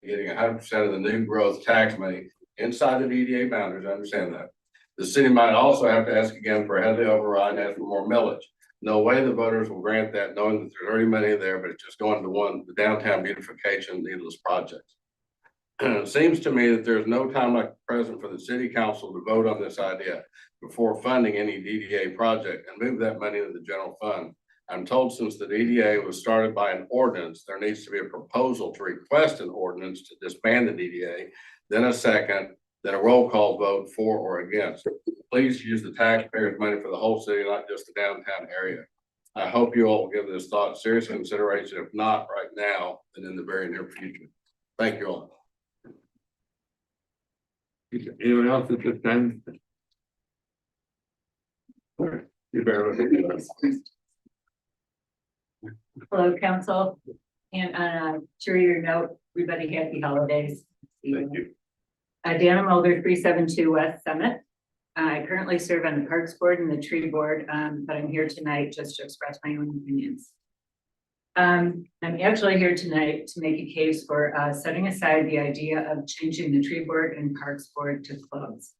getting 100% of the new growth tax money inside the DDA boundaries. I understand that. The city might also have to ask again for a heavy override and ask for more millage. No way the voters will grant that, knowing that there's already money there, but it's just going to the downtown beautification needless projects. It seems to me that there's no time like the present for the city council to vote on this idea before funding any DDA project and move that money to the general fund. I'm told since the DDA was started by an ordinance, there needs to be a proposal to request an ordinance to disband the DDA, then a second, then a roll call vote for or against. Please use the taxpayers' money for the whole city, not just the downtown area. I hope you all will give this thought serious consideration, if not right now, then in the very near future. Thank you all. Anyone else at this time? You bear with me. Hello, council. And to your note, everybody happy holidays. Thank you. Dana Mulder, 372 West Summit. I currently serve on the Parks Board and the Tree Board, but I'm here tonight just to express my own opinions. I'm actually here tonight to make a case for setting aside the idea of changing the Tree Board and Parks Board to clubs.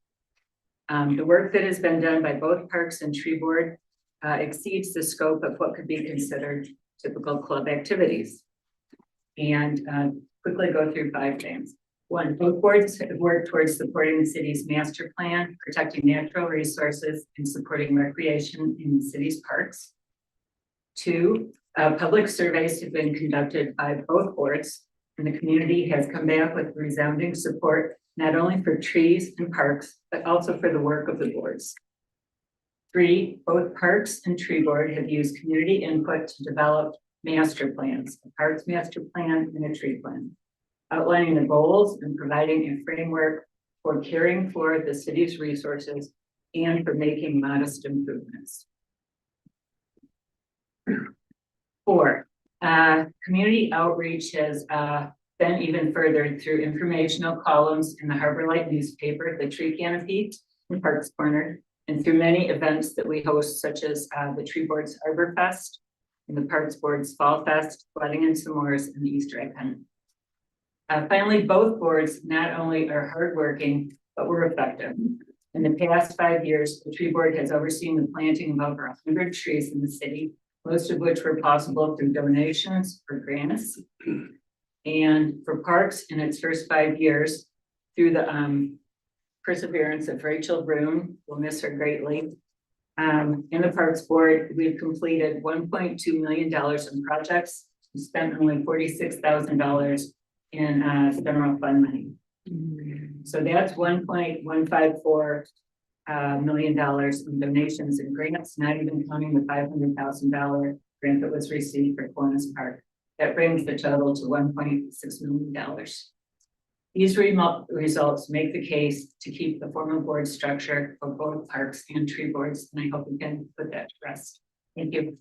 The work that has been done by both Parks and Tree Board exceeds the scope of what could be considered typical club activities. And quickly go through 5 things. 1, both boards have worked towards supporting the city's master plan, protecting natural resources, and supporting recreation in the city's parks. 2, public surveys have been conducted by both boards, and the community has come back with resounding support, not only for trees and parks, but also for the work of the boards. 3, both Parks and Tree Board have used community input to develop master plans, a parks master plan and a tree plan, outlining the goals and providing a framework for caring for the city's resources and for making modest improvements. 4, community outreach has been even furthered through informational columns in the Harbor Light newspaper, the Tree Canopy, and Parks Corner, and through many events that we host, such as the Tree Board's Arbor Fest and the Parks Board's Fall Fest, Flooding and S'mores, and the Easter Egg Hunt. Finally, both boards not only are hardworking, but were effective. In the past 5 years, the Tree Board has overseen the planting of over 100 trees in the city, most of which were possible through donations or grants. And for Parks, in its first 5 years, through the perseverance of Rachel Broom, we'll miss her greatly. In the Parks Board, we've completed $1.2 million in projects. We spent only $46,000 in general fund money. So that's $1.154 million in donations and grants, not even counting the $500,000 grant that was received for Kiwanis Park. That brings the total to $1.6 million. These results make the case to keep the former board structure for both Parks and Tree Boards, and I hope we can put that to rest. Thank you.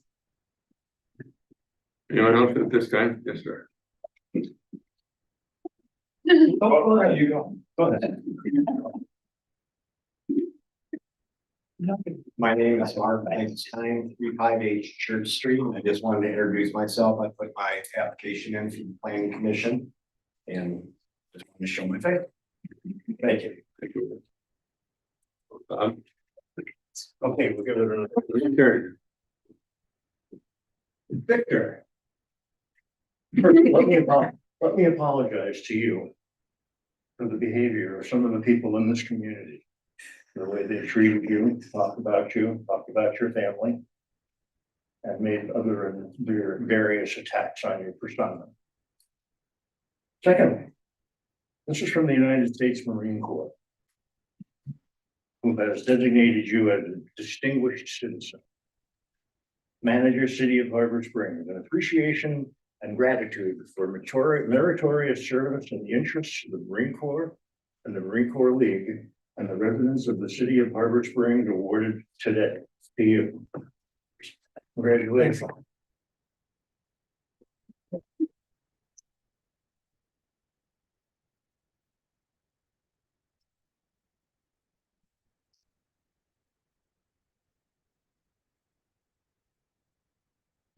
Anyone else at this time? Yes, sir. Oh, you go. Go ahead. My name is Mark Einstein, 35H Church Street. I just wanted to introduce myself. I put my application in for the Planning Commission and just want to show my face. Thank you. Okay, we'll give it another. Victor. First, let me apologize to you for the behavior of some of the people in this community. The way they treated you, talked about your family, and made other various attacks on your persona. Secondly, this is from the United States Marine Corps, who has designated you as a distinguished citizen. Manager, City of Harbor Springs, an appreciation and gratitude for meritorious service in the interests of the Marine Corps and the Marine Corps League and the residents of the City of Harbor Springs awarded today to you. Congratulations.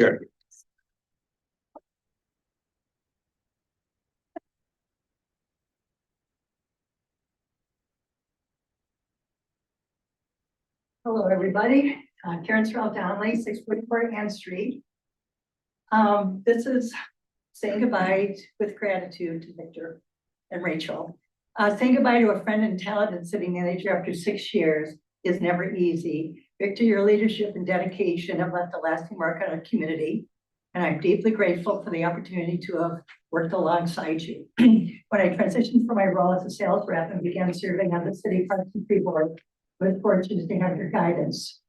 Sure. Hello, everybody. Karen Stroll Donnelly, 644 Ann Street. This is saying goodbye with gratitude to Victor and Rachel. Saying goodbye to a friend and talented city manager after 6 years is never easy. Victor, your leadership and dedication have left a lasting mark on our community, and I'm deeply grateful for the opportunity to have worked alongside you. When I transitioned from my role as a sales rep and began serving on the City Parks and Tree Board, I was fortunate to have your guidance.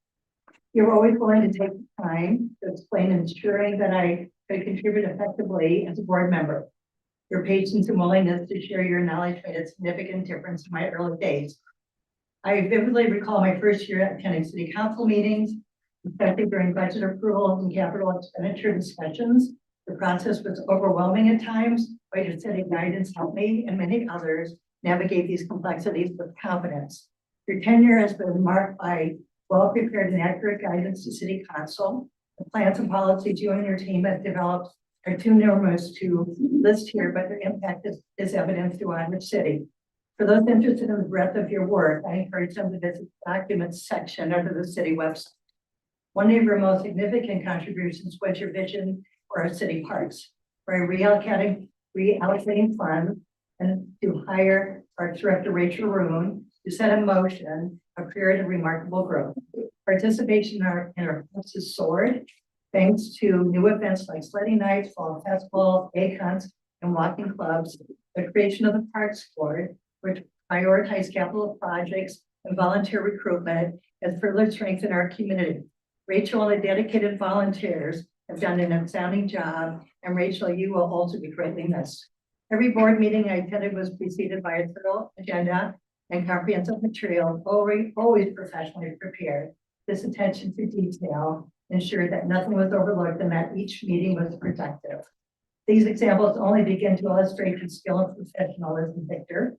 You're always willing to take the time to explain, ensuring that I could contribute effectively as a board member. Your patience and willingness to share your knowledge made a significant difference in my early days. I vividly recall my first year attending city council meetings, especially during budget approvals and capital expenditure discussions. The process was overwhelming at times, but your city guidance helped me and many others navigate these complexities with confidence. Your tenure has been marked by well-prepared and accurate guidance to city council. The plans and policies you and your team have developed are too numerous to list here, but their impact is evident throughout the city. For those interested in the breadth of your work, I encourage them to visit the documents section under the city website. One of your most significant contributions was your vision for our city parks. By reallocating funds and to hire Parks Director Rachel Roon to set in motion a period of remarkable growth. Participation in our parks has soared thanks to new events like sledding nights, fall festival, ACONs, and walking clubs. The creation of the Parks Board, which prioritizes capital projects and volunteer recruitment, has further strengthened our community. Rachel and the dedicated volunteers have done an outstanding job, and Rachel, you will also be greatly missed. Every board meeting I attended was preceded by a thorough agenda and comprehensive material, always professionally prepared. This attention to detail ensured that nothing was overlooked and that each meeting was productive. These examples only begin to illustrate your skill and professionalism, Victor.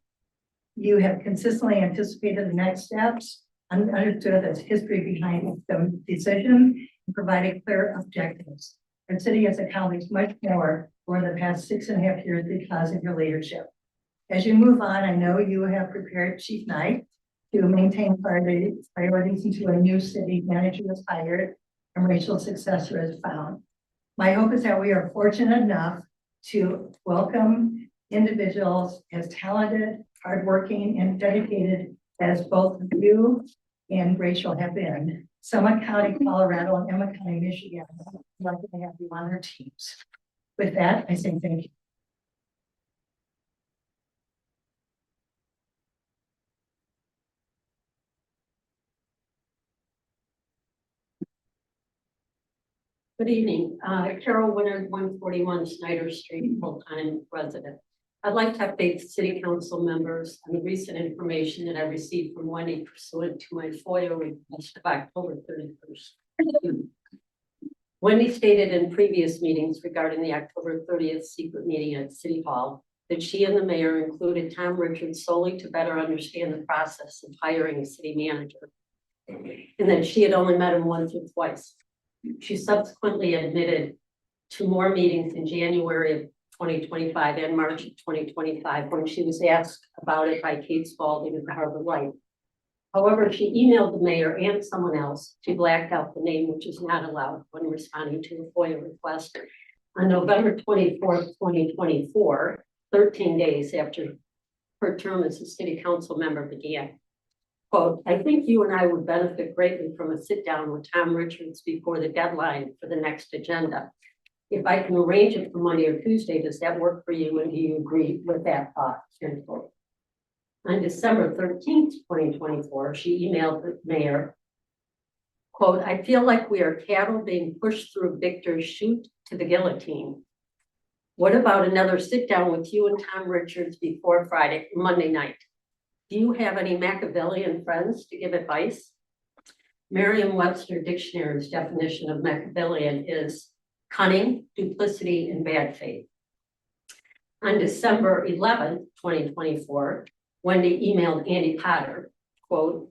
You have consistently anticipated the next steps and understood the history behind the decision and provided clear objectives. Our city has accomplished much more over the past 6.5 years because of your leadership. As you move on, I know you have prepared Chief Knight to maintain priorities until a new city manager is hired and Rachel's successor is found. My hope is that we are fortunate enough to welcome individuals as talented, hardworking, and dedicated as both you and Rachel have been. Summit County, Colorado, and Emma County, Michigan, I'd like to have you on their teams. With that, I say thank you. Good evening, Carol Winter, 141 Snyder Street, full-time resident. I'd like to update the city council members on the recent information that I received from Wendy pursuant to my FOIA request of October 31st. Wendy stated in previous meetings regarding the October 30th secret meeting at City Hall that she and the mayor included Tom Richards solely to better understand the process of hiring a city manager, and that she had only met him once or twice. She subsequently admitted to more meetings in January of 2025 and March of 2025 when she was asked about it by Kate Spalding of the Harbor Light. However, she emailed the mayor and someone else. She blacked out the name, which is not allowed when responding to a FOIA request. On November 24th, 2024, 13 days after her term as a city council member began. Quote, I think you and I would benefit greatly from a sit down with Tom Richards before the deadline for the next agenda. If I can arrange it for Monday or Tuesday, does that work for you? And do you agree with that thought? End quote. On December 13th, 2024, she emailed the mayor, quote, I feel like we are cattle being pushed through Victor's chute to the guillotine. What about another sit down with you and Tom Richards before Monday night? Do you have any Machiavellian friends to give advice? Merriam-Webster Dictionary's definition of Machiavellian is cunning, duplicity, and bad faith. On December 11th, 2024, Wendy emailed Andy Potter, quote,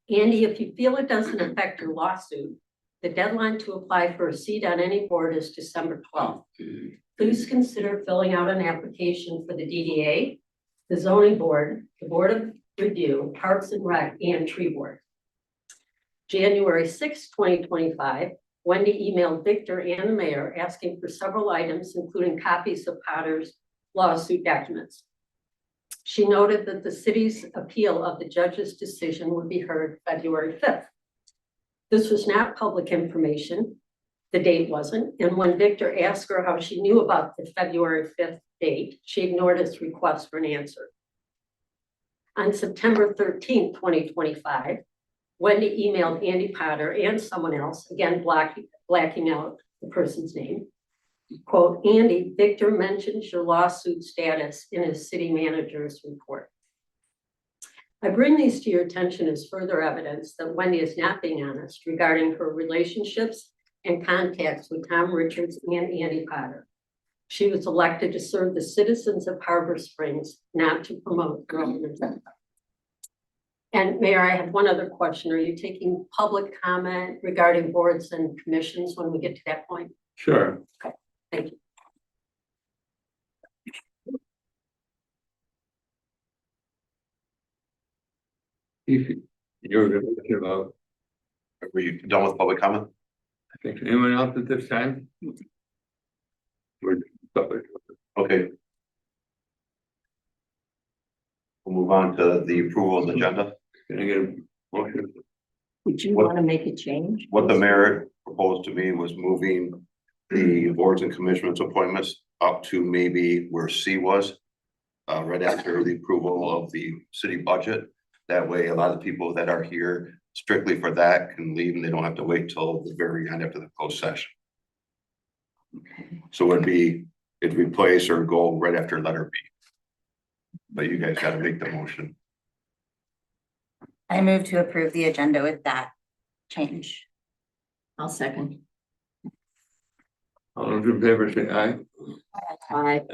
Andy, if you feel it doesn't affect your lawsuit, the deadline to apply for a seat on any board is December 12th. Please consider filling out an application for the DDA, the zoning board, the board of review, Parks and Rec, and tree board. January 6, 2025, Wendy emailed Victor and the mayor asking for several items, including copies of Potter's lawsuit documents. She noted that the city's appeal of the judge's decision would be heard February 5th. This was not public information. The date wasn't. And when Victor asked her how she knew about the February 5th date, she ignored his request for an answer. On September 13th, 2025, Wendy emailed Andy Potter and someone else, again blacking out the person's name. Quote, Andy, Victor mentions your lawsuit status in his city manager's report. I bring these to your attention as further evidence that Wendy is not being honest regarding her relationships and contacts with Tom Richards and Andy Potter. She was elected to serve the citizens of Harbor Springs, not to promote her own agenda. And Mayor, I have one other question. Are you taking public comment regarding boards and commissions when we get to that point? Sure. Thank you. You're gonna talk about, Were you done with public comment? I think, anyone else at this time? We're public. Okay. We'll move on to the approval of the agenda. Can I get a motion? Would you What- want to make a change? What the mayor proposed to me was moving the boards and commissioners appointments up to maybe where C was. Right after the approval of the city budget. That way, a lot of people that are here strictly for that can leave and they don't have to wait till the very end after the closed session. So it'd replace or go right after letter B. But you guys gotta make the motion. I move to approve the agenda with that change. I'll second. All those in favor say aye. Aye.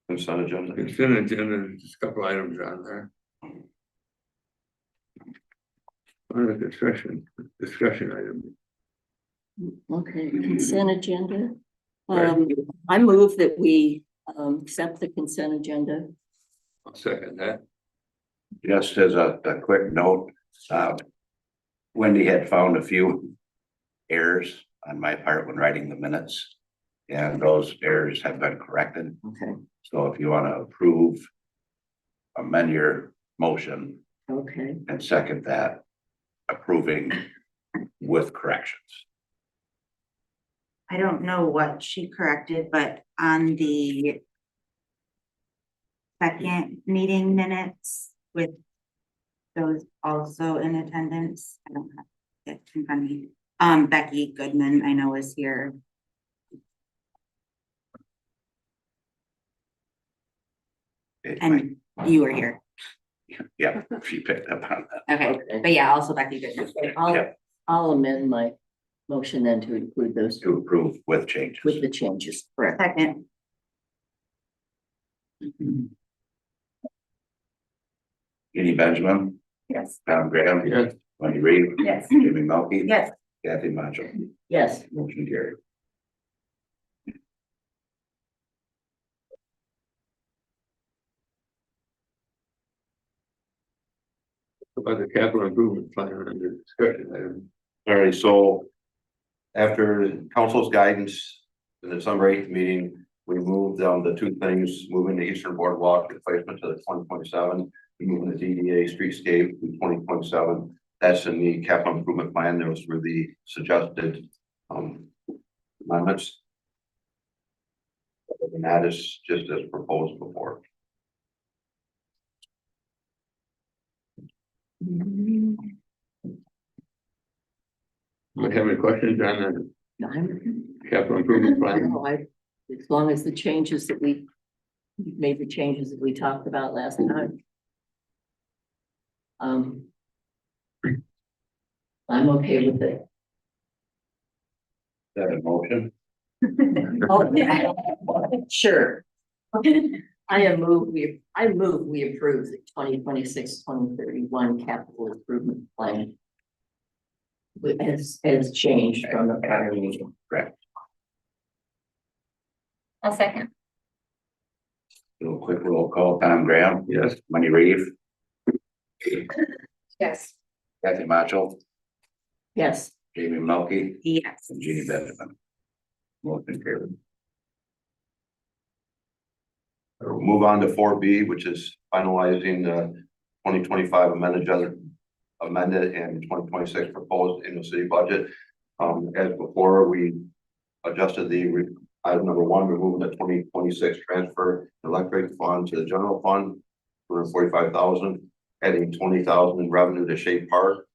Consent agenda. Consent agenda, there's just a couple items on there. On the discussion item. Okay, consent agenda. Right. I move that we accept the consent agenda. I'll second that. Just as a quick note, Wendy had found a few errors on my part when writing the minutes. And those errors have been corrected. Okay, So if you want to approve, amend your motion okay. and second that, approving with corrections. I don't know what she corrected, but on the second meeting minutes with those also in attendance, I don't have it in front of me. Becky Goodman, I know is here. And you were here. Yeah, she picked up on that. Okay, Okay. but yeah, also Becky Goodman. I'll amend my motion then to include those To approve with changes. with the changes, correct? Second, Kenny Benjamin, Yes. Tom Graham. Yes. Wendy Reed. Yes. Jimmy Melky. yes, Kathy Macho. Yes, Motion carried. About the capital improvement plan under discussion item. All right, so after council's guidance in the December 8th meeting, we moved the two things, moving the Eastern Boardwalk replacement to the 2027, moving the DDA streetscape to 2027. That's in the capital improvement plan. Those were the suggested amendments. And that is just as proposed before. Do you have any questions on I'm, the capital improvement plan? no, as long as the changes that we made the changes that we talked about last time. I'm okay with it. That a motion? Oh, yeah. Sure. I move we approve the 2026-2031 capital improvement plan. As changed from the prior meeting. Correct. I'll second. call, Tom Graham. Yes. Money Reeve, Yes. Kathy Macho, Yes, Jamie Melky, Yes. and Jeannie Benjamin. Motion carried. We'll move on to 4B, which is finalizing the 2025 amended and 2026 proposed annual city budget. As before, we adjusted item number 1, removing the 2026 transfer electric fund to the general fund for 45,000, adding 20,000 in revenue to Shea Park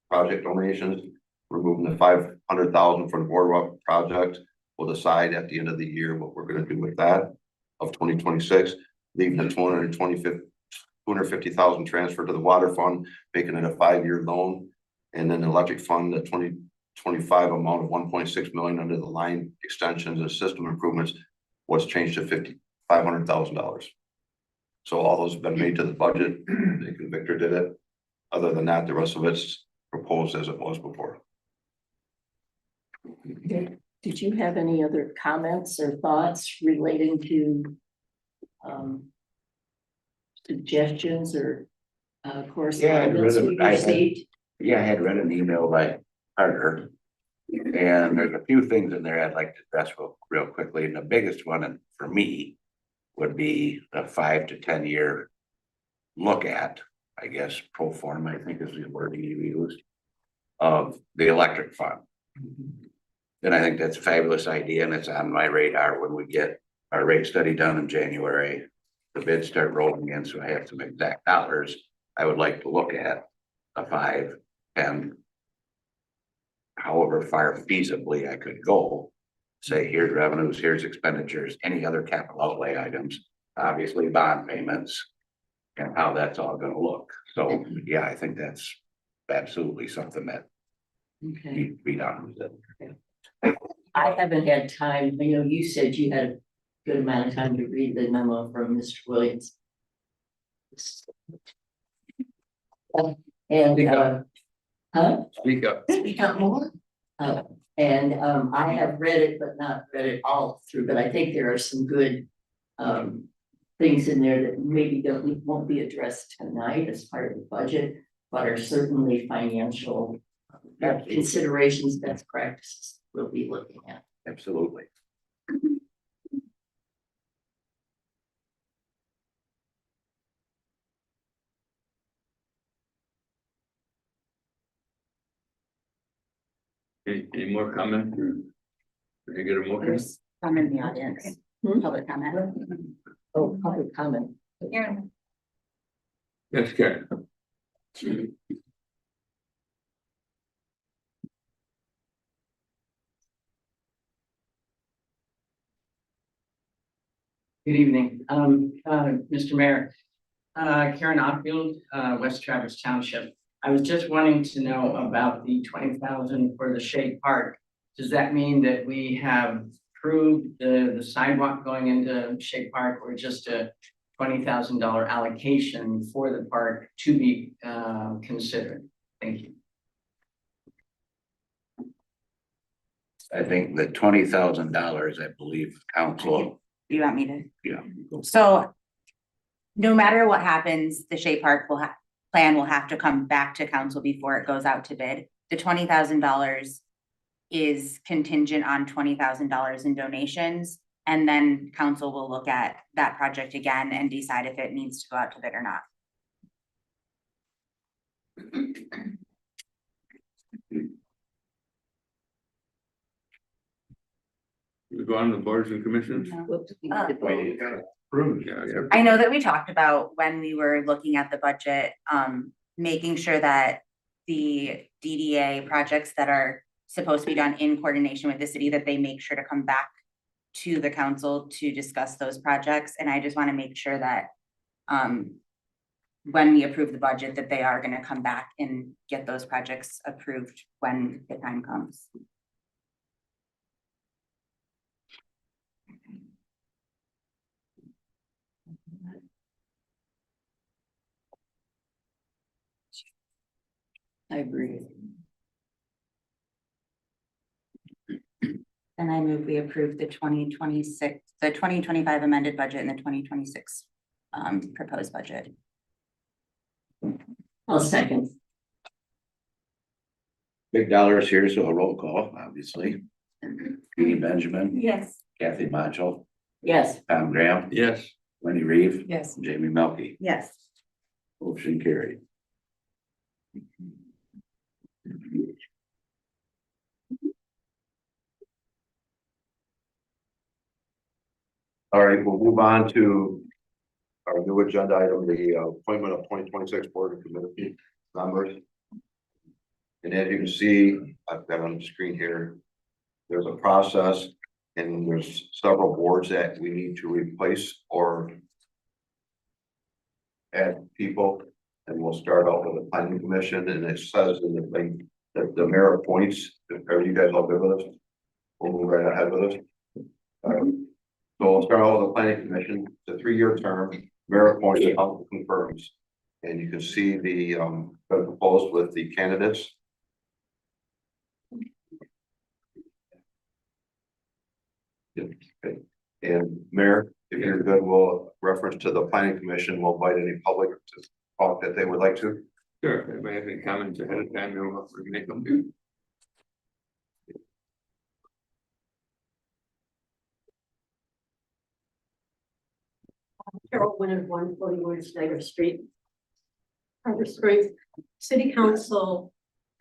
project donations, removing the 500,000 from the boardwalk project. We'll decide at the end of the year what we're going to do with that of 2026, leaving the 250,000 transfer to the water fund, making it a 5-year loan, and then the electric fund, the 2025 amount of 1.6 million under the line extensions and system improvements was changed to $500,000. So all those have been made to the budget. I think Victor did it. Other than that, the rest of it's proposed as it was before. did you have any other comments or thoughts relating to suggestions or correspondence we received? Yeah, I had read an email by Carter. And there's a few things in there I'd like to address real quickly. And the biggest one, and for me, would be a 5 to 10 year look at, I guess, pro forma, I think is the wording you used, of the electric fund. And I think that's a fabulous idea, and it's on my radar when we get our rate study done in January. The bids start rolling in, so I have some exact dollars. I would like to look at a 5, 10, however far feasibly I could go. Say, here's revenues, here's expenditures, any other capital outlay items, obviously bond payments, and how that's all gonna look. So, yeah, I think that's absolutely something that Okay, needs to be done. I haven't had time, you said you had a good amount of time to read the memo from Mr. Williams. And, Speak up. speak up more. And I have read it, but not read it all through, but I think there are some good things in there that maybe won't be addressed tonight as part of the budget, but are certainly financial considerations, best practices we'll be looking at. Absolutely. Any more comment? Did you get a motion? There's some in the audience, public comment. Oh, public comment. Yes, Karen. Good evening, Mr. Mayor. Karen Ockfield, West Travis Township. I was just wanting to know about the 20,000 for the Shea Park. Does that mean that we have approved the sidewalk going into Shea Park, or just a $20,000 allocation for the park to be considered? Thank you. I think the $20,000, I believe, council. Do you want me to? Yeah. So no matter what happens, the Shea Park plan will have to come back to council before it goes out to bid. The $20,000 is contingent on $20,000 in donations. And then council will look at that project again and decide if it needs to go out to bid or not. We go on to the boards and commissions? Yeah. I know that we talked about when we were looking at the budget, making sure that the DDA projects that are supposed to be done in coordination with the city, that they make sure to come back to the council to discuss those projects. And I just want to make sure that when we approve the budget, that they are going to come back and get those projects approved when the time comes. I agree. And I move we approve the 2025 amended budget and the 2026 proposed budget. I'll second. Big dollars here, so a roll call, obviously. Jeannie Benjamin, Yes. Kathy Macho, Yes. Tom Graham, Yes. Wendy Reeve, Yes. Jamie Melky, Yes. motion carried. All right, we'll move on to our new agenda item, the appointment of 2026 board of committee members. And as you can see, I've got on the screen here, there's a process and there's several boards that we need to replace or add people. And we'll start off with the planning commission, and it says in the thing that the mayor appoints. Are you guys all good with us? We'll move right ahead with us. So we'll start out with the planning commission, it's a 3-year term, mayor appoints, council confirms. And you can see the proposed with the candidates. Okay. And Mayor, if you're good, we'll reference to the planning commission, we'll invite any public to talk that they would like to. Sure, if anybody has any comments ahead of time, they'll make them do. Carol Winter, 141 Snyder Street. Harbor Springs City Council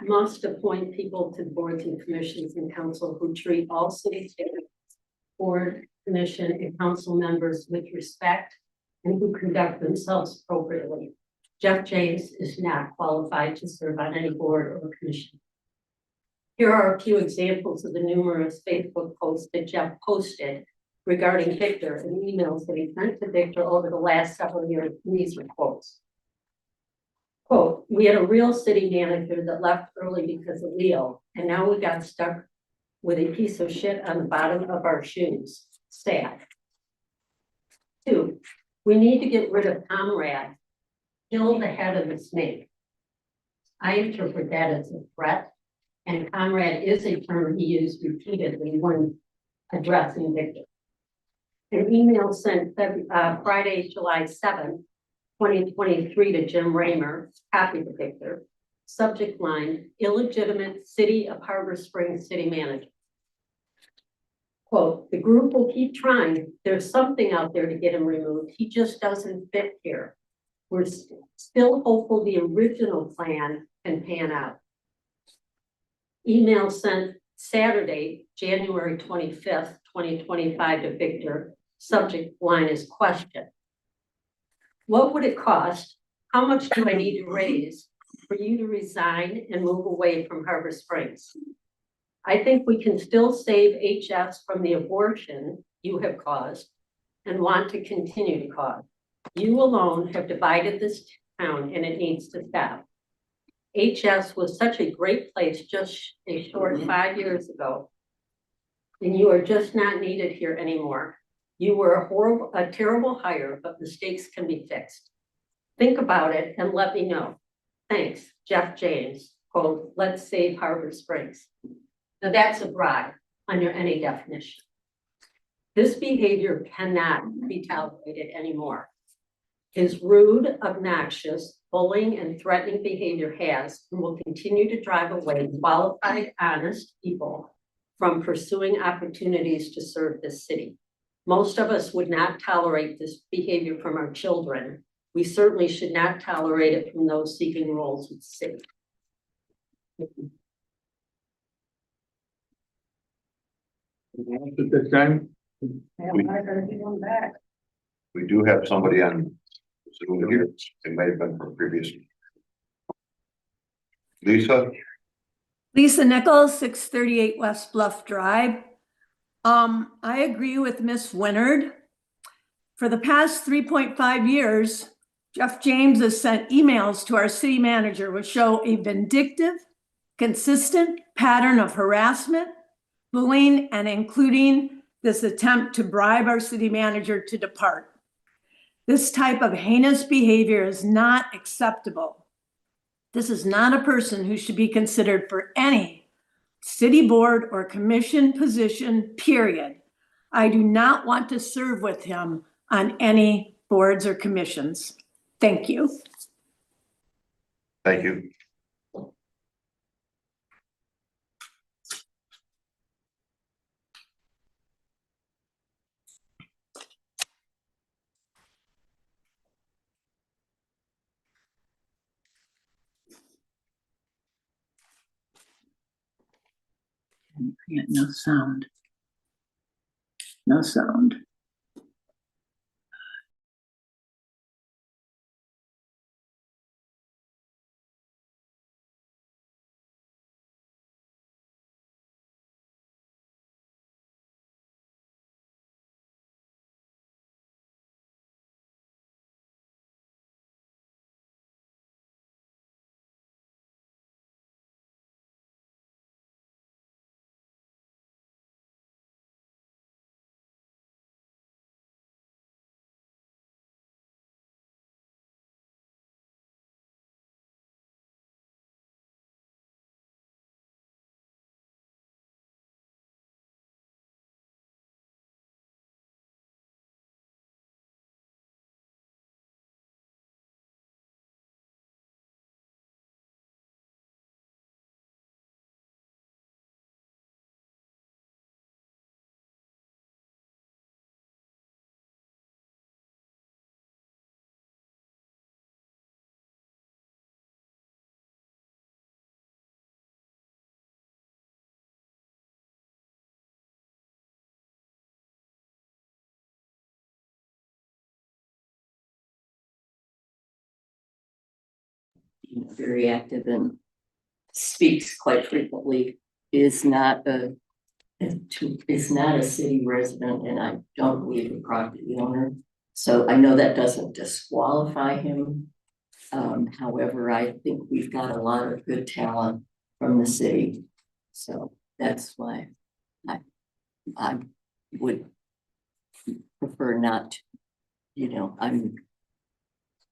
must appoint people to boards and commissions and council who treat all city staff, board, commission, and council members with respect and who conduct themselves appropriately. Jeff James is not qualified to serve on any board or commission. Here are a few examples of the numerous Facebook posts that Jeff posted regarding Victor and emails that he sent to Victor over the last several years. These are quotes. Quote, we had a real city manager that left early because of Leo, and now we got stuck with a piece of shit on the bottom of our shoes. Sad. 2, we need to get rid of Comrade, kill the head of the snake. I interpret that as a threat, and Comrade is a term he used repeatedly when addressing Victor. An email sent Friday, July 7th, 2023 to Jim Raymer, copy to Victor. Subject line, illegitimate City of Harbor Springs city manager. Quote, the group will keep trying. There's something out there to get him removed. He just doesn't fit here. We're still hopeful the original plan can pan out. Email sent Saturday, January 25th, 2025 to Victor. Subject line is question. What would it cost? How much do I need to raise for you to resign and move away from Harbor Springs? I think we can still save HS from the abortion you have caused and want to continue to cause. You alone have divided this town and it needs to stop. HS was such a great place just a short 5 years ago. And you are just not needed here anymore. You were a terrible hire, but mistakes can be fixed. Think about it and let me know. Thanks, Jeff James. Quote, let's save Harbor Springs. Now that's a bribe under any definition. This behavior cannot be tolerated anymore. His rude, obnoxious, bullying, and threatening behavior has and will continue to drive away qualified, honest people from pursuing opportunities to serve this city. Most of us would not tolerate this behavior from our children. We certainly should not tolerate it from those seeking roles with the city. At this time, We do have somebody on Zoom here, it may have been from previous. Lisa? Lisa Nichols, 638 West Bluff Drive. I agree with Miss Winard. For the past 3.5 years, Jeff James has sent emails to our city manager which show a vindictive, consistent pattern of harassment, bullying, and including this attempt to bribe our city manager to depart. This type of heinous behavior is not acceptable. This is not a person who should be considered for any city board or commission position, period. I do not want to serve with him on any boards or commissions. Thank you. Thank you. No sound. No sound. Very active and speaks quite frequently, is not a city resident, and I don't believe a property owner. So I know that doesn't disqualify him. However, I think we've got a lot of good talent from the city. So that's why I would prefer not, I'm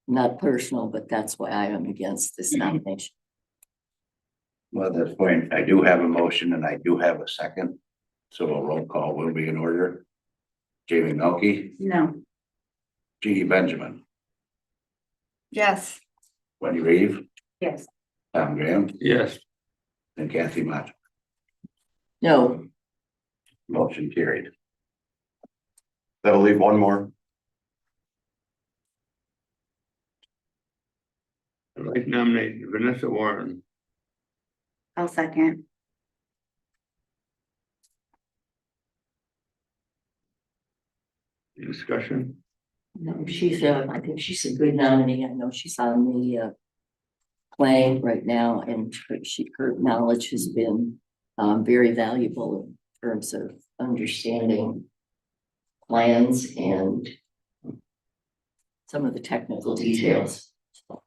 not personal, but that's why I am against this nomination. Well, at this point, I do have a motion and I do have a second. So a roll call will be in order. Jamie Melky, No. Jeannie Benjamin, Yes. Wendy Reeve, Yes. Tom Graham, Yes. and Kathy Macho. No, Motion carried. That'll leave one more. I'd like to nominate Vanessa Warren. I'll second. Discussion? no, I think she's a good nominee. I know she's on the playing right now, and her knowledge has been very valuable in terms of understanding plans and some of the technical details. So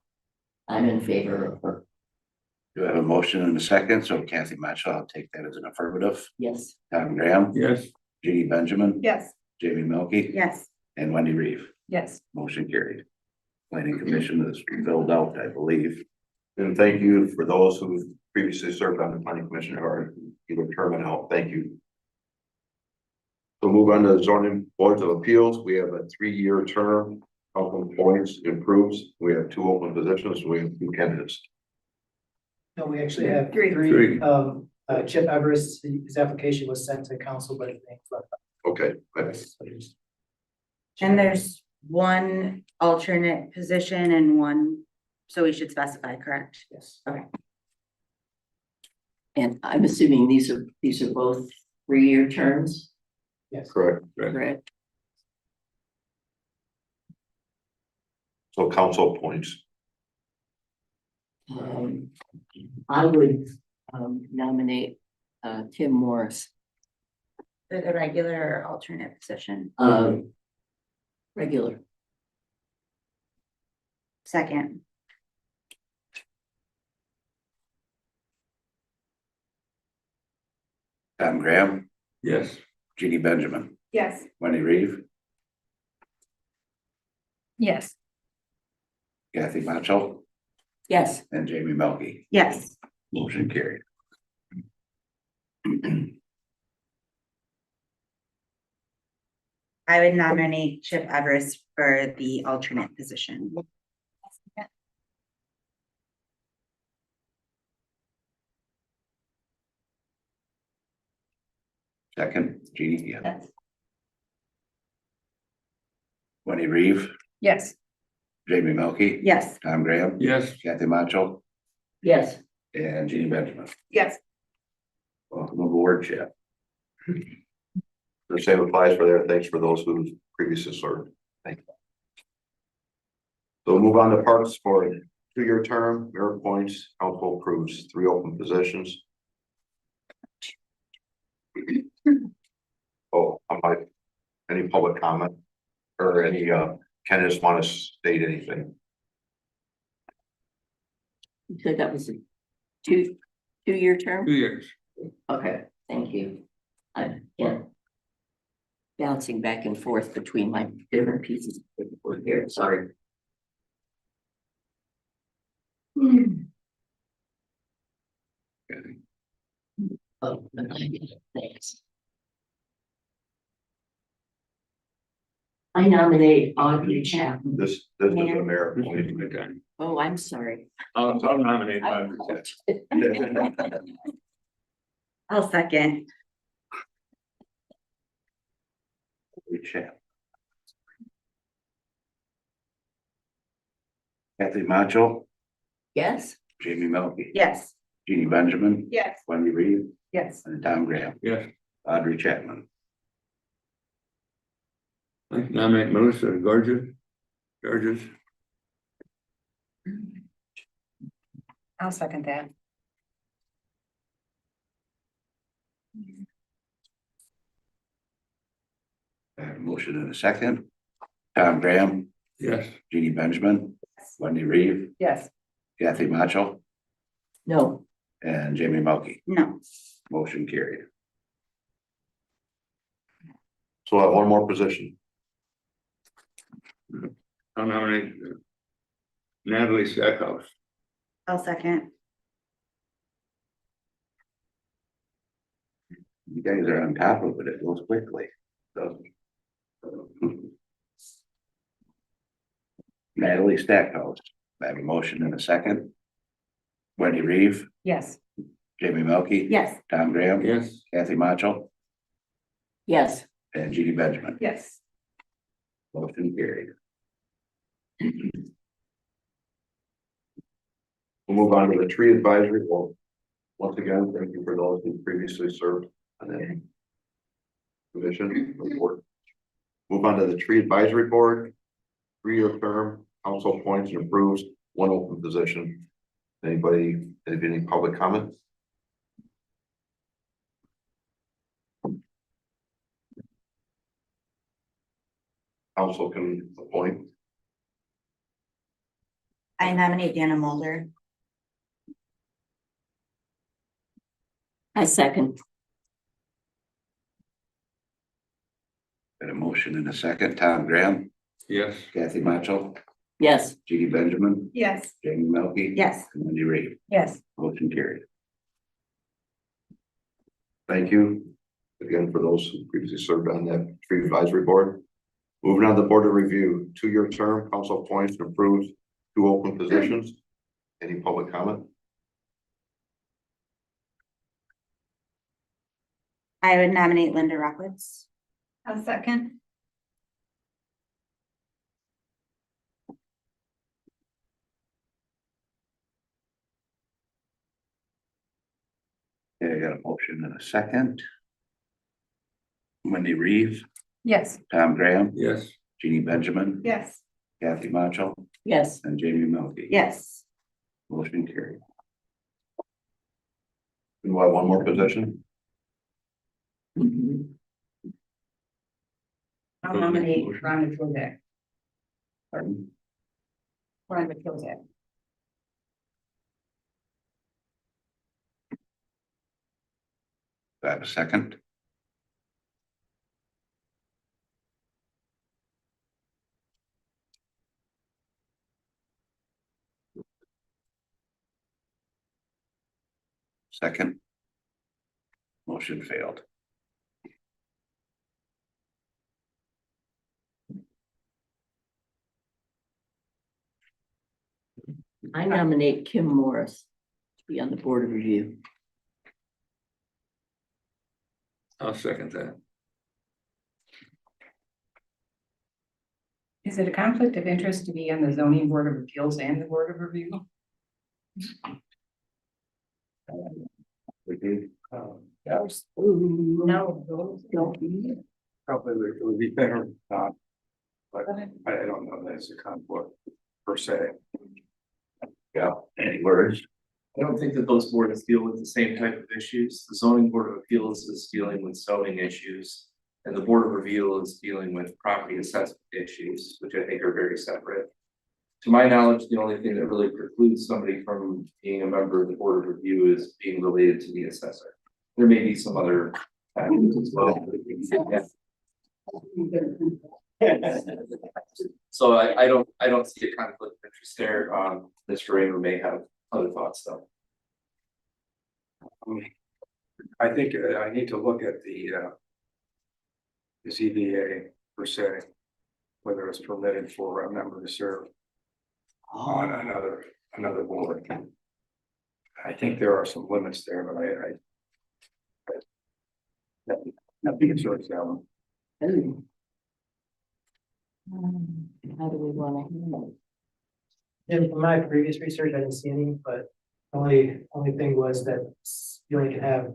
I'm in favor of her. Do I have a motion and a second? So Kathy Macho, I'll take that as an affirmative. Yes. Tom Graham, Yes. Jeannie Benjamin, Yes. Jamie Melky, Yes. and Wendy Reeve. Yes. Motion carried. Planning Commission is filled out, I believe. And thank you for those who previously served on the planning commission or either term and out. Thank you. So move on to the zoning boards of appeals. We have a 3-year term. Council points improves. We have 2 open positions. We have 2 candidates. No, we actually have Three. Three. Chip Everest, his application was sent to council, but it left. Okay. And there's one alternate position and one, so we should specify, correct? Yes. And I'm assuming these are both 3-year terms, Yes. Correct. correct? So council points. I would nominate Tim Morris, The regular or alternate position. regular. Second. Tom Graham, Yes. Jeannie Benjamin, Yes. Wendy Reeve, Yes. Kathy Macho, Yes. and Jamie Melky. Yes. Motion carried. I would nominate Chip Everest for the alternate position. Second, Jeannie, yeah. Yes. Wendy Reeve, Yes. Jamie Melky. Yes. Tom Graham. Yes. Kathy Macho Yes. and Jeannie Benjamin. Yes. Welcome aboard, Chip. The same applies for there. Thanks for those who previously served. Thank you. So we'll move on to parks for a 2-year term, mayor appoints, council approves 3 open positions. Oh, I might, any public comment or any, Ken just want to state anything? You said that was a two-year term? 2 years. Okay, thank you. Yeah. Bouncing back and forth between my different pieces of paperwork here, sorry. Oh, thanks. I nominate Audrey Chapman. This is the mayor appointing. Okay. Oh, I'm sorry. I'll nominate Audrey. I'll second. Chip. Kathy Macho, Yes. Jamie Melky. Yes. Jeannie Benjamin. Yes. Wendy Reeve Yes. and Tom Graham. Yes. Audrey Chapman. I nominate Melissa Georges. I'll second that. I have a motion and a second. Tom Graham, Yes. Jeannie Benjamin, Wendy Reeve, Yes. Kathy Macho No. and Jamie Melky. No. Motion carried. So I have one more position. I'll nominate Natalie Stackhouse. I'll second. You guys are on top of it. It goes quickly. So. Natalie Stackhouse. I have a motion and a second. Wendy Reeve, Yes. Jamie Melky. Yes. Tom Graham. Yes. Kathy Macho Yes. and Jeannie Benjamin. Yes. Motion carried. We'll move on to the tree advisory. Well, once again, thank you for those who previously served on that commission or board. Move on to the tree advisory board. 3-year term, council appoints and approves 1 open position. Anybody, any public comment? Council can appoint. I nominate Dana Mulder. I second. Got a motion and a second. Tom Graham, Yes. Kathy Macho, Yes. Jeannie Benjamin, Yes. Jamie Melky. Yes. And Wendy Reeve. Yes. Motion carried. Thank you again for those who previously served on that tree advisory board. Moving on to the board of review, 2-year term, council appoints and approves 2 open positions. Any public comment? I would nominate Linda Rockwitz. A second. Okay, I got a motion and a second. Wendy Reeve, Yes. Tom Graham, Yes. Jeannie Benjamin, Yes. Kathy Macho Yes. and Jamie Melky. Yes. Motion carried. And we'll have 1 more position. I'll nominate Rhonda Kozak. Pardon? Rhonda Kozak. Do I have a second? Second. Motion failed. I nominate Kim Morris to be on the Board of Review. I'll second that. Is it a conflict of interest to be on the zoning board of appeals and the board of review? We do. No, don't be. Probably it would be better not, but I don't know that it's a conflict per se. Yeah, any words? I don't think that those boards deal with the same type of issues. The zoning board of appeals is dealing with zoning issues. And the board of review is dealing with property assessment issues, which I think are very separate. To my knowledge, the only thing that really precludes somebody from being a member of the board of review is being related to the assessor. There may be some other factors as well. So I don't see a conflict of interest there. Mr. Raymer may have other thoughts though. I think I need to look at the ZBA per se, whether it's permitted for a member to serve on another board. I think there are some limits there, but I think it's sort of that one. How do we want to handle In my previous research, I didn't see any, but only thing was that you only can have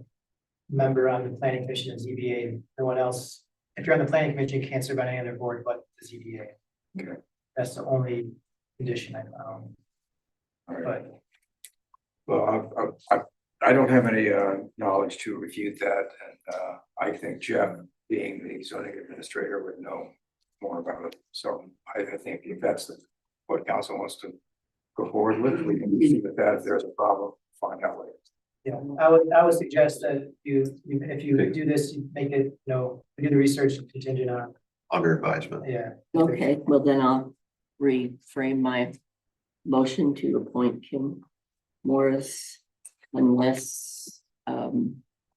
member on the planning commission and ZBA. No one else, if you're on the planning commission, you can't serve on any other board but the ZBA. Okay. That's the only condition I found. But. Well, I don't have any knowledge to refute that, and I think Jeff, being the zoning administrator, would know more about it. So I think if that's what council wants to go forward with, we can see with that. If there's a problem, find out later. Yeah, I would suggest that if you do this, you make it, do the research contingent on. Under advisement. Yeah. Okay, well then I'll reframe my motion to appoint Kim Morris unless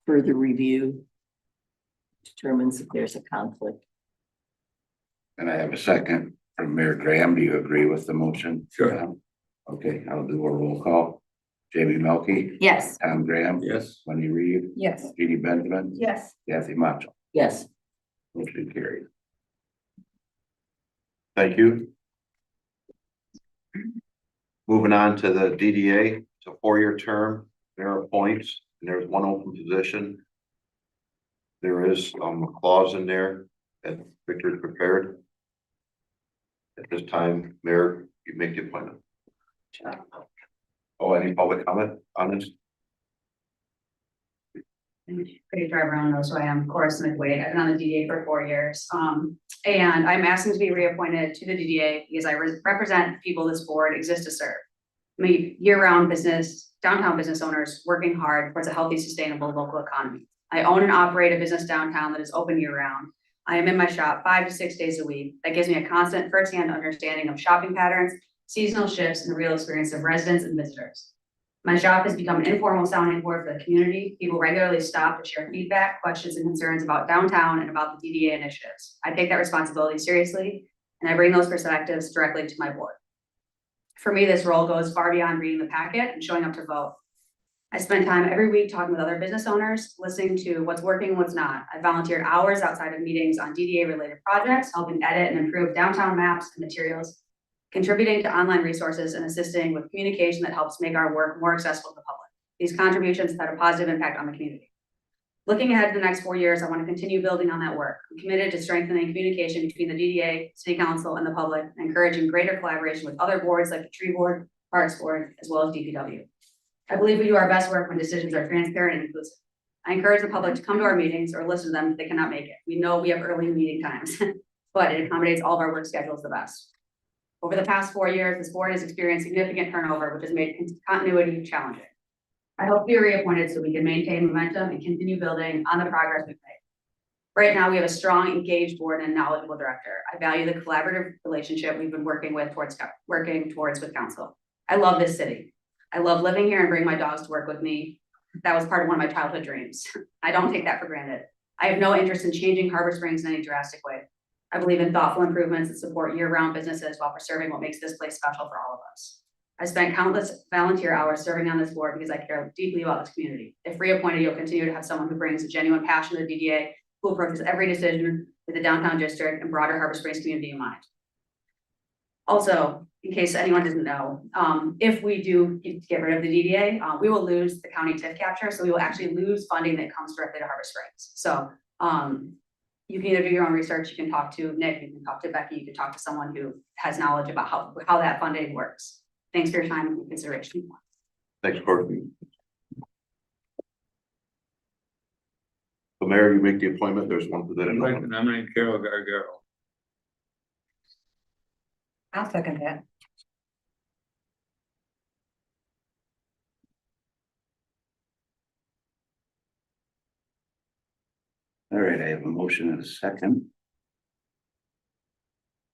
further review determines if there's a conflict. And I have a second from Mayor Graham. Do you agree with the motion? Sure. Okay, I'll do a roll call. Jamie Melky, Yes. Tom Graham. Yes. Wendy Reed, Yes. Judy Benjamin, Yes. Kathy Macho. Yes. Motion carried. Thank you. Moving on to the DDA, it's a 4-year term, there are appoints, and there's one open position. There is a clause in there that Victor's prepared. At this time, Mayor, you make the appointment. Oh, any public comment on this? Pretty driver, I don't know, so I am Cora Smith Wade. I've been on the DDA for 4 years. And I'm asking to be reappointed to the DDA because I represent people this board exists to serve. I mean, year-round business, downtown business owners working hard towards a healthy, sustainable local economy. I own and operate a business downtown that is open year-round. I am in my shop 5 to 6 days a week. That gives me a constant firsthand understanding of shopping patterns, seasonal shifts, and the real experience of residents and visitors. My shop has become an informal sounding board for the community. People regularly stop to share feedback, questions, and concerns about downtown and about the DDA initiatives. I take that responsibility seriously, and I bring those perspectives directly to my board. For me, this role goes far beyond reading the packet and showing up to vote. I spend time every week talking with other business owners, listening to what's working and what's not. I volunteered hours outside of meetings on DDA-related projects, helping edit and improve downtown maps and materials, contributing to online resources, and assisting with communication that helps make our work more accessible to the public. These contributions have had a positive impact on the community. Looking ahead to the next 4 years, I want to continue building on that work. I'm committed to strengthening communication between the DDA, City Council, and the public, and encouraging greater collaboration with other boards like the Tree Board, Parks Board, as well as DPW. I believe we do our best work when decisions are transparent and inclusive. I encourage the public to come to our meetings or listen to them if they cannot make it. We know we have early meeting times, but it accommodates all of our work schedules the best. Over the past 4 years, this board has experienced significant turnover, which has made continuity challenging. I hope to be reappointed so we can maintain momentum and continue building on the progress we've made. Right now, we have a strong, engaged board and knowledgeable director. I value the collaborative relationship we've been working towards with council. I love this city. I love living here and bringing my dogs to work with me. That was part of one of my childhood dreams. I don't take that for granted. I have no interest in changing Harbor Springs in any drastic way. I believe in thoughtful improvements that support year-round businesses while preserving what makes this place special for all of us. I spent countless volunteer hours serving on this board because I care deeply about this community. If reappointed, you'll continue to have someone who brings a genuine passion to the DDA, who approaches every decision with the downtown district and broader Harbor Springs community in mind. Also, in case anyone doesn't know, if we do get rid of the DDA, we will lose the county TIF capture, so we will actually lose funding that comes directly to Harbor Springs. So, you can either do your own research, you can talk to Nick, you can talk to Becky, you can talk to someone who has knowledge about how that funding works. Thanks for your time and consideration. Thanks, Courtney. So Mayor, you make the appointment, there's one I'd position. like to nominate Carol Gargaro. I'll second that. All right, I have a motion and a second.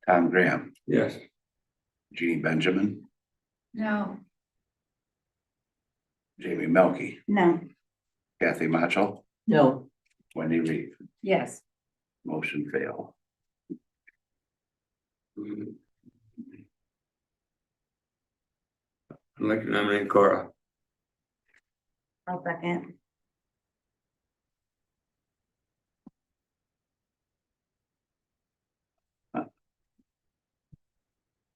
Tom Graham, Yes. Jeannie Benjamin, No. Jamie Melky, No. Kathy Macho, No. Wendy Reeve. Yes. Motion fail. I'd like to nominate Cora. I'll second.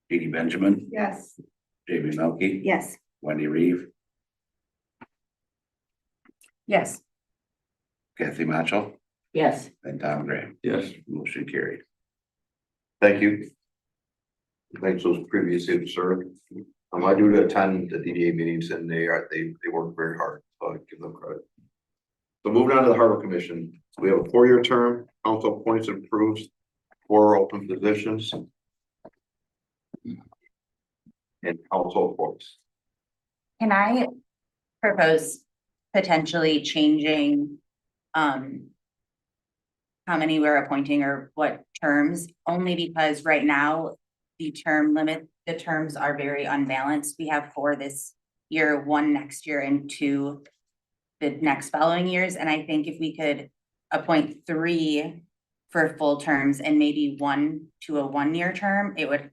Jeannie Benjamin, Yes. Jamie Melky, Yes. Wendy Reeve, Yes. Kathy Macho, Yes. and Tom Graham. Yes. Motion carried. Thank you. Thanks those previously who served. I do attend the DDA meetings and they work very hard, so I give them credit. So moving on to the Harbor Commission, we have a 4-year term, council appoints and approves 4 open positions. And council appoints. Can I propose potentially changing, how many we're appointing or what terms? Only because right now, the terms are very unbalanced. We have 4 this year, 1 next year, and 2 the next following years. And I think if we could appoint 3 for full terms and maybe 1 to a 1-year term, it would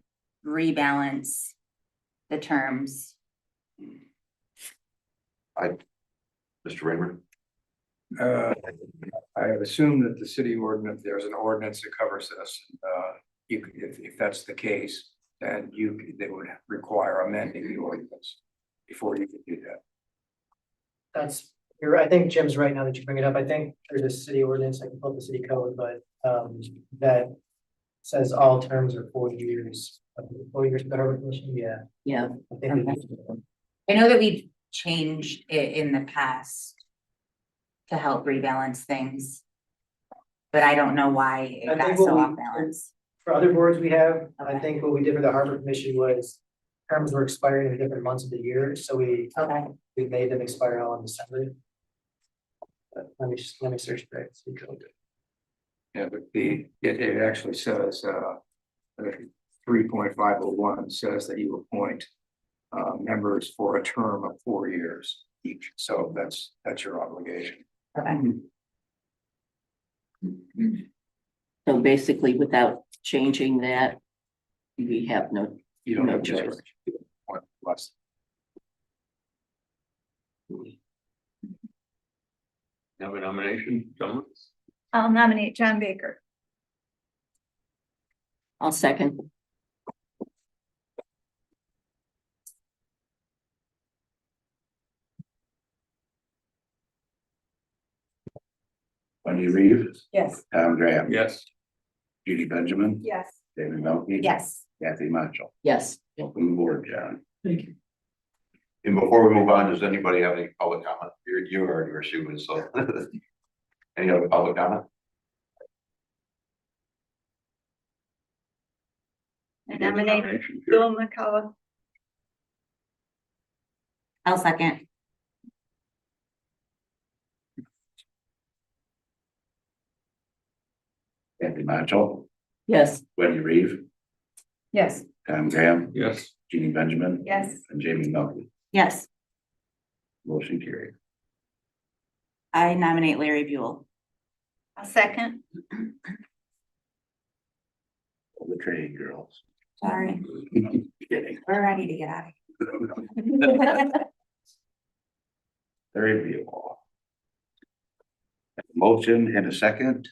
rebalance the terms. Mr. Raymer. I assume that the city ordinance, there's an ordinance that covers this. You could, if that's the case, then they would require amending the ordinance before you could do that. You're right. I think Jim's right now that you bring it up. I think there's a city ordinance, I can pull up the city code, but that says all terms are 4 years. 4 years for the Harbor Commission, yeah. Yeah. I think it is. I know that we've changed it in the past to help rebalance things, but I don't know why I it got think so what we- off balance. For other boards we have, I think what we did with the Harbor Commission was terms were expiring in different months of the year, so we made them expire all in December. But let me search for it. See code. Yeah, but it actually says 3.501 says that you appoint members for a term of 4 years each, so that's your obligation. So basically, without changing that, we have no. You don't no have choice. choice. One less. Have a nomination, someone? I'll nominate John Baker. I'll second. Wendy Reeve, Yes. Tom Graham. Yes. Judy Benjamin, Yes. David Melky. Yes. Kathy Macho. Yes. Welcome aboard, John. Thank you. And before we move on, does anybody have any public comment? You already were shooting, so. Any other public comment? I nominate Bill McCullough. I'll second. Kathy Macho, Yes. Wendy Reeve, Yes. Tom Graham, Yes. Jeannie Benjamin. Yes. And Jamie Melky. Yes. Motion carried. I nominate Larry Buell. A second. All the trade girls. Sorry, Kidding. we're ready to get out of Very beautiful. Motion and a second.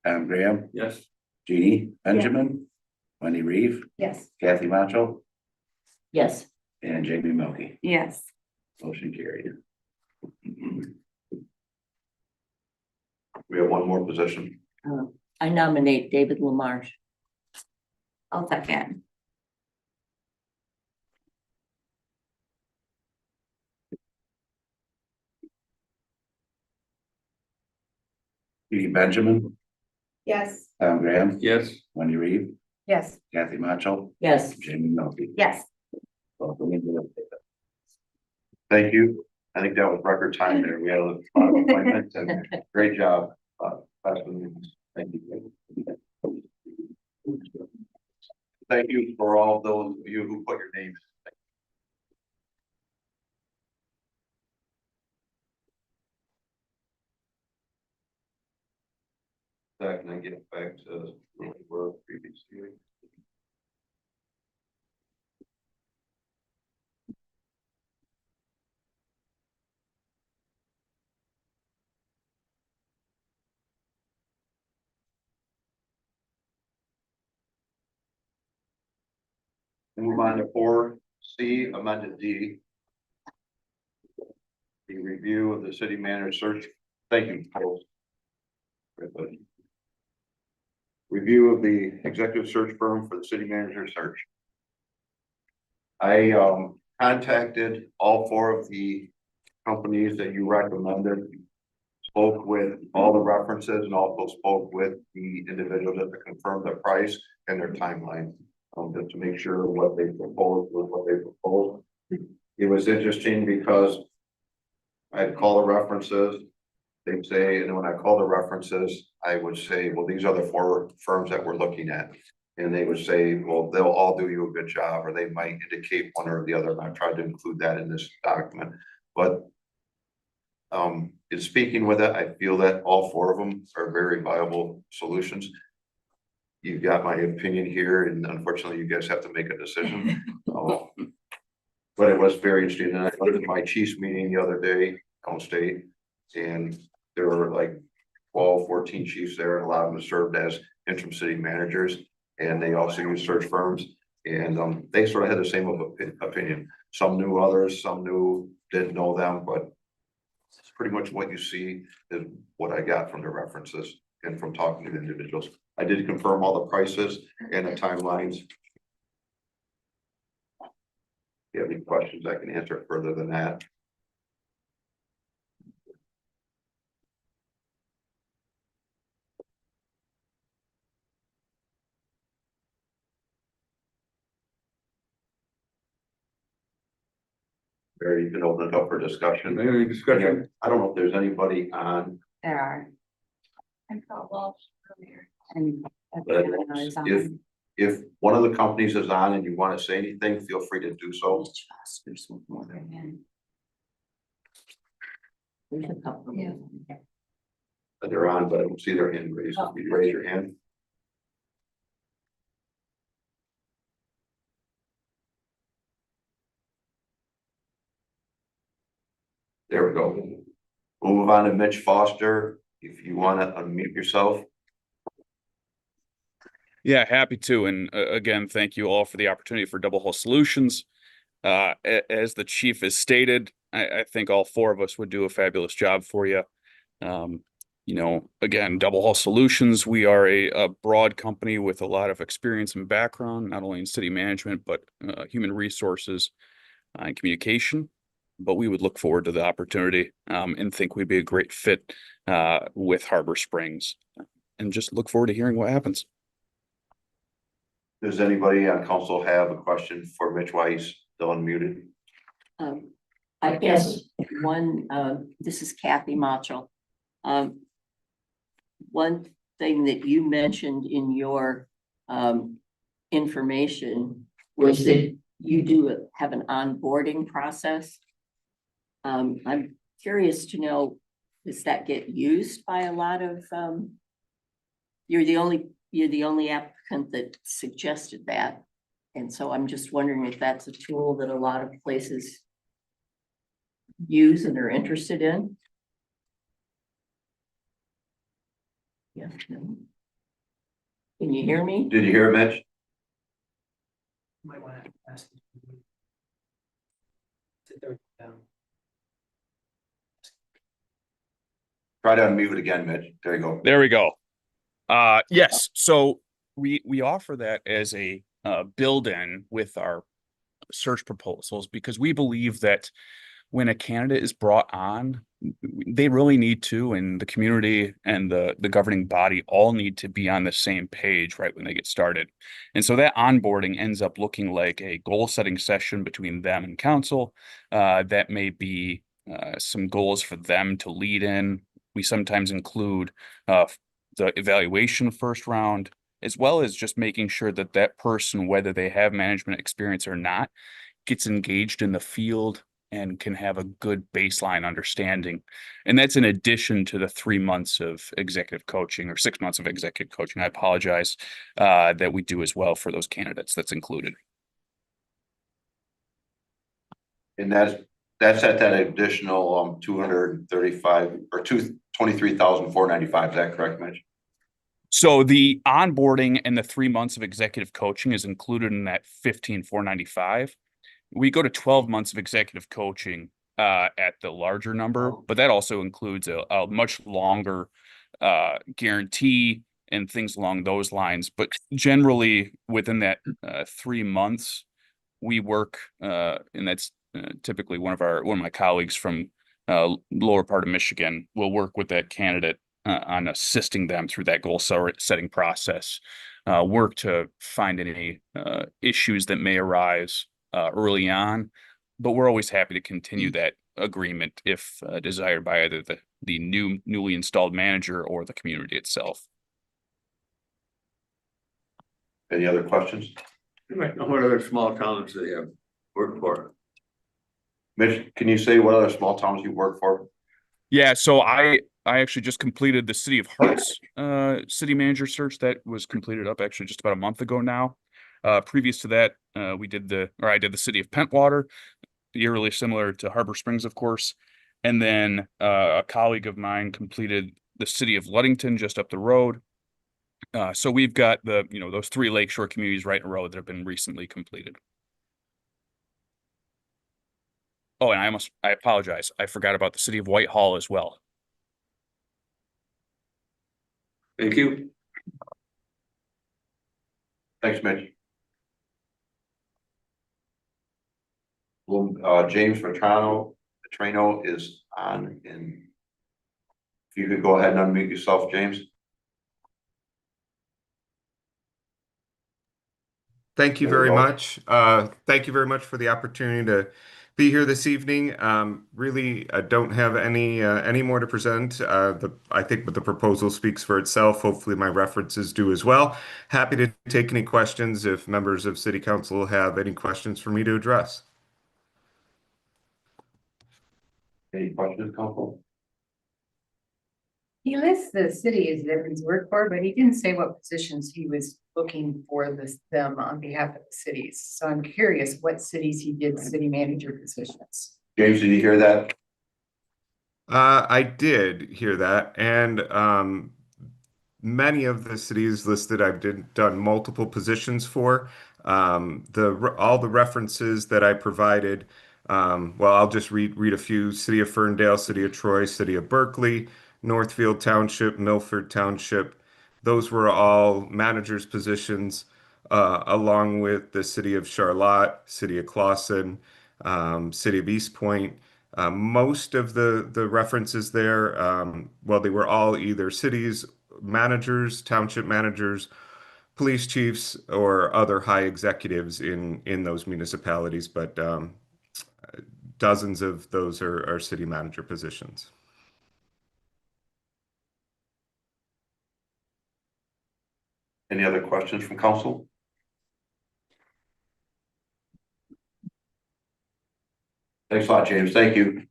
Adam Graham, Yes. Jeannie Benjamin, Wendy Reeve, Yes. Kathy Macho, Yes. and Jamie Milky. Yes. Motion carried. We have one more position. I nominate David Lamarche. I'll second. Jeannie Benjamin, Yes. Adam Graham, Yes. Wendy Reeve, Yes. Kathy Macho, Yes. Jamie Milky. Yes. Thank you. I think that was record time there. We had a lot of appointments and great job. Thank you. Thank you for all those of you who put your names. Can I get back to where we were previously? Move on to 4C, amended D. The review of the city manager search. Thank you, folks. Everybody. Review of the executive search firm for the city manager search. I contacted all 4 of the companies that you recommended. Spoke with all the references and also spoke with the individuals to confirm the price and their timeline. Just to make sure what they proposed was what they proposed. It was interesting because I'd call the references, they'd say, and when I call the references, I would say, well, these are the 4 firms that we're looking at. And they would say, well, they'll all do you a good job, or they might indicate one or the other. And I tried to include that in this document, but in speaking with it, I feel that all 4 of them are very viable solutions. You've got my opinion here, and unfortunately, you guys have to make a decision. But it was very interesting, and I went to my chiefs meeting the other day, downstate, and there were like 12, 14 chiefs there, and a lot of them served as interim city managers, and they also use search firms, and they sort of had the same opinion. Some knew others, some didn't know them, but it's pretty much what you see is what I got from the references and from talking to the individuals. I did confirm all the prices and the timelines. If you have any questions, I can answer further than that. Barry, you can open it up for discussion. Any discussion? I don't know if there's anybody on. There are. I'm Paul Walsh earlier. And. But if one of the companies is on and you want to say anything, feel free to do so. There's one more. There's a couple. Yeah. They're on, but I don't see their hand raised. If you raise your hand. There we go. We'll move on to Mitch Foster. If you want to unmute yourself. Yeah, happy to. And again, thank you all for the opportunity for Double Hole Solutions. As the chief has stated, I think all 4 of us would do a fabulous job for you. You know, again, Double Hole Solutions, we are a broad company with a lot of experience and background, not only in city management, but human resources and communication. But we would look forward to the opportunity and think we'd be a great fit with Harbor Springs, and just look forward to hearing what happens. Does anybody on council have a question for Mitch Weiss, still unmuted? I guess one, this is Kathy Macho. One thing that you mentioned in your information was that you have an onboarding process. I'm curious to know, does that get used by a lot of, you're the only applicant that suggested that. And so I'm just wondering if that's a tool that a lot of places use and are interested in. Yeah. No. Can you hear me? Did you hear it, Mitch? Might want to ask. Sit there down. Try to unmute it again, Mitch. There you go. There we go. Yes, so we offer that as a build-in with our search proposals because we believe that when a candidate is brought on, they really need to, and the community and the governing body all need to be on the same page right when they get started. And so that onboarding ends up looking like a goal-setting session between them and council. That may be some goals for them to lead in. We sometimes include the evaluation first round, as well as just making sure that that person, whether they have management experience or not, gets engaged in the field and can have a good baseline understanding. And that's in addition to the 3 months of executive coaching or 6 months of executive coaching, I apologize, that we do as well for those candidates. That's included. And that's at that additional 235 or 23,495. Is that correct, Mitch? So the onboarding and the 3 months of executive coaching is included in that 15,495. We go to 12 months of executive coaching at the larger number, but that also includes a much longer guarantee and things along those lines. But generally within that 3 months, we work, and that's typically one of my colleagues from lower part of Michigan will work with that candidate on assisting them through that goal setting process, work to find any issues that may arise early on, but we're always happy to continue that agreement if desired by either the newly installed manager or the community itself. Any other questions? What other small towns do you have worked for? Mitch, can you say what other small towns you work for? Yeah, so I actually just completed the City of Hearts city manager search that was completed up actually just about a month ago now. Previous to that, I did the City of Pentwater, eerily similar to Harbor Springs, of course. And then a colleague of mine completed the City of Ludington just up the road. So we've got those 3 lakeshore communities right in a row that have been recently completed. Oh, and I apologize. I forgot about the City of Whitehall as well. Thank you. Thanks, Mitch. Well, James Vetrano is on, and if you could go ahead and unmute yourself, James. Thank you There we very go. much. Thank you very much for the opportunity to be here this evening. Really, I don't have any more to present. I think the proposal speaks for itself. Hopefully my references do as well. Happy to take any questions if members of City Council have any questions for me to address. Any questions, Council? He lists the cities that he's worked for, but he didn't say what positions he was looking for them on behalf of the cities. So I'm curious what cities he did city manager positions. James, did you hear that? I did hear that, and many of the cities listed I've done multiple positions for. All the references that I provided, well, I'll just read a few: City of Ferndale, City of Troy, City of Berkeley, Northfield Township, Milford Township. Those were all managers' positions, along with the City of Charlotte, City of Clawson, City of East Point. Most of the references there, well, they were all either cities managers, township managers, police chiefs, or other high executives in those municipalities, but dozens of those are city manager positions. Any other questions from council? Thanks a lot, James. Thank you.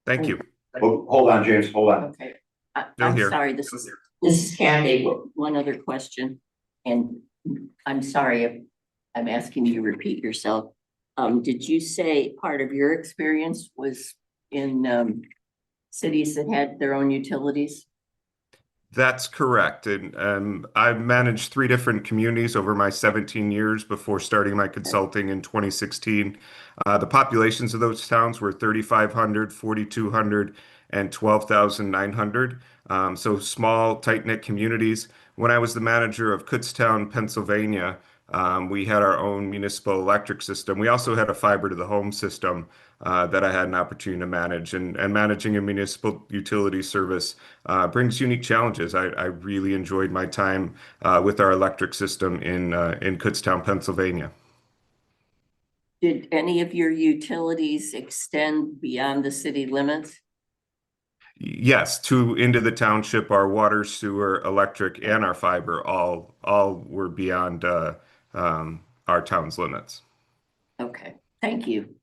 Thank you. Hold on, James. Hold on. Okay. No, I'm here. sorry, this is Kathy. One other question, and I'm sorry if I'm asking you to repeat yourself. Did you say part of your experience was in cities that had their own utilities? That's correct. And I've managed 3 different communities over my 17 years before starting my consulting in 2016. The populations of those towns were 3,500, 4,200, and 12,900. So small, tight-knit communities. When I was the manager of Kutztown, Pennsylvania, we had our own municipal electric system. We also had a fiber to the home system that I had an opportunity to manage. And managing a municipal utility service brings unique challenges. I really enjoyed my time with our electric system in Kutztown, Pennsylvania. Did any of your utilities extend beyond the city limits? Yes, into the township, our water, sewer, electric, and our fiber all were beyond our town's limits. Okay, thank you.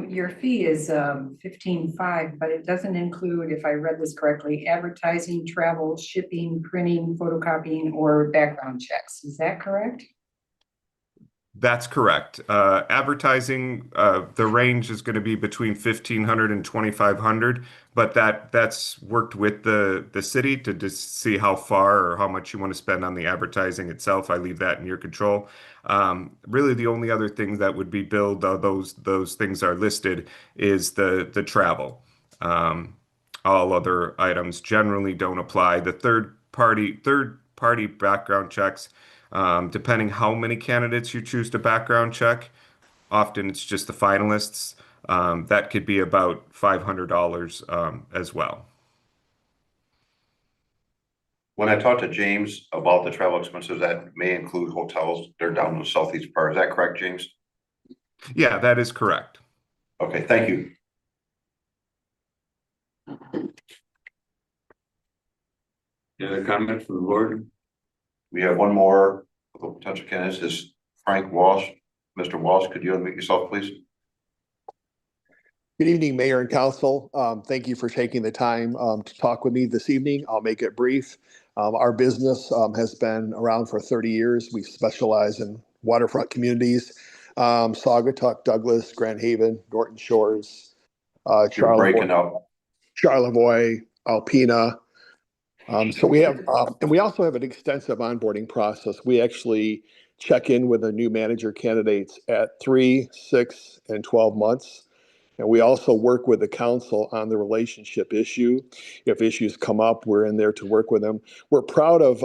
Your fee is 15.5, but it doesn't include, if I read this correctly, advertising, travel, shipping, printing, photocopying, or background checks. Is that correct? That's correct. Advertising, the range is going to be between 1,500 and 2,500, but that's worked with the city to just see how far or how much you want to spend on the advertising itself. I leave that in your control. Really, the only other thing that would be billed, those things are listed, is the travel. All other items generally don't apply. The third party background checks. Depending how many candidates you choose to background check, often it's just the finalists. That could be about $500 as well. When I talked to James about the travel expenses, that may include hotels. They're down in the southeast part. Is that correct, James? Yeah, that is correct. Okay, thank you. Any other comments from the board? We have one more potential candidate, is Frank Walsh. Mr. Walsh, could you unmute yourself, please? Good evening, Mayor and Council. Thank you for taking the time to talk with me this evening. I'll make it brief. Our business has been around for 30 years. We specialize in waterfront communities, Saugatuck, Douglas, Grand Haven, Norton Shores, Charlevoix, Alpena. So we have, and we also have an extensive onboarding process. We actually check in with the new manager candidates at 3, 6, and 12 months. And we also work with the council on the relationship issue. If issues come up, we're in there to work with them. We're proud of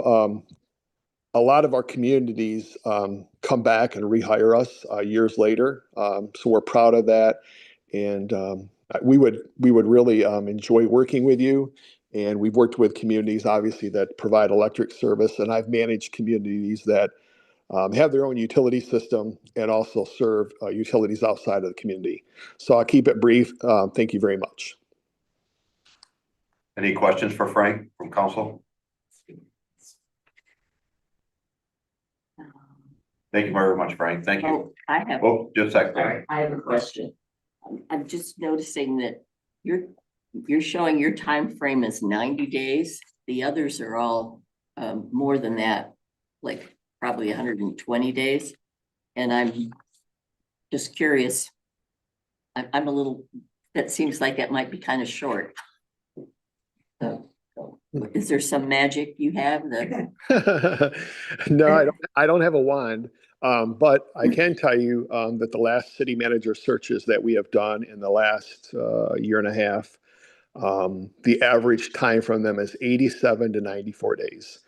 a lot of our communities come back and rehire us years later. So we're proud of that. And we would really enjoy working with you. And we've worked with communities, obviously, that provide electric service. And I've managed communities that have their own utility system and also serve utilities outside of the community. So I'll keep it brief. Thank you very much. Any questions for Frank from council? Thank you very much, Frank. Thank you. Oh, I have. Oh, just a second. Sorry, I have a question. I'm just noticing that you're showing your time frame as 90 days. The others are all more than that, like probably 120 days. And I'm just curious. I'm a little, that seems like it might be kind of short. So, is there some magic you have that? No, I don't have a wand. But I can tell you that the last city manager searches that we have done in the last year and a half, the average time from them is 87 to 94 days.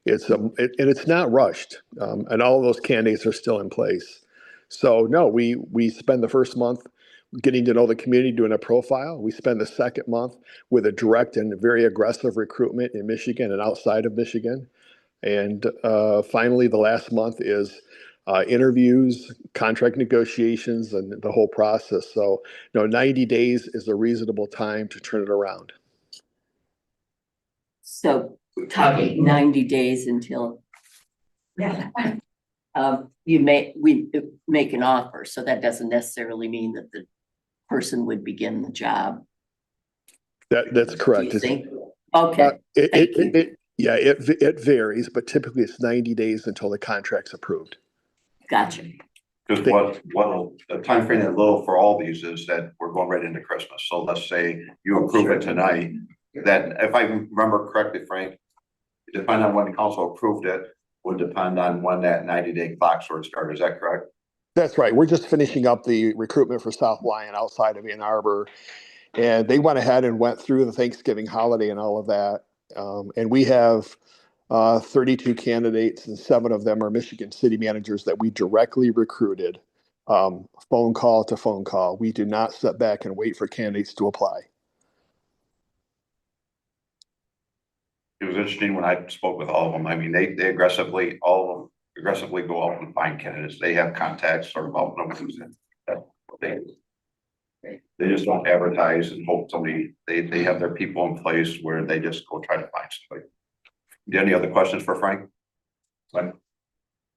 And it's not rushed, and all of those candidates are still in place. So no, we spend the first month getting to know the community, doing a profile. We spend the second month with a direct and very aggressive recruitment in Michigan and outside of Michigan. And finally, the last month is interviews, contract negotiations, and the whole process. So, 90 days is a reasonable time to turn it around. So talking 90 days until we make an offer. So that doesn't necessarily mean that the person would begin the job. That's correct. Do you think? Okay. Yeah, it varies, but typically it's 90 days until the contract's approved. Gotcha. Because what the timeframe that little for all these is that we're going right into Christmas. So let's say you approve it tonight, then if I remember correctly, Frank, depending on when the council approved it, would depend on when that 90-day clock sort of started. Is that correct? That's right. We're just finishing up the recruitment for South Lyon outside of Ann Arbor. And they went ahead and went through the Thanksgiving holiday and all of that. And we have 32 candidates, and 7 of them are Michigan city managers that we directly recruited, phone call to phone call. We do not sit back and wait for candidates to apply. It was interesting when I spoke with all of them. I mean, they aggressively, all of them aggressively go out and find candidates. They have contacts sort of out in the they just don't advertise and hope somebody, they have their people in place where they just go try to find somebody. Do you have any other questions for Frank? Glenn?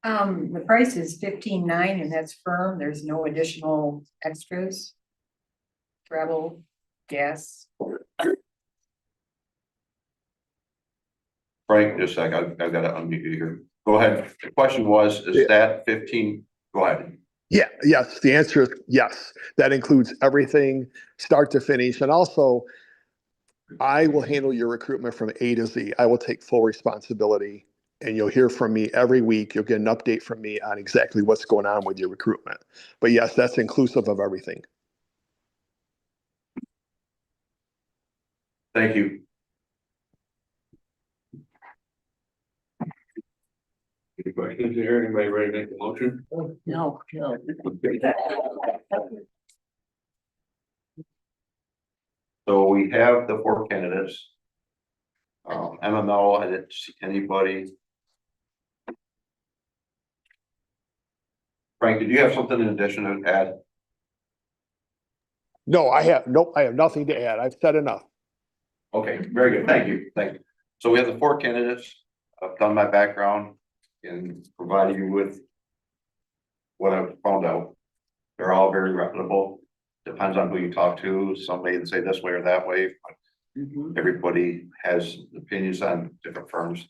The price is $15,900 and that's firm. There's no additional extras. Travel, gas. Frank, just a sec, I've got to unmute you here. Go ahead. The question was, is that 15? Go ahead. Yeah, yes, the answer is yes. That includes everything, start to finish. And also, I will handle your recruitment from A to Z. I will take full responsibility, and you'll hear from me every week. You'll get an update from me on exactly what's going on with your recruitment. But yes, that's inclusive of everything. Thank you. Any questions here? Anybody ready to make a motion? No. So we have the 4 candidates. MML, I didn't see anybody. Frank, did you have something in addition to add? No, I have nothing to add. I've said enough. Okay, very good. Thank you. Thank you. So we have the 4 candidates. I've done my background and provided you with what I've found out. They're all very reputable. Depends on who you talk to. Some may say this way or that way, but everybody has opinions on different firms.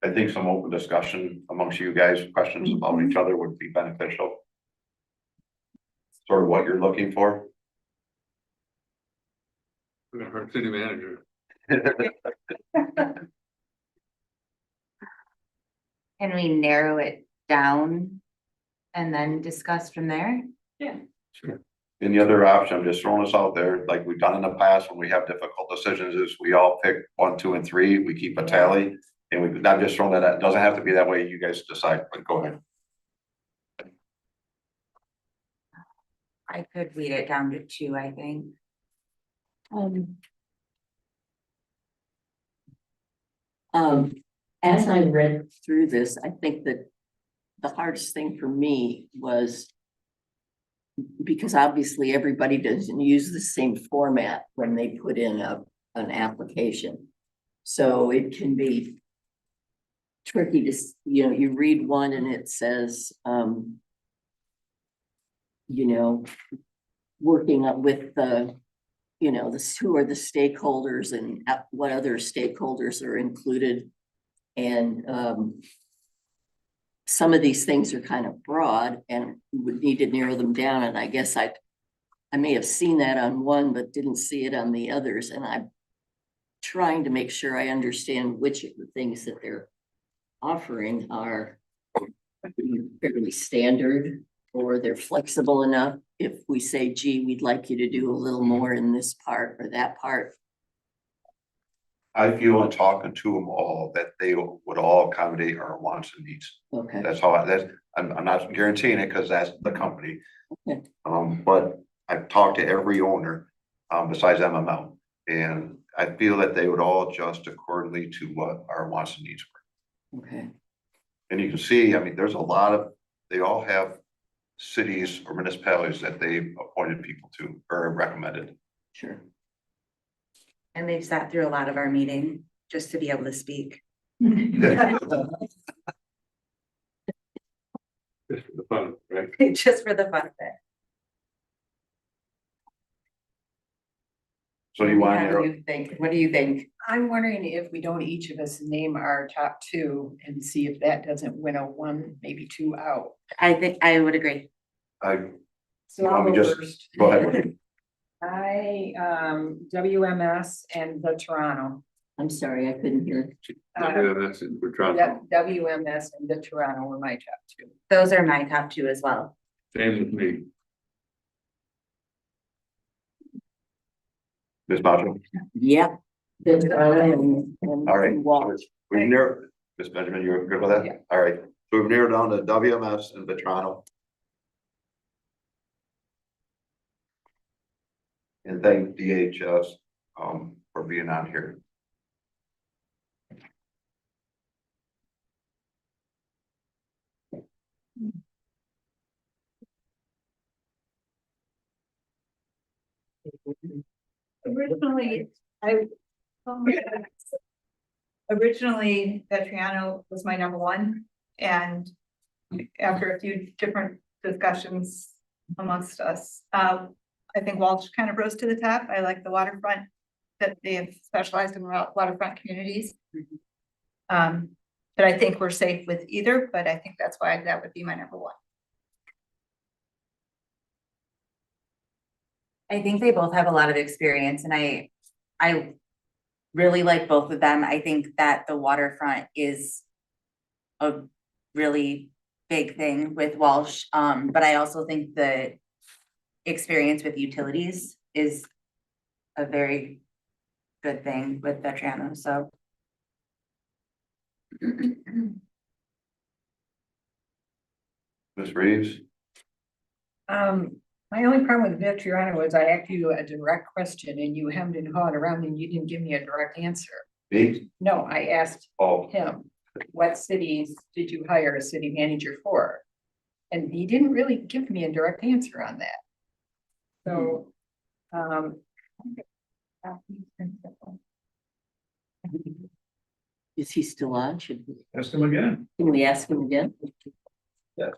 I think some open discussion amongst you guys, questions about each other would be beneficial. Sort of what you're looking for. Our city manager. Can we narrow it down and then discuss from there? Yeah. Sure. And the other option, I'm just throwing this out there, like we've done in the past when we have difficult decisions, is we all pick 1, 2, and 3. We keep a tally, and we not just throwing that out. It doesn't have to be that way. You guys decide, but go ahead. I could weed it down to 2, I think. As I read through this, I think that the hardest thing for me was because obviously everybody doesn't use the same format when they put in an application. So it can be tricky to, you read one and it says, working up with the, who are the stakeholders and what other stakeholders are included. And some of these things are kind of broad and we would need to narrow them down. And I guess I may have seen that on one, but didn't see it on the others. And I'm trying to make sure I understand which of the things that they're offering are fairly standard or they're flexible enough. If we say, gee, we'd like you to do a little more in this part or that part. I feel in talking to them all that they would all accommodate our wants and needs. Okay. That's how I'm not guaranteeing it because that's the company. Okay. But I've talked to every owner besides MML, and I feel that they would all adjust accordingly to what our wants and needs were. Okay. And you can see, I mean, there's a lot of, they all have cities or municipalities that they've appointed people to or recommended. Sure. And they've sat through a lot of our meeting just to be able to speak. Just for the fun, right? Just for the fun of it. So you want What do to, you think? What do you think? I'm wondering if we don't each of us name our top two and see if that doesn't win a one, maybe two out. I think I would agree. So Let I'll me go just- first. go ahead. WMS and the Toronto. I'm sorry, I couldn't hear. WMS and for Toronto. WMS and the Toronto were my top two. Those are my top two as well. Same with me. Ms. Boswell? Yep. All right. We've narrowed, Ms. Benjamin, you're good with that? Yeah. All right, so we've narrowed down to WMS and Vetrano. And thank DHS, for being on here. Originally, Vetriano was my number one, and after a few different discussions amongst us, I think Walsh kind of rose to the top. I like the waterfront, that they have specialized in waterfront communities. But I think we're safe with either, but I think that's why that would be my number one. I think they both have a lot of experience and I really like both of them. I think that the waterfront is a really big thing with Walsh. But I also think the experience with utilities is a very good thing with Vetriano, so. Ms. Reeves? My only problem with Vetriano was I asked you a direct question and you hemmed and hawed around and you didn't give me a direct answer. Me? No, I asked Oh, him, what cities did you hire a city manager for? And he didn't really give me a direct answer on that. So, Is he still on? Should we, Ask them again. can we ask him again? yes.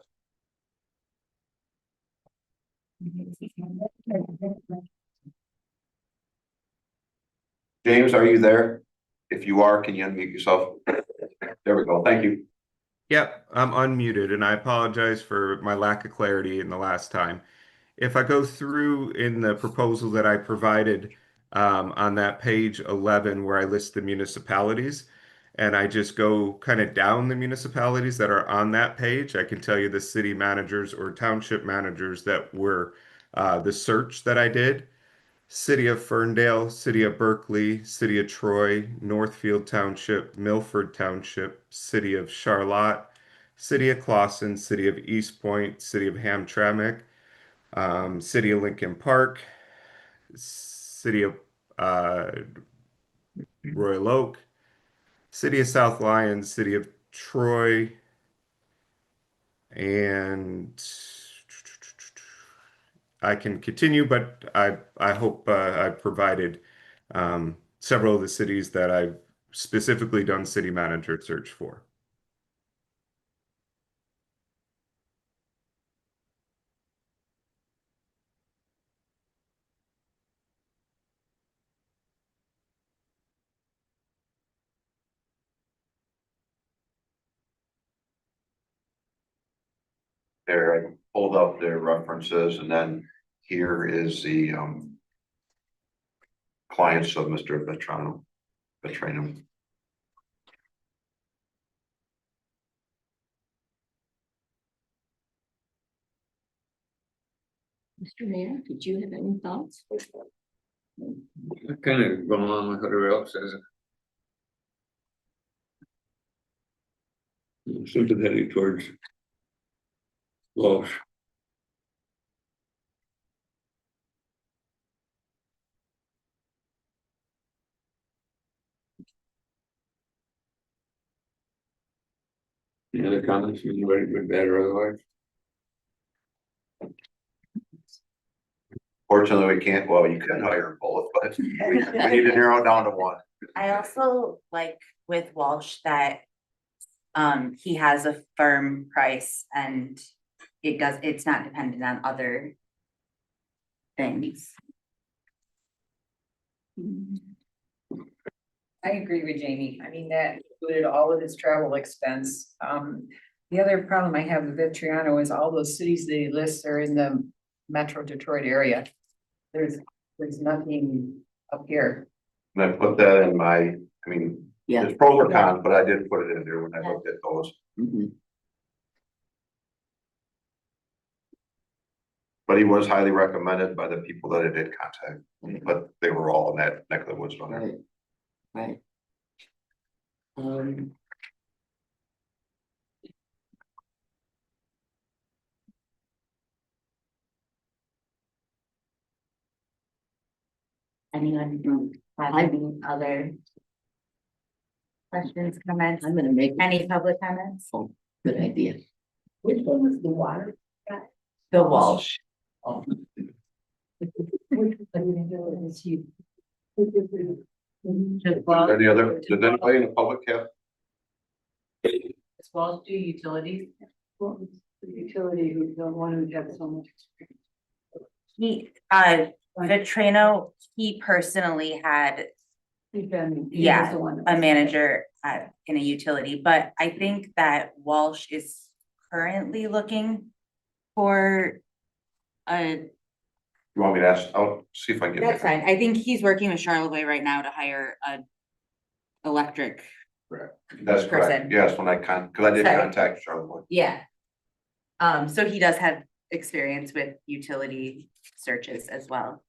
James, are you there? If you are, can you unmute yourself? There we go, thank you. Yep, I'm unmuted and I apologize for my lack of clarity in the last time. If I go through in the proposal that I provided on that page 11 where I list the municipalities, and I just go kind of down the municipalities that are on that page, I can tell you the city managers or township managers that were the search that I did. City of Ferndale, City of Berkeley, City of Troy, Northfield Township, Milford Township, City of Charlotte, City of Clawson, City of East Point, City of Hamtramck, City of Lincoln Park, City of Royal Oak, City of South Lyons, City of Troy, and I can continue, but I hope I provided several of the cities that I've specifically done city manager search for. There, I pulled up their references and then here is the clients of Mr. Vetrano. Mr. Mayor, did you have any thoughts? I kind of go along with what everybody else says. I'm sympathetic towards Walsh. Any other comments, anybody good, bad, or otherwise? Fortunately, we can't, well, you can hire both, but we need to narrow it down to one. I also like with Walsh that he has a firm price and it's not dependent on other things. I agree with Jamie. I mean, that included all of his travel expense. The other problem I have with Vitriano is all those cities that he lists are in the Metro Detroit area. There's nothing up here. And I put that in my, I mean, Yeah. there's pros or cons, but I did put it in there when I looked at those. But he was highly recommended by the people that I did contact, but they were all in that neck of the woods on there. Right. Anyone have any other questions, comments? I'm gonna make Any public comments? good idea. Which one was the water? Bill Walsh. Any other, did anybody in the public have? As well as do utilities. Utility who don't want to have so much. He, Vitrano, he personally had, yeah, a manager in a utility, but I think that Walsh is currently looking for a. You want me to ask, I'll see if I can get. That's fine. I think he's working with Charlevoix right now to hire a electric. Correct. That's correct. Person. Yes, when cause I did Sorry. contact Charlotte. Yeah. So he does have experience with utility searches as well.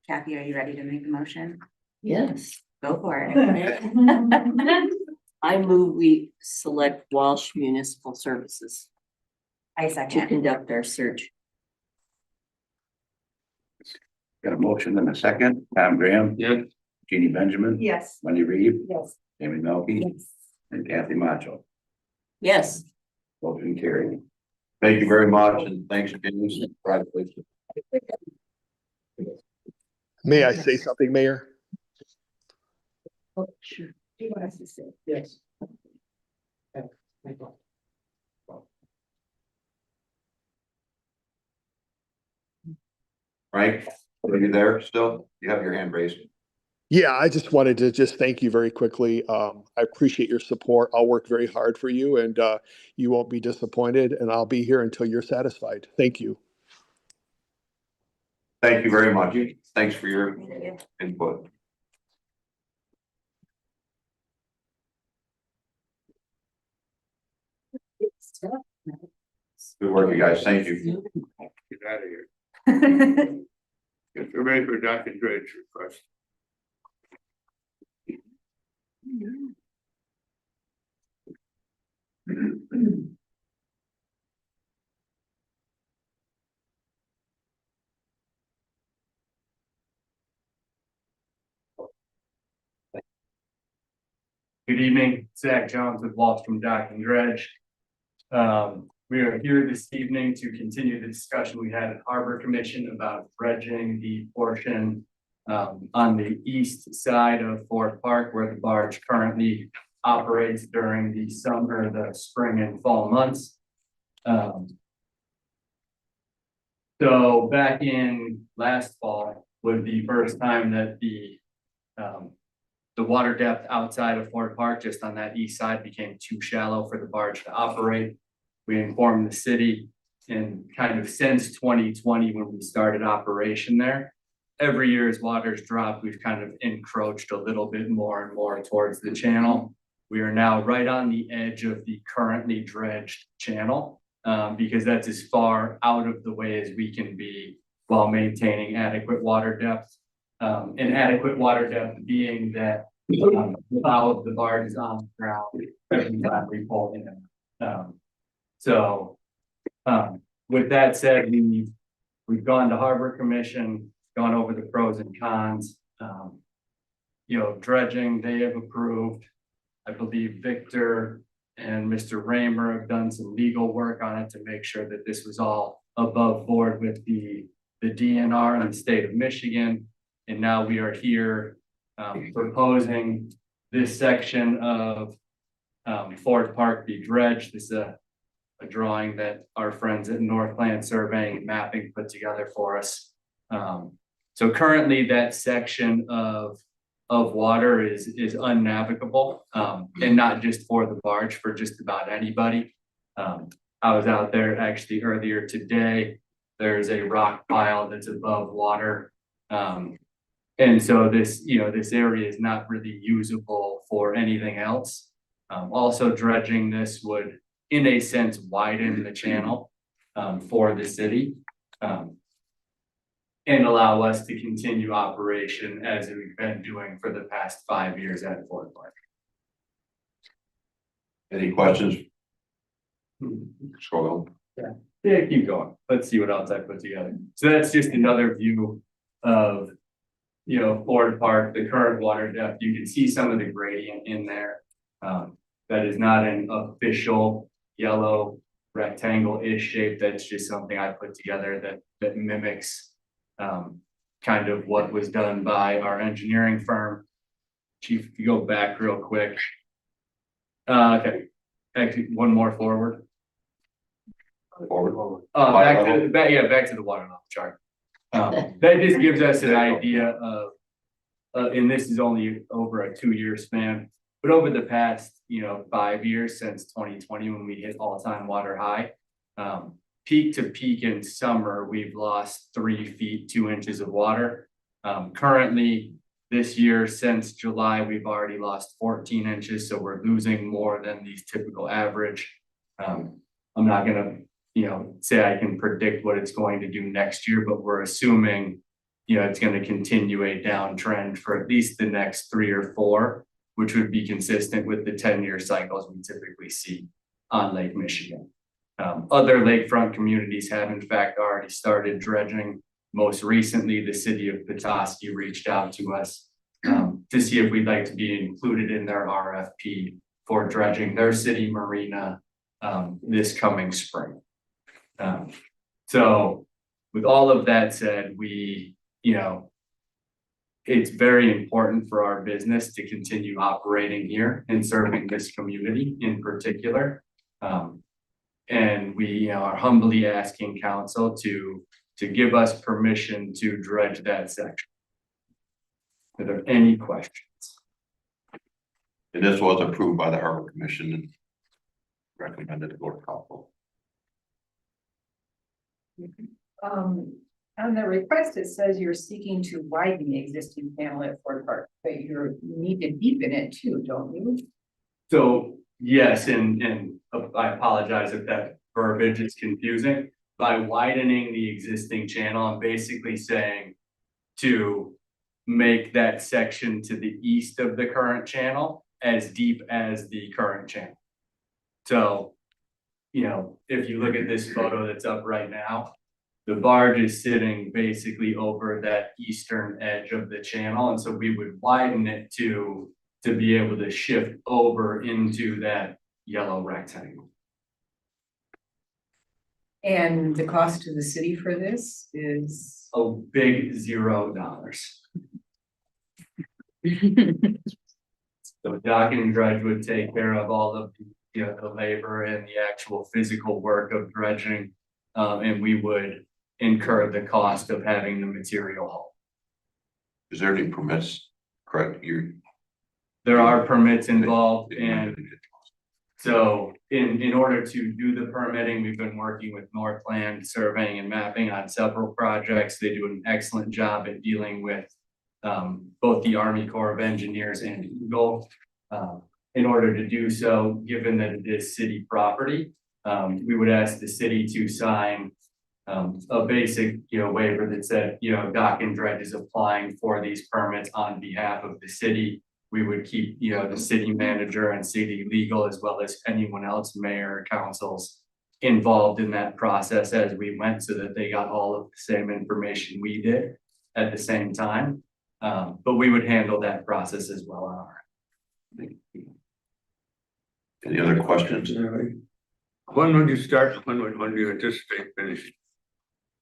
Kathy, are you ready to make a motion? Yes. Go for it. I move we select Walsh Municipal Services I to second. conduct our search. Got a motion and a second. Tom Graham. Yes. Jeannie Benjamin. Yes. Wendy Reed. Yes. Jamie Melky. Yes. And Kathy Macho. Yes. Motion carried. Thank you very much and thanks, James. Congratulations. May I say something, Mayor? Oh, sure. He wants to say. Yes. Frank, are you there still? You have your hand raised. Yeah, I just wanted to just thank you very quickly. I appreciate your support. I'll work very hard for you and you won't be disappointed and I'll be here until you're satisfied. Thank you. Thank you very much. Thanks for your input. Good work, you guys. Thank you. Get out of here. Get ready for Doc and Dredge request. Good evening, Zach Jones with Wallstrom Dock and Dredge. We are here this evening to continue the discussion we had at Harbor Commission about dredging the portion on the east side of Fort Park where the barge currently operates during the summer, the spring and fall months. So back in last fall was the first time that the water depth outside of Fort Park, just on that east side, became too shallow for the barge to operate. We informed the city, and kind of since 2020, when we started operation there, every year as waters dropped, we've kind of encroached a little bit more and more towards the channel. We are now right on the edge of the currently dredged channel, because that's as far out of the way as we can be while maintaining adequate water depth. And adequate water depth being that the bow of the barge is on the ground every time we pull in. With that said, we've gone to Harbor Commission, gone over the pros and cons. Dredging, they have approved. I believe Victor and Mr. Raymer have done some legal work on it to make sure that this was all above board with the DNR in the state of Michigan. And now we are here proposing this section of Fort Park be dredged. This is a drawing that our friends at Northland Surveying and Mapping put together for us. So currently that section of water is unnavigable, and not just for the barge, for just about anybody. I was out there actually earlier today. There's a rock pile that's above water. And so this, this area is not really usable for anything else. Also dredging this would, in a sense, widen the channel for the city. And allow us to continue operation as we've been doing for the past 5 years at Fort Park. Any questions? Scroll Yeah, keep going. Let's see what else I put together. So that's just another view of, Ford Park, the current water depth. You can see some of the gradient in there. That is not an official yellow rectangle-ish shape. That's just something I put together that mimics kind of what was done by our engineering firm. Chief, if you go back real quick. Okay, actually, one more forward. Forward. Back to the water level chart. That just gives us an idea of, and this is only over a 2-year span, but over the past, 5 years since 2020, when we hit all-time water high, peak to peak in summer, we've lost 3 feet, 2 inches of water. Currently, this year, since July, we've already lost 14 inches, so we're losing more than the typical average. I'm not gonna, say I can predict what it's going to do next year, but we're assuming, it's gonna continue a downtrend for at least the next 3 or 4, which would be consistent with the 10-year cycles we typically see on Lake Michigan. Other lakefront communities have in fact already started dredging. Most recently, the city of Petoskey reached out to us to see if we'd like to be included in their RFP for dredging their city marina this coming spring. So with all of that said, it's very important for our business to continue operating here and serving this community in particular. And we are humbly asking council to give us permission to dredge that section. Are there any questions? And this was approved by the Harbor Commission and recommended to go to council. On the request, it says you're seeking to widen the existing channel at Fort Park, but you need to deepen it too, don't you? So yes, and I apologize if that verbiage is confusing. By widening the existing channel, I'm basically saying to make that section to the east of the current channel as deep as the current channel. So, if you look at this photo that's up right now, the barge is sitting basically over that eastern edge of the channel. And so we would widen it to be able to shift over into that yellow rectangle. And the cost to the city for this is? A big $0. So Dock and Dredge would take care of all of the labor and the actual physical work of dredging. And we would incur the cost of having the material hauled. Is there any permits? Correct, There are permits involved, and so in order to do the permitting, we've been working with Northland Surveying and Mapping on several projects. They do an excellent job at dealing with both the Army Corps of Engineers and Eagle. In order to do so, given that it is city property, we would ask the city to sign a basic, waiver that said, Dock and Dredge is applying for these permits on behalf of the city. We would keep, the city manager and city legal, as well as anyone else, mayor, councils, involved in that process as we went, so that they got all of the same information we did at the same time. But we would handle that process as well on our end. Any other questions? When would you start? When do you anticipate finishing?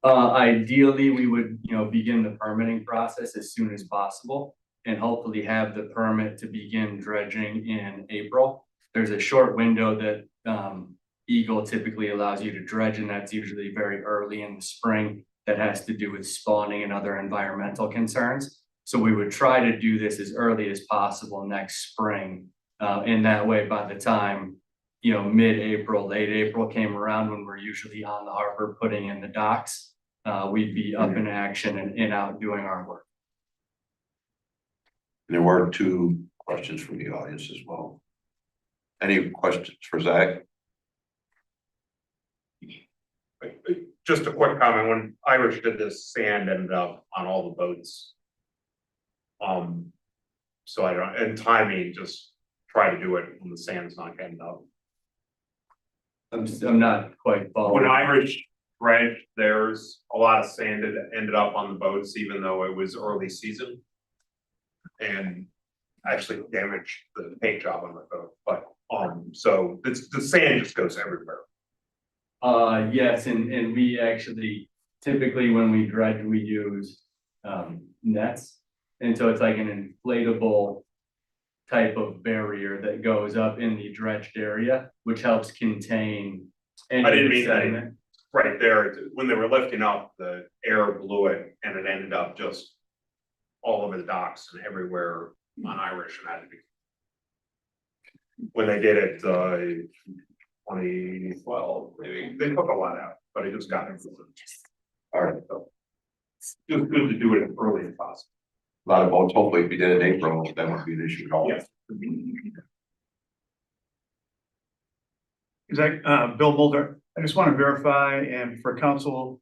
Ideally, we would, begin the permitting process as soon as possible and hopefully have the permit to begin dredging in April. There's a short window that Eagle typically allows you to dredge, and that's usually very early in the spring. that has to do with spawning and other environmental concerns. So we would try to do this as early as possible next spring. In that way, by the time, mid-April, late April came around, when we're usually on the harbor putting in the docks, we'd be up in action and out doing our work. There were 2 questions from the audience as well. Any questions for Zach? Just a quick comment, when Irish did this, sand ended up on all the boats. So I don't, and timing, just try to do it when the sand's not getting up. I'm not quite following. When Irish dredged, there's a lot of sand that ended up on the boats, even though it was early season. And actually damaged the paint job on the boat, but, so the sand just goes everywhere. Yes, and we actually, typically when we dredge, we use nets. And so it's like an inflatable type of barrier that goes up in the dredged area, which helps contain any I didn't mean sediment. that, right there, when they were lifting up, the air blew it and it ended up just all over the docks and everywhere on Irish, and had to be. When they did it, 2012, maybe, they took a lot out, but it just got it. All right. Just good to do it as early as possible. A lot of boats, hopefully if we did it in April, that wouldn't be an issue at all. Yes. Zach, Bill Mulder, I just want to verify, and for council's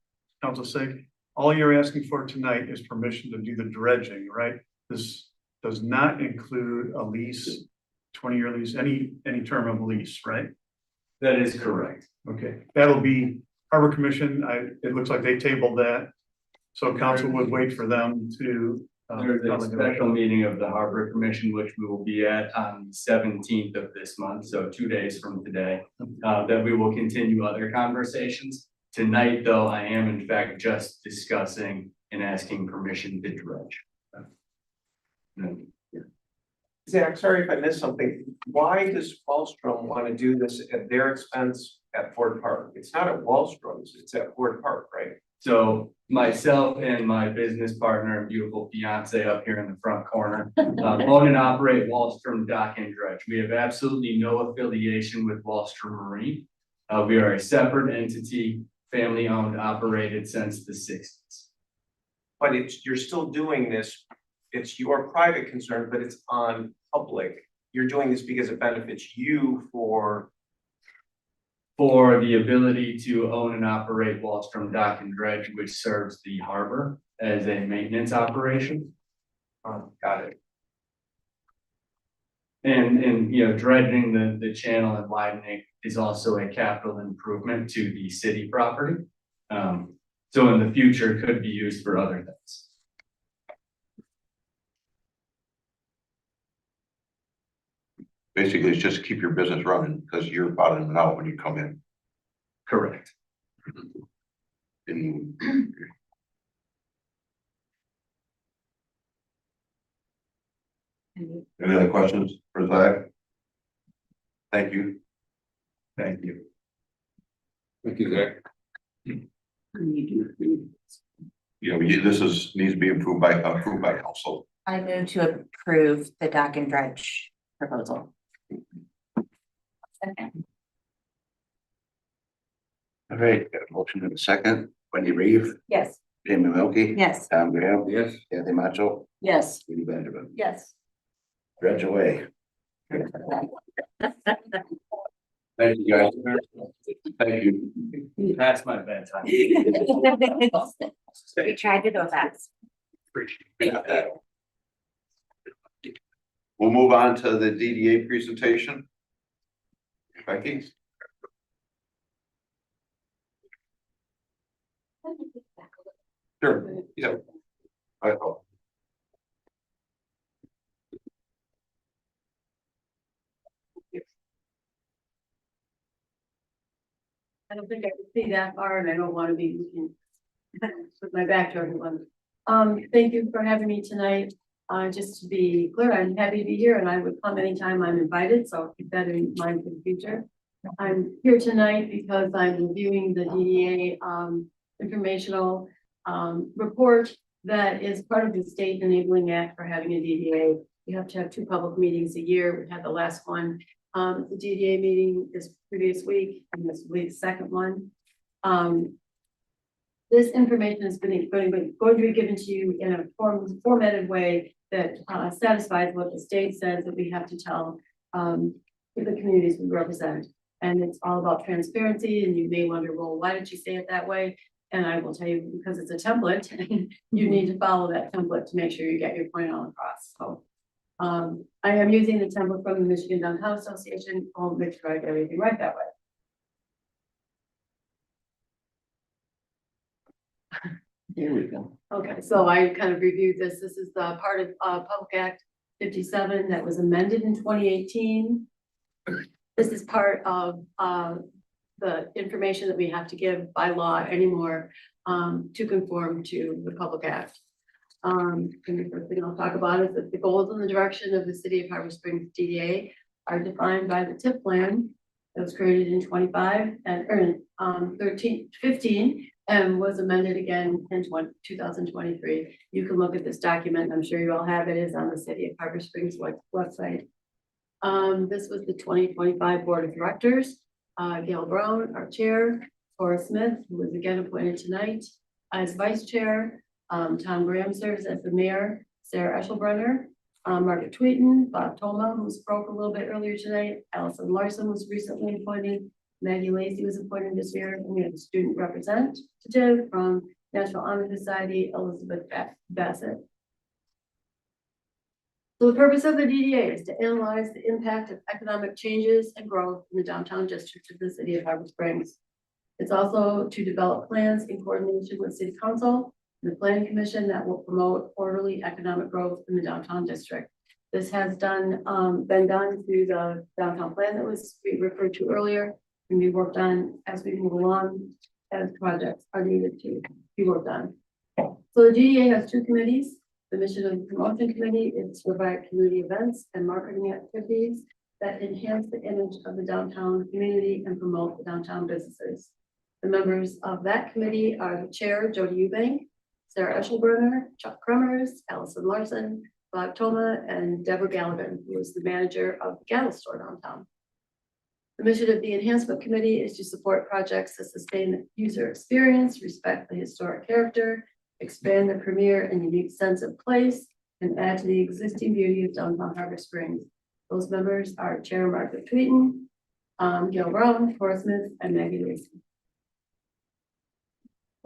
sake, all you're asking for tonight is permission to do the dredging, right? This does not include a lease, 20-year lease, any term of lease, right? That is correct. Okay, that'll be Harbor Commission. It looks like they tabled that. So council would wait for them to. There's a special meeting of the Harbor Commission, which we will be at on the 17th of this month, so 2 days from today, that we will continue other conversations. Tonight, though, I am in fact just discussing and asking permission to dredge. Zach, sorry if I missed something. Why does Wallstrom want to do this at their expense at Ford Park? It's not at Wallstrom's, it's at Ford Park, right? So myself and my business partner and beautiful fiance up here in the front corner own and operate Wallstrom Dock and Dredge. We have absolutely no affiliation with Wallstrom Marine. We are a separate entity, family owned, operated since the 60s. But you're still doing this, it's your private concern, but it's on public. You're doing this because it benefits you for the ability to own and operate Wallstrom Dock and Dredge, which serves the harbor as a maintenance operation. Got it. And dredging the channel and widening is also a capital improvement to the city property. So in the future could be used for other things. Basically, it's just to keep your business running because you're bottoming out when you come in. Correct. And any other questions for Zach? Thank you. Thank you. Thank you, Zach. Yeah, needs to be approved by council. I move to approve the dock and dredge proposal. All right, got a motion in a second. Wendy Reeve, Yes. Jamie Milky. Yes. Tom Graham. Yes. Kathy Macho, Yes. Judy Vanderman. Yes. Dredge away. Thank you, guys. Thank you. That's my bedtime. We tried to go fast. We'll move on to the DDA presentation. Becky? Sure, yeah. I don't think I can see that far and I don't want to be looking with my back to everyone. Thank you for having me tonight. Just to be clear, I'm happy to be here and I would come anytime I'm invited, so I'll keep that in mind for the future. I'm here tonight because I'm reviewing the DDA informational report that is part of the state enabling act for having a DDA. You have to have 2 public meetings a year. We had the last one, the DDA meeting this previous week, and this will be the second one. This information is going to be given to you in a formatted way that satisfies what the state says that we have to tell the communities we represent. And it's all about transparency, and you may wonder, well, why did you say it that way? And I will tell you, because it's a template, you need to follow that template to make sure you get your point all across. So I am using the template from the Michigan Downtown Association. I'll make sure I get everything right that way. There we go. Okay, so I kind of reviewed this. This is the part of Public Act 57 that was amended in 2018. This is part of the information that we have to give by law anymore to conform to the Public Act. And the first thing I'll talk about is that the goals and the direction of the City of Harbor Springs DDA are defined by the TIP plan that was created in 15 and was amended again in 2023. You can look at this document. I'm sure you all have it. It's on the City of Harbor Springs website. This was the 2025 Board of Directors. Gail Brown, our chair, Cora Smith, who was again appointed tonight as vice chair. Tom Graham serves as the mayor, Sarah Eschelbrenner, Margaret Tweeten, Bob Toma, who spoke a little bit earlier tonight, Allison Larson was recently appointed, Maggie Lacey was appointed this year, and we have a student representative from National Honor Society, Elizabeth Bassett. So the purpose of the DDA is to analyze the impact of economic changes and growth in the downtown district of the City of Harbor Springs. It's also to develop plans in coordination with City Council and the Planning Commission that will promote orderly economic growth in the downtown district. This has been done through the downtown plan that was referred to earlier, and we worked on as we move along as projects are needed to be worked on. So the DDA has 2 committees. The mission of the promotion committee is to provide community events and marketing activities that enhance the image of the downtown community and promote the downtown businesses. The members of that committee are the chair, Jody Eubank, Sarah Eschelbrenner, Chuck Kremers, Allison Larson, Bob Toma, and Deborah Gallivan, who is the manager of the Gattle Store downtown. The mission of the enhancement committee is to support projects that sustain the user experience, respect the historic character, expand the premier and unique sense of place, and add to the existing beauty of downtown Harbor Springs. Those members are Chair Margaret Tweeten, Gail Brown, Cora Smith, and Maggie Lacey.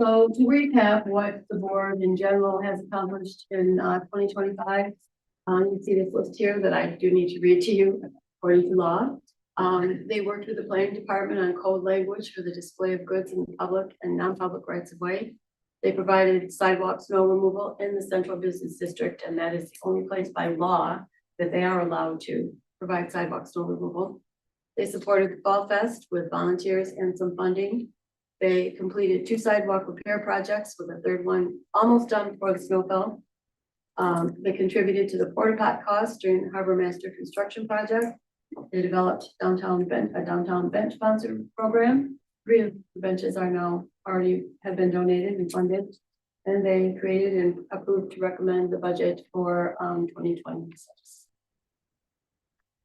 So to recap what the board in general has accomplished in 2025, you see this list here that I do need to read to you according to law. They worked with the planning department on code language for the display of goods in public and non-public rights of way. They provided sidewalk snow removal in the central business district, and that is the only place by law that they are allowed to provide sidewalk snow removal. They supported the Fall Fest with volunteers and some funding. They completed 2 sidewalk repair projects with a 3rd one almost done before the snow fell. They contributed to the porta pot costs during the Harbor Master construction project. They developed a downtown bench sponsor program. 3 of the benches are now already have been donated and funded. And they created and approved to recommend the budget for 2026.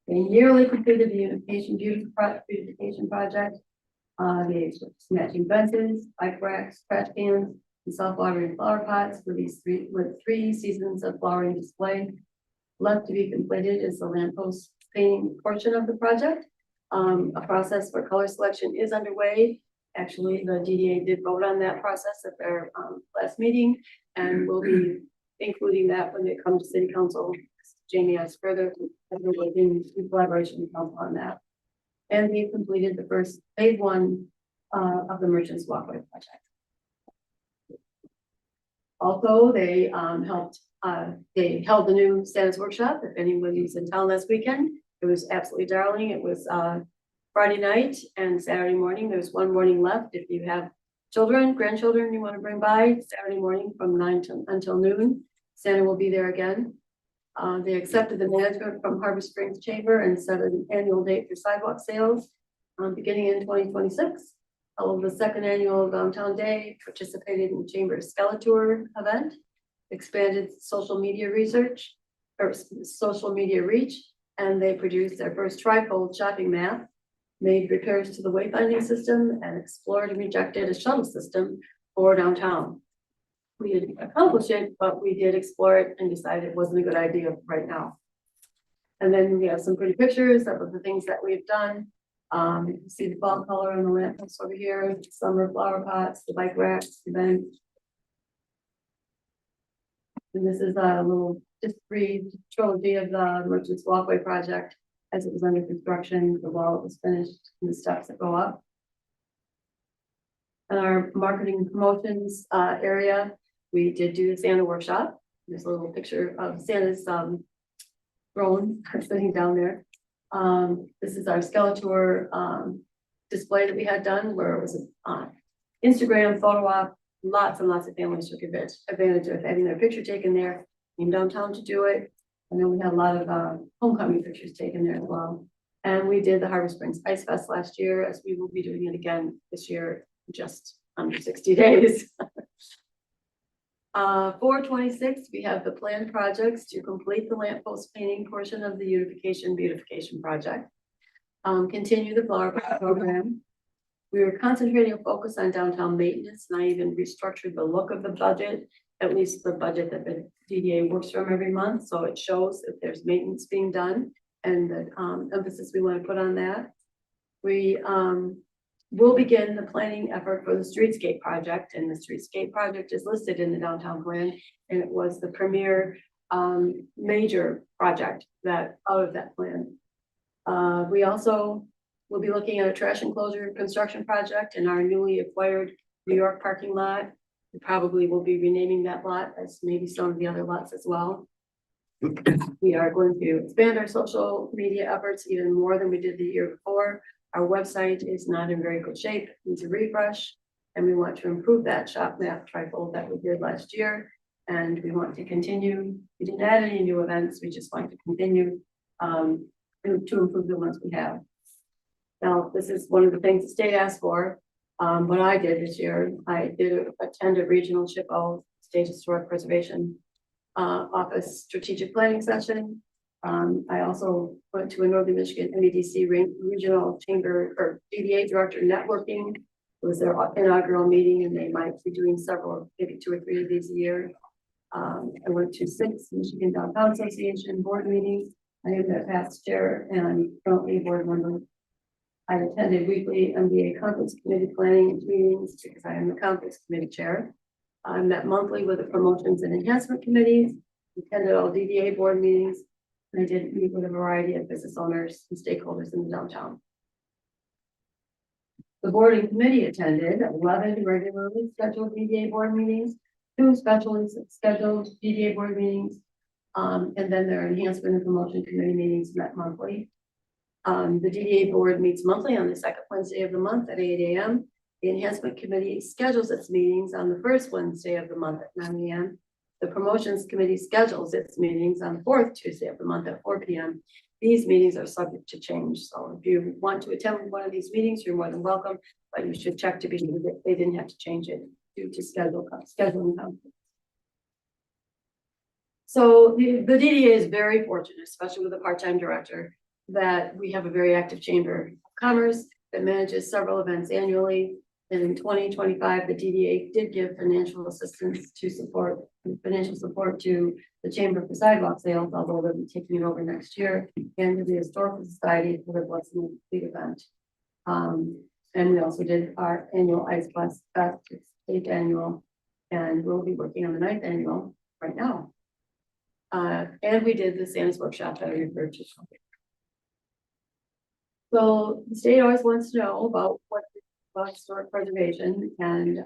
They nearly completed the beautification project. They matching benches, bike racks, trash cans, and self-watering flower pots with with 3 seasons of flowering display. Left to be completed is the lamppost painting portion of the project. A process for color selection is underway. Actually, the DDA did vote on that process at their last meeting, and we'll be including that when they come to City Council. Jamie asked further, and we're working in collaboration with Council on that. And we completed the first phase 1 of the Merchants Walkway project. Also, they they held the new Santa's Workshop. If anyone was in town last weekend, it was absolutely darling. It was Friday night and Saturday morning. There's 1 morning left. If you have children, grandchildren you want to bring by, Saturday morning from 9 until noon, Santa will be there again. They accepted the management from Harbor Springs Chamber and set an annual date for sidewalk sales beginning in 2026. held the second annual Downtown Day, participated in Chamber Skeletor event, expanded social media research or social media reach, and they produced their first trifold shopping map, made repairs to the wayfinding system, and explored and rejected a shuttle system for downtown. We didn't accomplish it, but we did explore it and decided it wasn't a good idea right now. And then we have some pretty pictures of the things that we've done. You can see the fall color on the lamppost over here, summer flower pots, the bike racks, the bench. And this is a little just brief trilogy of the Merchants Walkway project as it was under construction, the wall was finished, and the steps that go up. In our marketing and promotions area, we did do the Santa workshop. There's a little picture of Santa's drone sitting down there. This is our Skeletor display that we had done where it was an Instagram photo op. Lots and lots of families took advantage of having their picture taken there, came downtown to do it. And then we had a lot of homecoming pictures taken there as well. And we did the Harbor Springs Ice Fest last year, as we will be doing it again this year, just under 60 days. 4/26, we have the planned projects to complete the lamppost painting portion of the beautification project. Continue the flower pot program. We were concentrating a focus on downtown maintenance, and I even restructured the look of the budget, at least the budget that the DDA works from every month, so it shows if there's maintenance being done and the emphasis we want to put on that. We will begin the planning effort for the streetscape project, and the streetscape project is listed in the downtown plan, and it was the premier major project that out of that plan. We also will be looking at a trash enclosure construction project in our newly acquired New York parking lot. We probably will be renaming that lot as maybe some of the other lots as well. We are going to expand our social media efforts even more than we did the year before. Our website is not in very good shape, needs a refresh, and we want to improve that shop map trifold that we did last year. And we want to continue. We didn't add any new events. We just want to continue to improve the ones we have. Now, this is one of the things the state asked for. What I did this year, I did attend a regional SHPO, State Historic Preservation Office strategic planning session. I also went to a Northern Michigan MEDC regional chamber or DDA director networking. It was their inaugural meeting, and they might be doing several, maybe 2 or 3 of these a year. I went to 6 Michigan Downtown Association board meetings. I am their past chair and currently board member. I attended weekly MBA conference committee planning meetings because I am the conference committee chair. I met monthly with the promotions and enhancement committees, attended all DDA board meetings, and I did meet with a variety of business owners and stakeholders in the downtown. The board and committee attended 11 regularly scheduled DDA board meetings, 2 specially scheduled DDA board meetings, and then their enhancement and promotion committee meetings met monthly. The DDA board meets monthly on the 2nd Wednesday of the month at 8 a.m. The enhancement committee schedules its meetings on the 1st Wednesday of the month at 9 a.m. The promotions committee schedules its meetings on the 4th Tuesday of the month at 4 p.m. These meetings are subject to change. So if you want to attend one of these meetings, you're more than welcome, but you should check to be sure that they didn't have to change it due to scheduling conflicts. So the DDA is very fortunate, especially with a part-time director, that we have a very active chamber of commerce that manages several events annually. And in 2025, the DDA did give financial assistance to support the chamber for sidewalk sales, although they'll be taking it over next year, and to the Historical Society for the Blessing of the event. And we also did our annual Ice Fest, 8th annual, and we'll be working on the 9th annual right now. And we did the Santa's workshop that I referred to. So the state always wants to know about historic preservation, and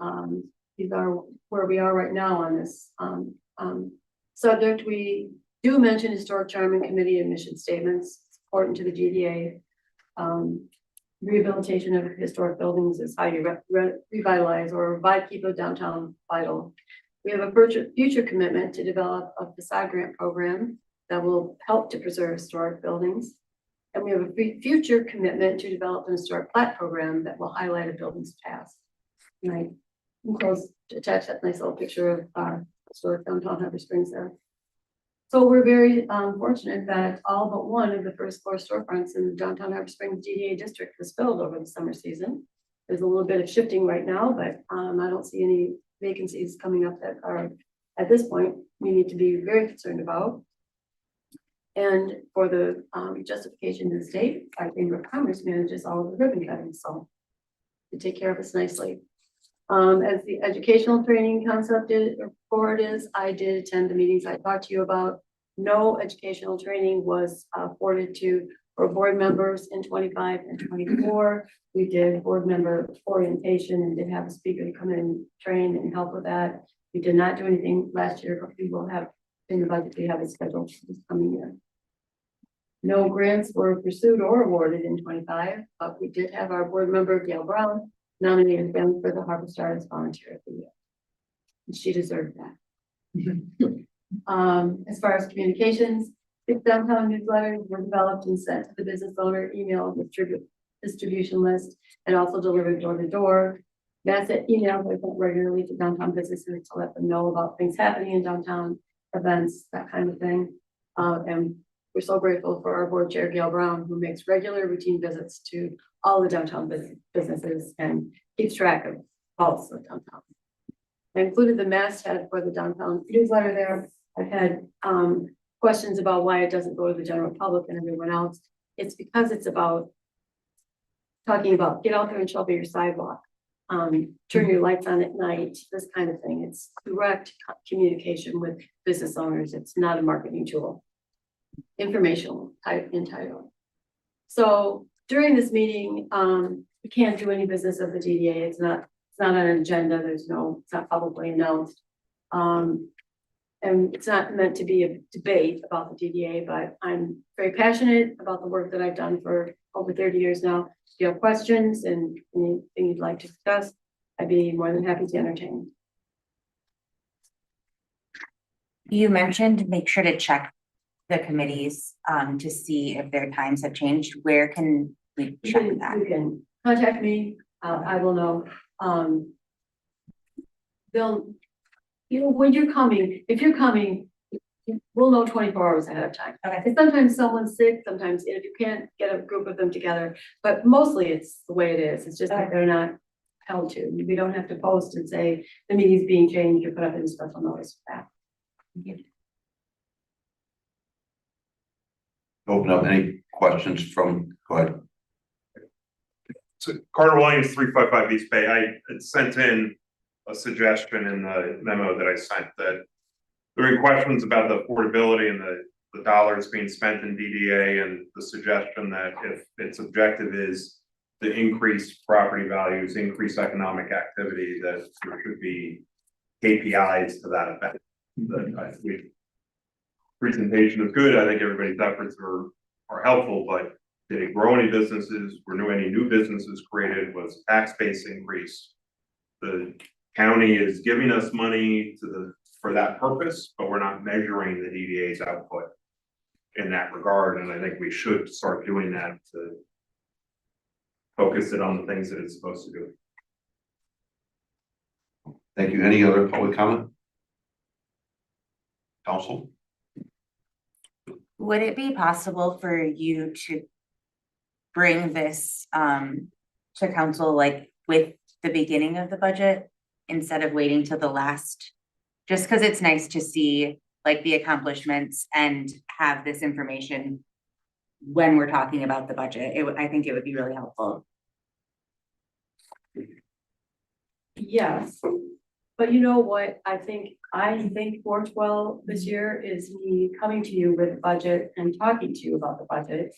these are where we are right now on this subject. We do mention historic charm and committee and mission statements. It's important to the GDA. Rehabilitation of historic buildings is how you revitalize or revive, keep the downtown vital. We have a future commitment to develop a facade grant program that will help to preserve historic buildings. And we have a future commitment to develop an historic plat program that will highlight a building's past. And I enclosed, attach that nice little picture of our historic downtown Harbor Springs there. So we're very fortunate that all but one of the first 4 storefronts in the downtown Harbor Springs DDA district was filled over the summer season. There's a little bit of shifting right now, but I don't see any vacancies coming up that are, at this point, we need to be very concerned about. And for the justification to the state, our Chamber of Commerce manages all of the ribbon cutting, so to take care of us nicely. As the educational training concept board is, I did attend the meetings I talked to you about. No educational training was afforded for board members in 25 and 24. We did board member orientation and did have a speaker to come in and train and help with that. We did not do anything last year, but we will have in the budget, we have it scheduled for this coming year. No grants were pursued or awarded in 25, but we did have our board member, Gail Brown, nominated them for the Harbor Star as Volunteer of the Year. And she deserved that. As far as communications, 6 downtown newsletters were developed and sent to the business owner email distribution list and also delivered door to door. That's it. Emails I sent regularly to downtown businesses to let them know about things happening in downtown, events, that kind of thing. And we're so grateful for our board chair, Gail Brown, who makes regular routine visits to all the downtown businesses and keeps track of pulse of downtown. I included the masthead for the downtown newsletter there. I've had questions about why it doesn't go to the general public and everyone else. It's because it's about talking about get out there and shovel your sidewalk. Turn your lights on at night, this kind of thing. It's direct communication with business owners. It's not a marketing tool. Informational type entitled. So during this meeting, we can't do any business of the DDA. It's not on an agenda. It's not publicly announced. And it's not meant to be a debate about the DDA, but I'm very passionate about the work that I've done for over 30 years now. If you have questions and anything you'd like to discuss, I'd be more than happy to entertain. You mentioned make sure to check the committees to see if their times have changed. Where can we check that? You can contact me. I will know. They'll, when you're coming, if you're coming, we'll know 24 hours ahead of time. Okay. And sometimes someone's sick, sometimes if you can't get a group of them together, but mostly it's the way it is. It's just that they're not held to. We don't have to post and say the meeting's being changed or put up any special notice for that. Open up any questions from, go ahead. So Carter Williams, 355 East Bay. I had sent in a suggestion in the memo that I sent that there were questions about the affordability and the dollars being spent in DDA, and the suggestion that if its objective is to increase property values, increase economic activity, that there should be KPIs to that effect. Presentation is good. I think everybody's efforts are helpful, but did it grow any businesses? Were any new businesses created? Was tax base increased? The county is giving us money for that purpose, but we're not measuring the DDA's output in that regard. And I think we should start doing that to focus it on the things that it's supposed to do. Thank you. Any other public comment? Council? Would it be possible for you to bring this to council like with the beginning of the budget instead of waiting till the last? Just because it's nice to see like the accomplishments and have this information when we're talking about the budget. I think it would be really helpful. Yes, but you know what? I think 4/12 this year is me coming to you with a budget and talking to you about the budget.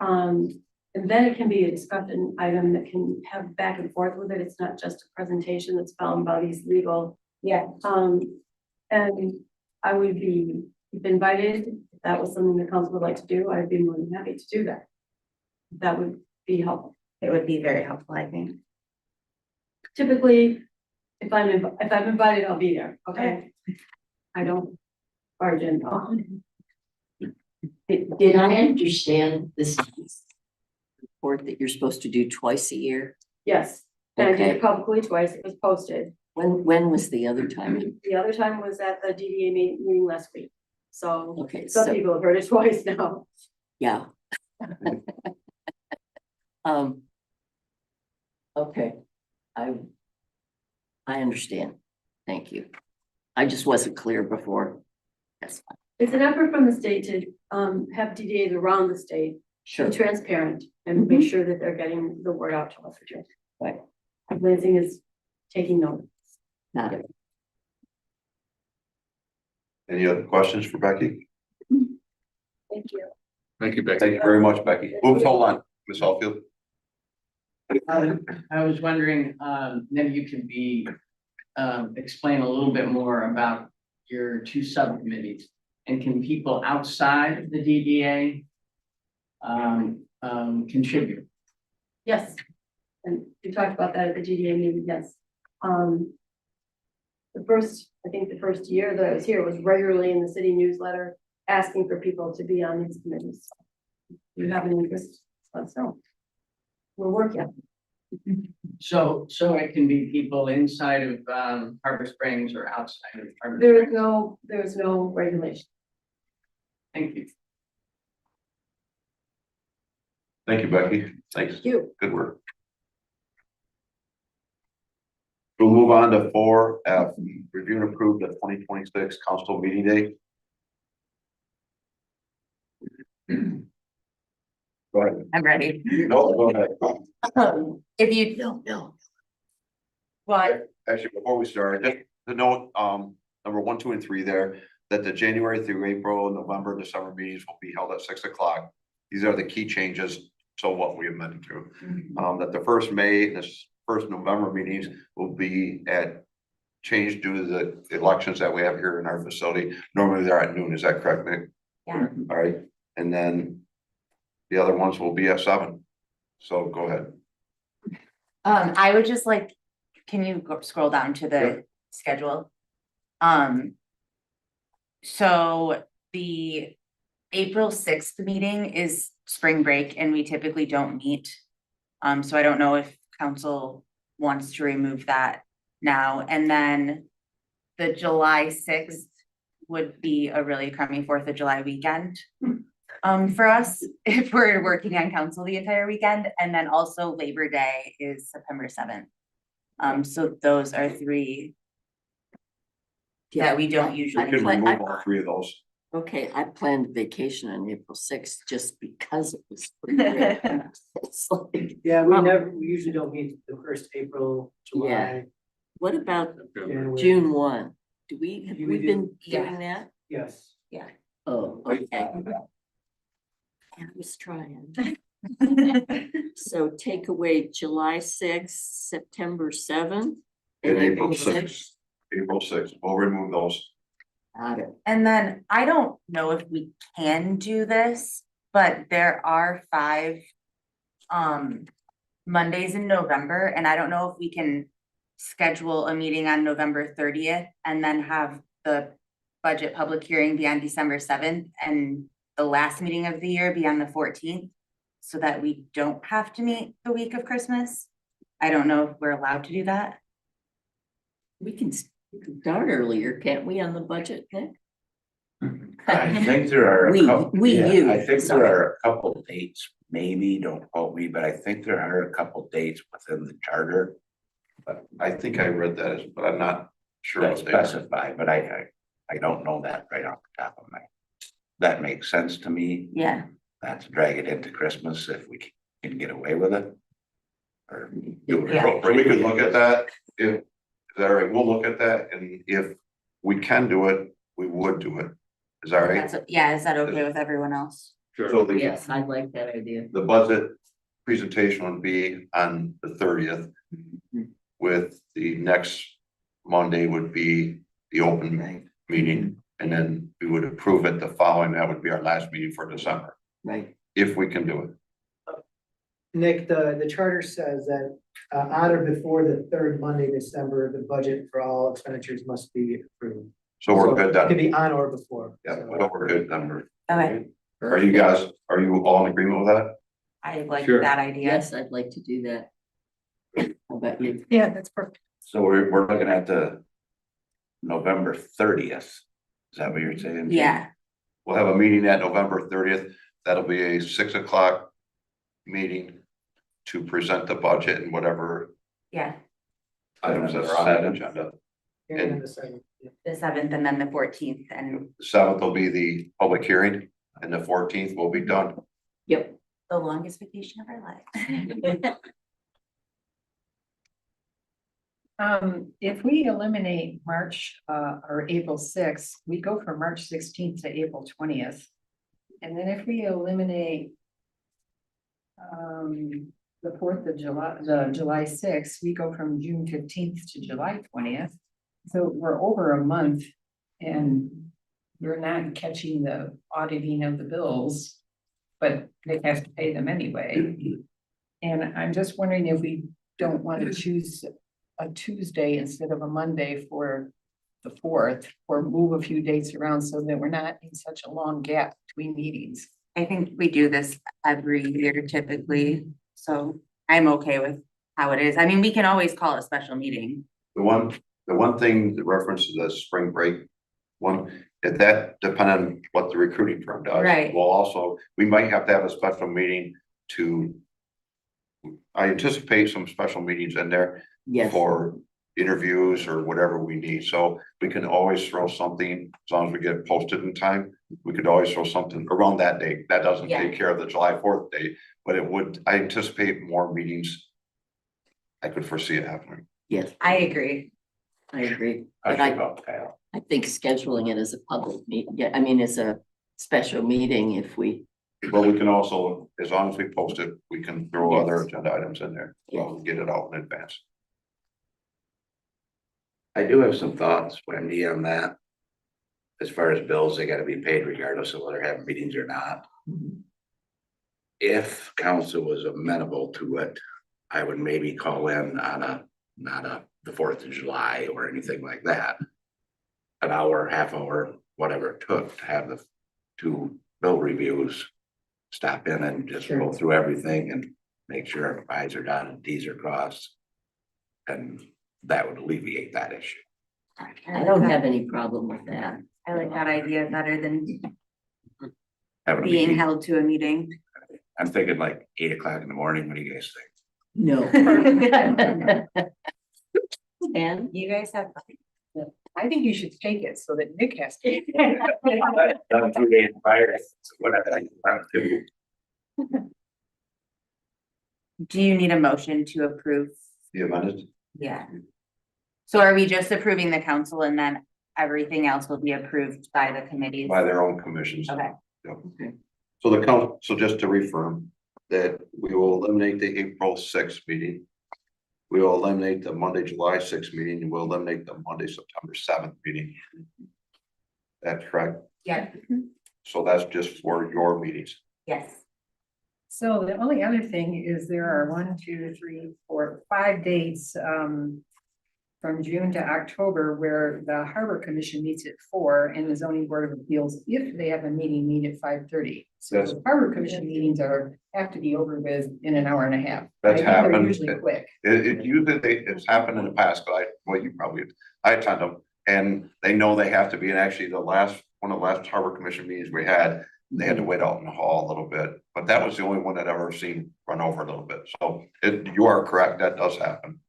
And then it can be a discussion item that can have back and forth with it. It's not just a presentation that's bound by these legal. Yeah. And I would be, if invited, if that was something the council would like to do, I'd be more than happy to do that. That would be helpful. It would be very helpful, I think. Typically, if I'm invited, I'll be there, okay? I don't barge in. Did I understand this report that you're supposed to do twice a year? Yes, and I did Okay. it publicly twice. It was posted. When was the other time? The other time was at the DDA meeting last week. So Okay, some so, people have heard it twice now. yeah. Okay, I understand. Thank you. I just wasn't clear before. That's fine. It's an effort from the state to have DDAs around the state Sure. be transparent and make sure that they're getting the word out to us. Right. Lansing is taking note. Got it. Any other questions for Becky? Thank you. Thank you, Becky. Thank you very much, Becky. Oops, hold on, Ms. Alfield. I was wondering, maybe you could explain a little bit more about your two subcommittees. And can people outside of the DDA contribute? Yes, and we talked about that at the GDA meeting, yes. I think the first year that I was here was regularly in the city newsletter, asking for people to be on these committees. If you have an interest, let us know. We're working. So it can be people inside of Harbor Springs or outside of Harbor There Springs? is no regulation. Thank you. Thank you, Becky. Thanks. Thank you. Good work. We'll move on to 4F, review and approve the 2026 council meeting date. Go ahead. I'm ready. No, go ahead. If you. No. What? Actually, before we start, just to note, number 1, 2, and 3 there, that the January through April, November, December meetings will be held at 6 o'clock. These are the key changes. So what we amended to, that the first May, this first November meetings will be changed due to the elections that we have here in our facility. Normally they're at noon. Is that correct, Nick? Yeah. All right. And then the other ones will be at 7. So go ahead. I would just can you scroll down to the schedule? So the April 6th meeting is spring break and we typically don't meet. So I don't know if council wants to remove that now. And then the July 6th would be a really crummy 4th of July weekend. For us, if we're working on council the entire weekend, and then also Labor Day is September 7th. So those are 3 that we don't usually. We can remove all 3 of those. Okay, I planned vacation on April 6th just because it was. spring break. It's like, Yeah, we usually don't meet the first April, July. Yeah. What about January. June 1? Have Do we we been Yeah. doing that? Yes. Yeah. Oh, okay. I was trying. So take away July 6th, September 7th. And April 6th. April 6th. We'll remove those. Got it. And then I don't know if we can do this, but there are 5 Mondays in November, and I don't know if we can schedule a meeting on November 30th and then have the budget public hearing be on December 7th and the last meeting of the year be on the 14th, so that we don't have to meet the week of Christmas. I don't know if we're allowed to do that. We can start earlier, can't we, on the budget, Nick? I think there are. You, I think sorry. there are a couple dates, maybe, don't quote me, but I think there are a couple dates within the charter But I think I read that, but I'm not sure. that what they are. specify, but I don't know that right off the top of my. That makes sense to me. Yeah. Not to drag it into Christmas if we can get away with it. Or do it Yeah. appropriately. We could look at that, if, is that all right? We'll look at that, and if we can do it, we would do it. Is that right? Yeah, is that okay with everyone else? So the, Yes, I like that idea. the budget presentation would be on the 30th. With the next Monday would be the open meeting, and then we would approve it the following, that would be our last meeting for December, Right. if we can do it. Nick, the charter says that on or before the 3rd Monday, December, the budget for all expenditures must be approved. So we're good It could then. be on or before. Yeah, so. well, we're good then. Okay. Are you guys, are you all in agreement with that? I like Sure. that idea. Yes, I'd like to do that. How about you? Yeah, that's perfect. So we're looking at the November 30th. Is that what you're saying? Yeah, We'll have a meeting that November 30th. That'll be a 6 o'clock meeting to present the budget and whatever yeah, items that are on that agenda. And the same. the 7th and then the 14th and The 7th will be the public hearing and the 14th will be done. Yep. the longest vacation of our life. If we eliminate March, or April 6th, we go from March 16th to April 20th. And then if we eliminate the 4th of July, the July 6th, we go from June 15th to July 20th. So we're over a month and we're not catching the auditing of the bills, but they have to pay them anyway. And I'm just wondering if we don't want to choose a Tuesday instead of a Monday for the 4th, or move a few dates around so that we're not in such a long gap between meetings. I think we do this every year typically, so I'm okay with how it is. I mean, we can always call a special meeting. The one thing that references the spring break one, that depend on what the recruiting firm does. Right. Well, also, we might have to have a special meeting I anticipate some special meetings in there Yes. for interviews or whatever we need. So we can always throw something, as long as we get posted in time, we could always throw something around that date. That doesn't Yeah. take care of the July 4th date, but it would, I anticipate more meetings. I could foresee it happening. Yes, I agree. I agree. I But I, should vote, Kyle. I think scheduling it as a public meeting, yeah, I mean, as a special meeting, if we, But we can also, as long as we post it, we can throw Yes. other agenda items in there. We'll get it out in advance. I do have some thoughts, Wendy, on that. As far as bills, they gotta be paid regardless of whether they're having meetings or not. If council was amenable to it, I would maybe call in on the 4th of July or anything like that. An hour, half hour, whatever it took to have the 2 bill reviews. Stop in and just go through everything and make sure I's are dotted and T's are crossed. And that would alleviate that issue. I don't have any problem with that. I like that idea better than Having a being meeting. held to a meeting. I'm thinking like 8 o'clock in the morning. What do you guys think? No. And You guys have. I think you should take it so that Nick has to. Done 2 days prior, whatever I can run to. Do you need a motion to approve? The amended, Yeah. So are we just approving the council and then everything else will be approved by the committees? by their own commissions. Okay. Yep. So the council, so just to reaffirm that we will eliminate the April 6th meeting. We will eliminate the Monday, July 6th meeting, and we'll eliminate the Monday, September 7th meeting. That's correct. Yeah. So that's just for your meetings. Yes. So the only other thing is there are 1, 2, 3, 4, 5 dates, from June to October where the Harbor Commission meets at 4 and the Zoning Board of Appeals, if they have a meeting, meet at 5:30. So That's- the Harbor Commission meetings have to be over with in an hour and a half. That's I think they're happened. Usually quick. It usually, it's happened in the past, but I attend them, and they know they have to be, and actually one of the last Harbor Commission meetings we had, they had to wait out in the hall a little bit, but that was the only one that I've ever seen run over a little bit, so you are correct, that does happen.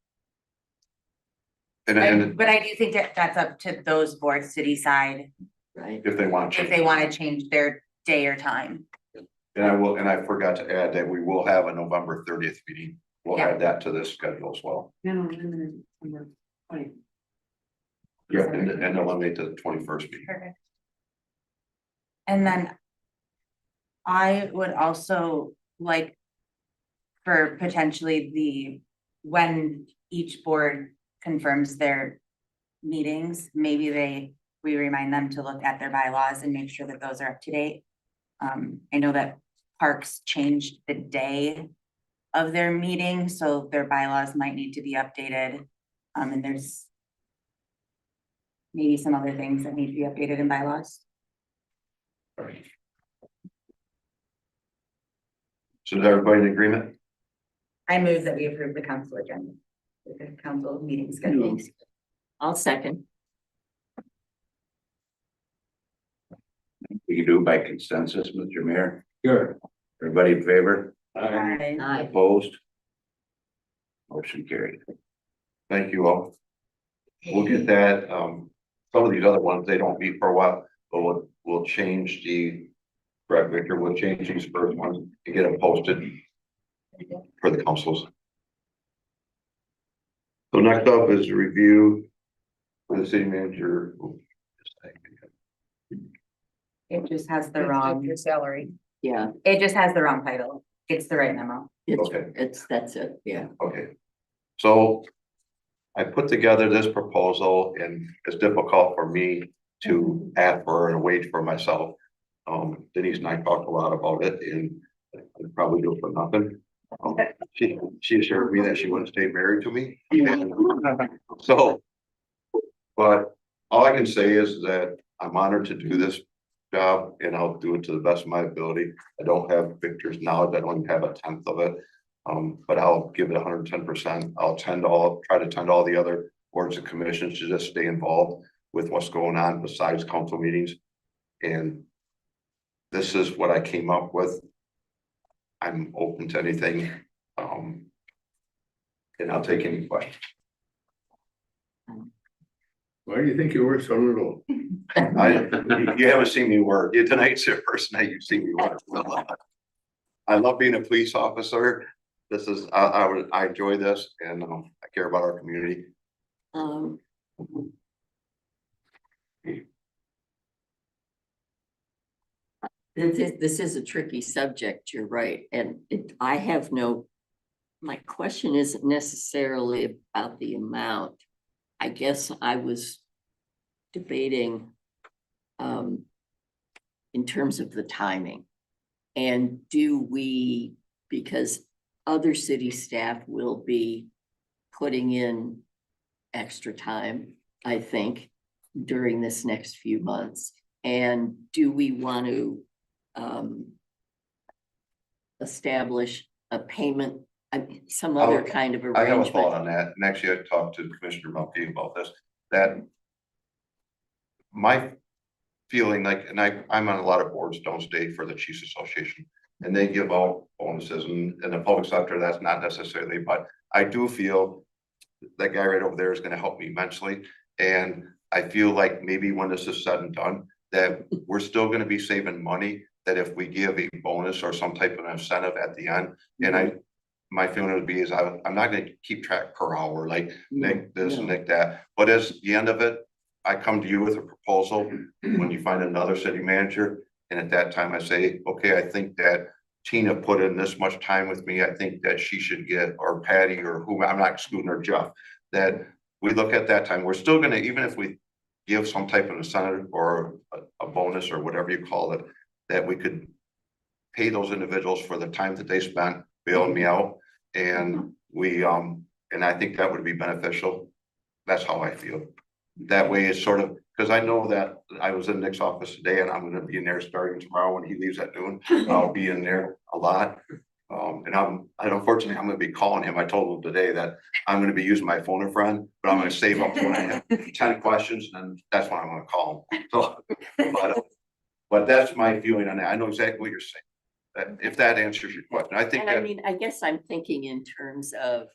And But I do think that that's up to those boards to decide right. if they want to. if they want to change their day or time. And I forgot to add that we will have a November 30th meeting, we'll add that to this schedule as well. Yeah, and eliminate the 21st meeting. Perfect. And then I would also like for potentially when each board confirms their meetings, maybe we remind them to look at their bylaws and make sure that those are up to date. I know that Parks changed the day of their meeting, so their bylaws might need to be updated. And there's maybe some other things that need to be updated in bylaws. So is everybody in agreement? I move that we approve the council agenda, the council meeting schedule. I'll second. We can do it by consensus, Mr. Mayor. Sure. Everybody in favor? Aye. Opposed? Motion carried. Thank you all. We'll get that, some of these other ones, they don't meet for a while, but we'll change the, correct, Victor, we'll change these first ones and get them posted for the councils. So next up is a review for the city manager. It just has the wrong, Your salary. Yeah, it just has the wrong title. It's the right memo. Okay. that's it, yeah. Okay, so I put together this proposal and it's difficult for me to add for a wage for myself. Denise and I talked a lot about it and I'd probably do it for nothing. She assured me that she wouldn't stay married to me. So, but all I can say is that I'm honored to do this job and I'll do it to the best of my ability. I don't have Victor's knowledge. I don't even have a tenth of it. But I'll give it 110%. I'll try to attend all the other boards and commissions to just stay involved with what's going on besides council meetings. And this is what I came up with. I'm open to anything. And I'll take any questions. Why do you think you're worth so little? You haven't seen me work. Tonight's the first night you've seen me work. I love being a police officer. This is, I enjoy this and I care about our community. This is a tricky subject, you're right, and I have no, my question isn't necessarily about the amount. I guess I was debating in terms of the timing. And do we, because other city staff will be putting in extra time, I think, during this next few months. And do we want to establish a payment, some other kind of I have a thought arrangement? on that, and actually I talked to Commissioner Mulkey about this, that my feeling like, and I'm on a lot of boards downstate for the Chiefs Association, and they give out bonuses, and in the public sector, that's not necessarily, but I do feel that guy right over there is gonna help me immensely, and I feel like maybe when this is said and done, that we're still gonna be saving money, that if we give a bonus or some type of incentive at the end, and my feeling would be is I'm not gonna keep track per hour, like Nick this, Nick that, but as the end of it, I come to you with a proposal when you find another city manager, and at that time I say, okay, I think that Tina put in this much time with me, I think that she should get, or Patty, or who, I'm not excluding her, Jeff, that we look at that time, we're still gonna, even if we give some type of incentive or a bonus or whatever you call it, that we could pay those individuals for the time that they spent bailing me out. And and I think that would be beneficial. That's how I feel. That way it's sort of, because I know that I was in Nick's office today and I'm gonna be in there starting tomorrow when he leaves at noon. I'll be in there a lot. And unfortunately, I'm gonna be calling him. I told him today that I'm gonna be using my phone a friend, but I'm gonna save up to when I have 10 questions, and that's when I'm gonna call him. So, but that's my feeling on that. I know exactly what you're saying. That if that answers your question, I think And I that, mean, I guess I'm thinking in terms of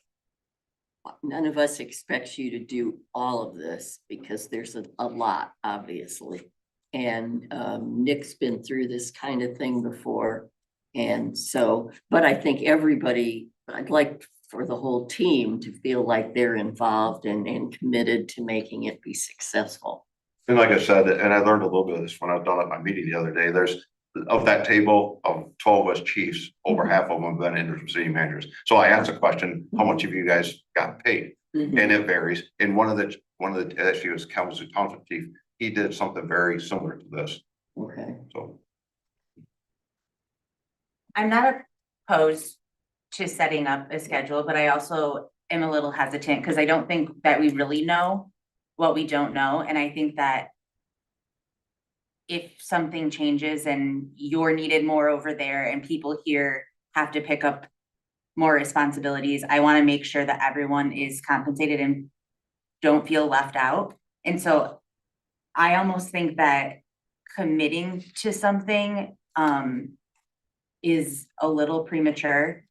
none of us expects you to do all of this because there's a lot, obviously. And Nick's been through this kind of thing before. And so, but I think everybody, I'd like for the whole team to feel like they're involved and committed to making it be successful. and like I said, and I learned a little bit of this when I was down at my meeting the other day, there's of that table of 12 of us chiefs, over half of them have been interim city managers. So I asked a question, how much of you guys got paid? And it varies. And one of the actually was Kalamazoo Township chief, he did something very similar to this. Okay. So I'm not opposed to setting up a schedule, but I also am a little hesitant because I don't think that we really know what we don't know. And I think that if something changes and you're needed more over there and people here have to pick up more responsibilities. I want to make sure that everyone is compensated and don't feel left out. And so I almost think that committing to something is a little premature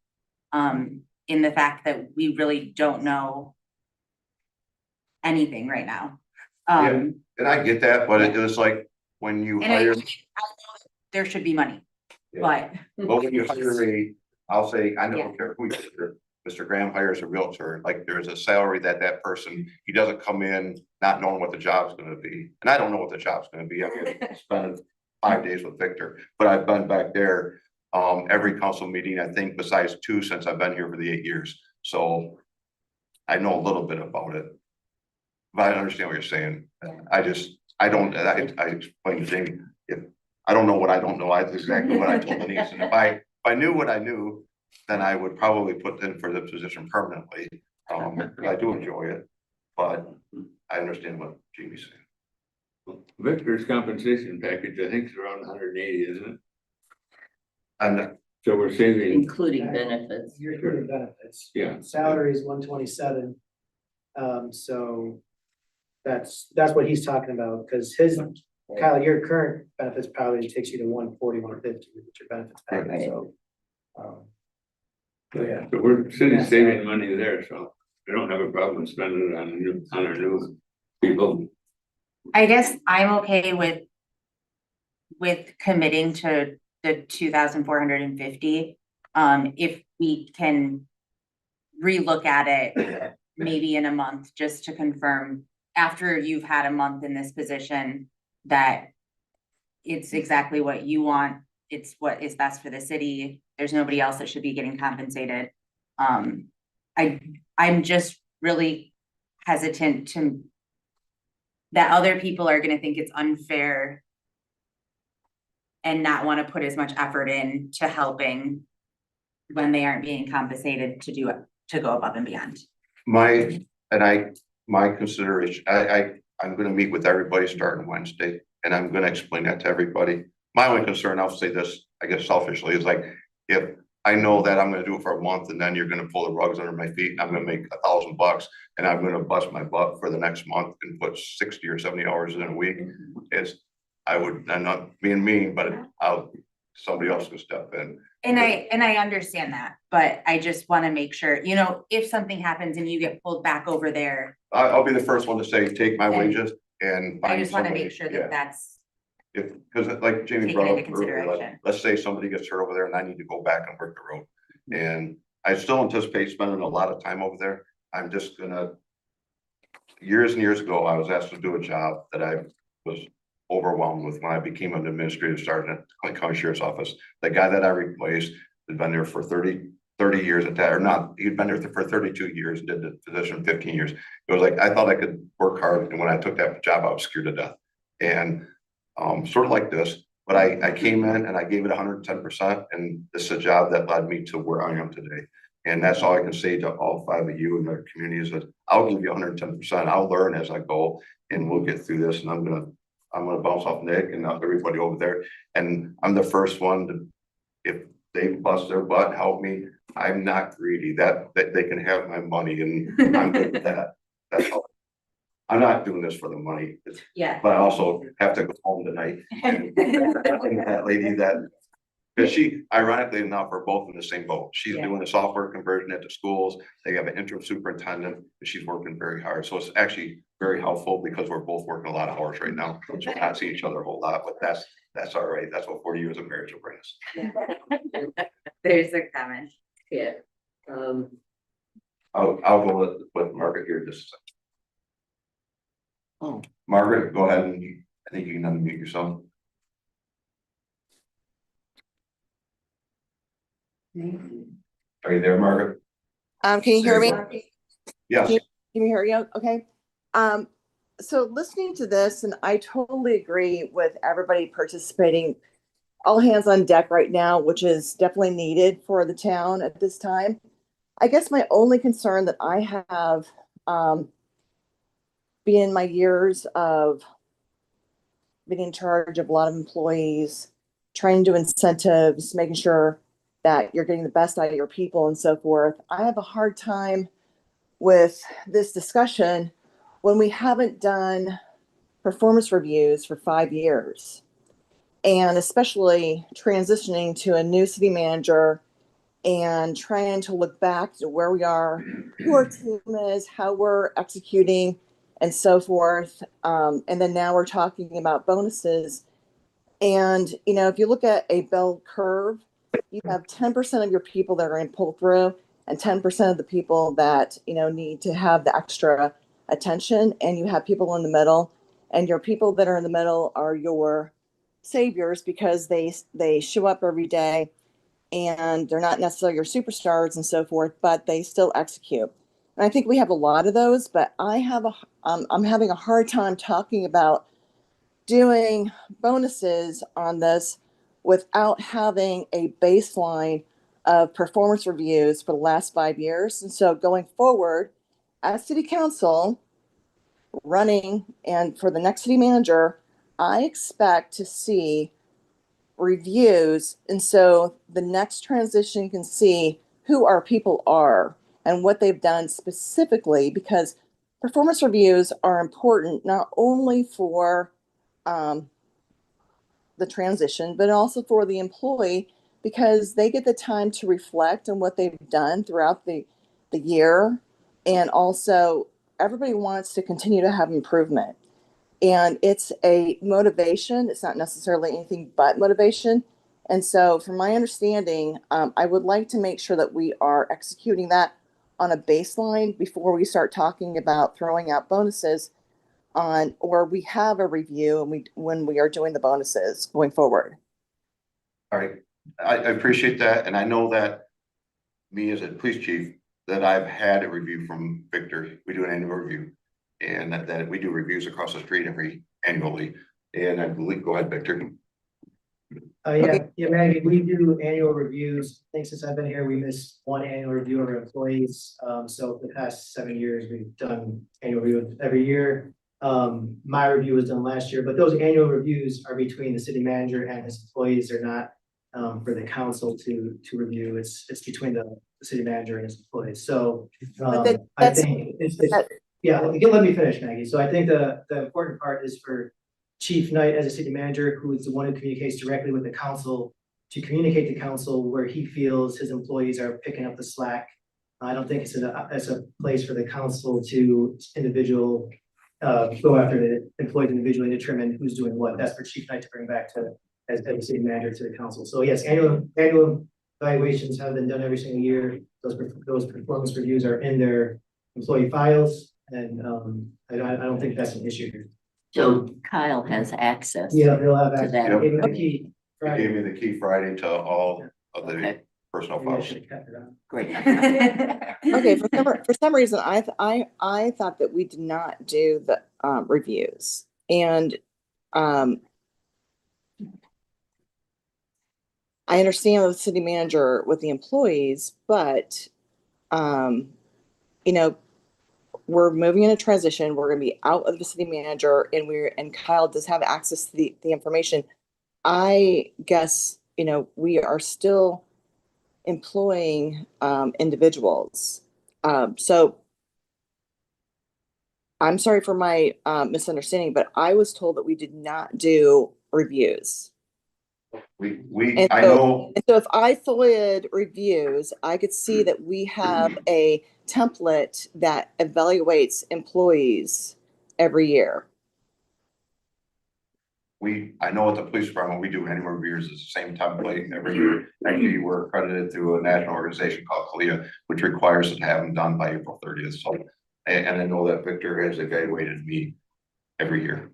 in the fact that we really don't know anything right now. Yeah, and I get that, but it was like when you And I hire. know there should be money, Yeah. but. But when you hire I'll say, I Yeah. don't care who you hire, Mr. Graham hires a realtor, like there's a salary that person, he doesn't come in not knowing what the job's gonna be. And I don't know what the job's gonna be. I mean, spent 5 days with Victor, but I've been back there every council meeting, I think besides 2 since I've been here for the 8 years. So I know a little bit about it. But I understand what you're saying. I explained to Jamie, if I don't know what I don't know, I exactly what I told Denise. And if I knew what I knew, then I would probably put in for the position permanently. Because I do enjoy it, but I understand what Jamie's saying. Victor's compensation package, I think is around 180, isn't it? And so we're saving. Including benefits. You're including benefits. Yeah. Salary is 127. So that's what he's talking about, because Kyle, your current benefits probably takes you to 140, 150 with your benefits package, so. Yeah. So we're city's saving money there, so we don't have a problem spending it on our new people. I guess I'm okay with committing to the 2,450. If we can relook at it maybe in a month, just to confirm after you've had a month in this position that it's exactly what you want. It's what is best for the city. There's nobody else that should be getting compensated. I'm just really hesitant to that other people are gonna think it's unfair and not want to put as much effort in to helping when they aren't being compensated to do it, to go above and beyond. My consideration, I'm gonna meet with everybody starting Wednesday, and I'm gonna explain that to everybody. My only concern, I'll say this, I guess selfishly, is like, if I know that I'm gonna do it for a month and then you're gonna pull the rugs under my feet and I'm gonna make $1,000 and I'm gonna bust my butt for the next month and put 60 or 70 hours in a week, I'm not being mean, but somebody else can step in. And I understand that, but I just want to make sure, if something happens and you get pulled back over there, I'll be the first one to say, take my wages and. I find just want to somebody. make sure Yeah. that that's Because like Jamie taken brought into up earlier, like, consideration. let's say somebody gets hurt over there and I need to go back and work the road. And I still anticipate spending a lot of time over there. I'm just gonna. Years and years ago, I was asked to do a job that I was overwhelmed with when I became an administrative sergeant at Clinton County Sheriff's Office. The guy that I replaced had been there for 30 years at that, or not, he'd been there for 32 years, did the position 15 years. It was like, I thought I could work hard, and when I took that job, I was scared to death. And sort of like this, but I came in and I gave it 110%, and this is a job that led me to where I am today. And that's all I can say to all 5 of you in the community is that I'll give you 110%. I'll learn as I go, and we'll get through this. And I'm gonna bounce off Nick and everybody over there. And I'm the first one to, if they bust their butt and help me, I'm not greedy. That they can have my money, and I'm good with that. That's all. I'm not doing this for the money. Yeah. But I also have to go home tonight. And that lady because she, ironically enough, are both in the same boat. She's doing the software conversion at the schools. They have an interim superintendent, and she's working very hard. So it's actually very helpful because we're both working a lot of hours right now. So we're not seeing each other a whole lot, but that's all right. That's what 40 years of marriage will bring us. There's a comment. Yeah. I'll go with Margaret here just a second. Oh. Margaret, go ahead, and I think you can unmute yourself. Are you there, Margaret? Can you hear me? Yes. Can you hear you? Okay. So listening to this, and I totally agree with everybody participating, all hands on deck right now, which is definitely needed for the town at this time. I guess my only concern that I have, being in my years of being in charge of a lot of employees, trying to do incentives, making sure that you're getting the best out of your people and so forth. I have a hard time with this discussion when we haven't done performance reviews for 5 years. And especially transitioning to a new city manager and trying to look back to where we are, who our team is, how we're executing, and so forth. And then now we're talking about bonuses. And, you know, if you look at a bell curve, you have 10% of your people that are going to pull through and 10% of the people that, you know, need to have the extra attention. And you have people in the middle, and your people that are in the middle are your saviors because they show up every day and they're not necessarily your superstars and so forth, but they still execute. And I think we have a lot of those, but I'm having a hard time talking about doing bonuses on this without having a baseline of performance reviews for the last 5 years. And so going forward, as city council running and for the next city manager, I expect to see reviews. And so the next transition can see who our people are and what they've done specifically, because performance reviews are important not only for the transition, but also for the employee, because they get the time to reflect on what they've done throughout the year. And also everybody wants to continue to have improvement. And it's a motivation. It's not necessarily anything but motivation. And so from my understanding, I would like to make sure that we are executing that on a baseline before we start talking about throwing out bonuses on, or we have a review and when we are doing the bonuses going forward. All right, I appreciate that, and I know that me as a police chief, that I've had a review from Victor. We do an annual review, and that we do reviews across the street annually. And I believe, go ahead, Victor. Yeah, Maggie, we do annual reviews. I think since I've been here, we missed one annual review of our employees. So for the past 7 years, we've done annual reviews every year. My review was done last year, but those annual reviews are between the city manager and his employees. They're not for the council to review. It's between the city manager and his employees. So I think yeah, let me finish, Maggie. So I think the important part is for Chief Knight as a city manager, who is the one who communicates directly with the council, to communicate to council where he feels his employees are picking up the slack. I don't think it's a place for the council to go after the employees individually, determine who's doing what. That's for Chief Knight to bring back to as a city manager to the council. So yes, annual evaluations have been done every single year. Those performance reviews are in their employee files, and I don't think that's an issue here. So Kyle has access. Yeah, they'll have to access. that. Give them the key. He gave me the key Friday to all of the personnel Maybe I files. should have kept it on. Great. Okay, for some reason, I thought that we did not do the reviews, and I understand the city manager with the employees, but you know, we're moving in a transition. We're going to be out of the city manager, and Kyle does have access to the information. I guess, you know, we are still employing individuals. So I'm sorry for my misunderstanding, but I was told that we did not do reviews. I know. And so if I followed reviews, I could see that we have a template that evaluates employees every year. I know at the police department, we do annual reviews. It's the same template every year. Actually, we're accredited through a national organization called CALIA, which requires us to have them done by April 30th. So, and I know that Victor has evaluated me every year.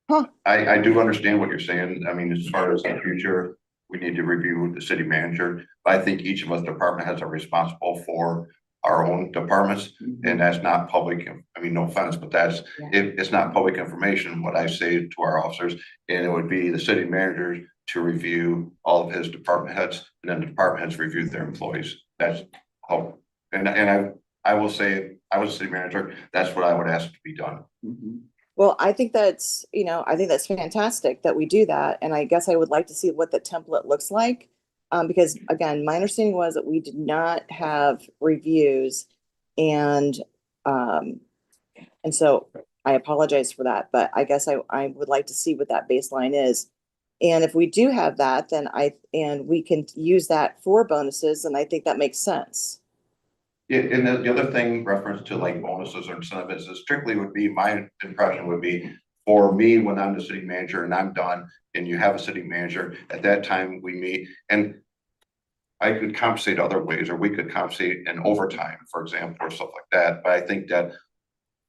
Huh. I do understand what you're saying. I mean, as far as the future, we need to review the city manager. But I think each of us department heads are responsible for our own departments, and that's not public. I mean, no offense, but it's not public information what I say to our officers, and it would be the city manager to review all of his department heads, and then the department heads review their employees. That's how, and I will say, I was a city manager, that's what I would ask to be done. Well, I think that's, you know, I think that's fantastic that we do that. And I guess I would like to see what the template looks like because again, my understanding was that we did not have reviews and, so I apologize for that, but I guess I would like to see what that baseline is. And if we do have that, then and we can use that for bonuses, and I think that makes sense. Yeah, and the other thing reference to like bonuses or incentives is strictly would be, my impression would be, for me, when I'm the city manager and I'm done, and you have a city manager, at that time we meet, and I could compensate other ways, or we could compensate in overtime, for example, or stuff like that. But I think that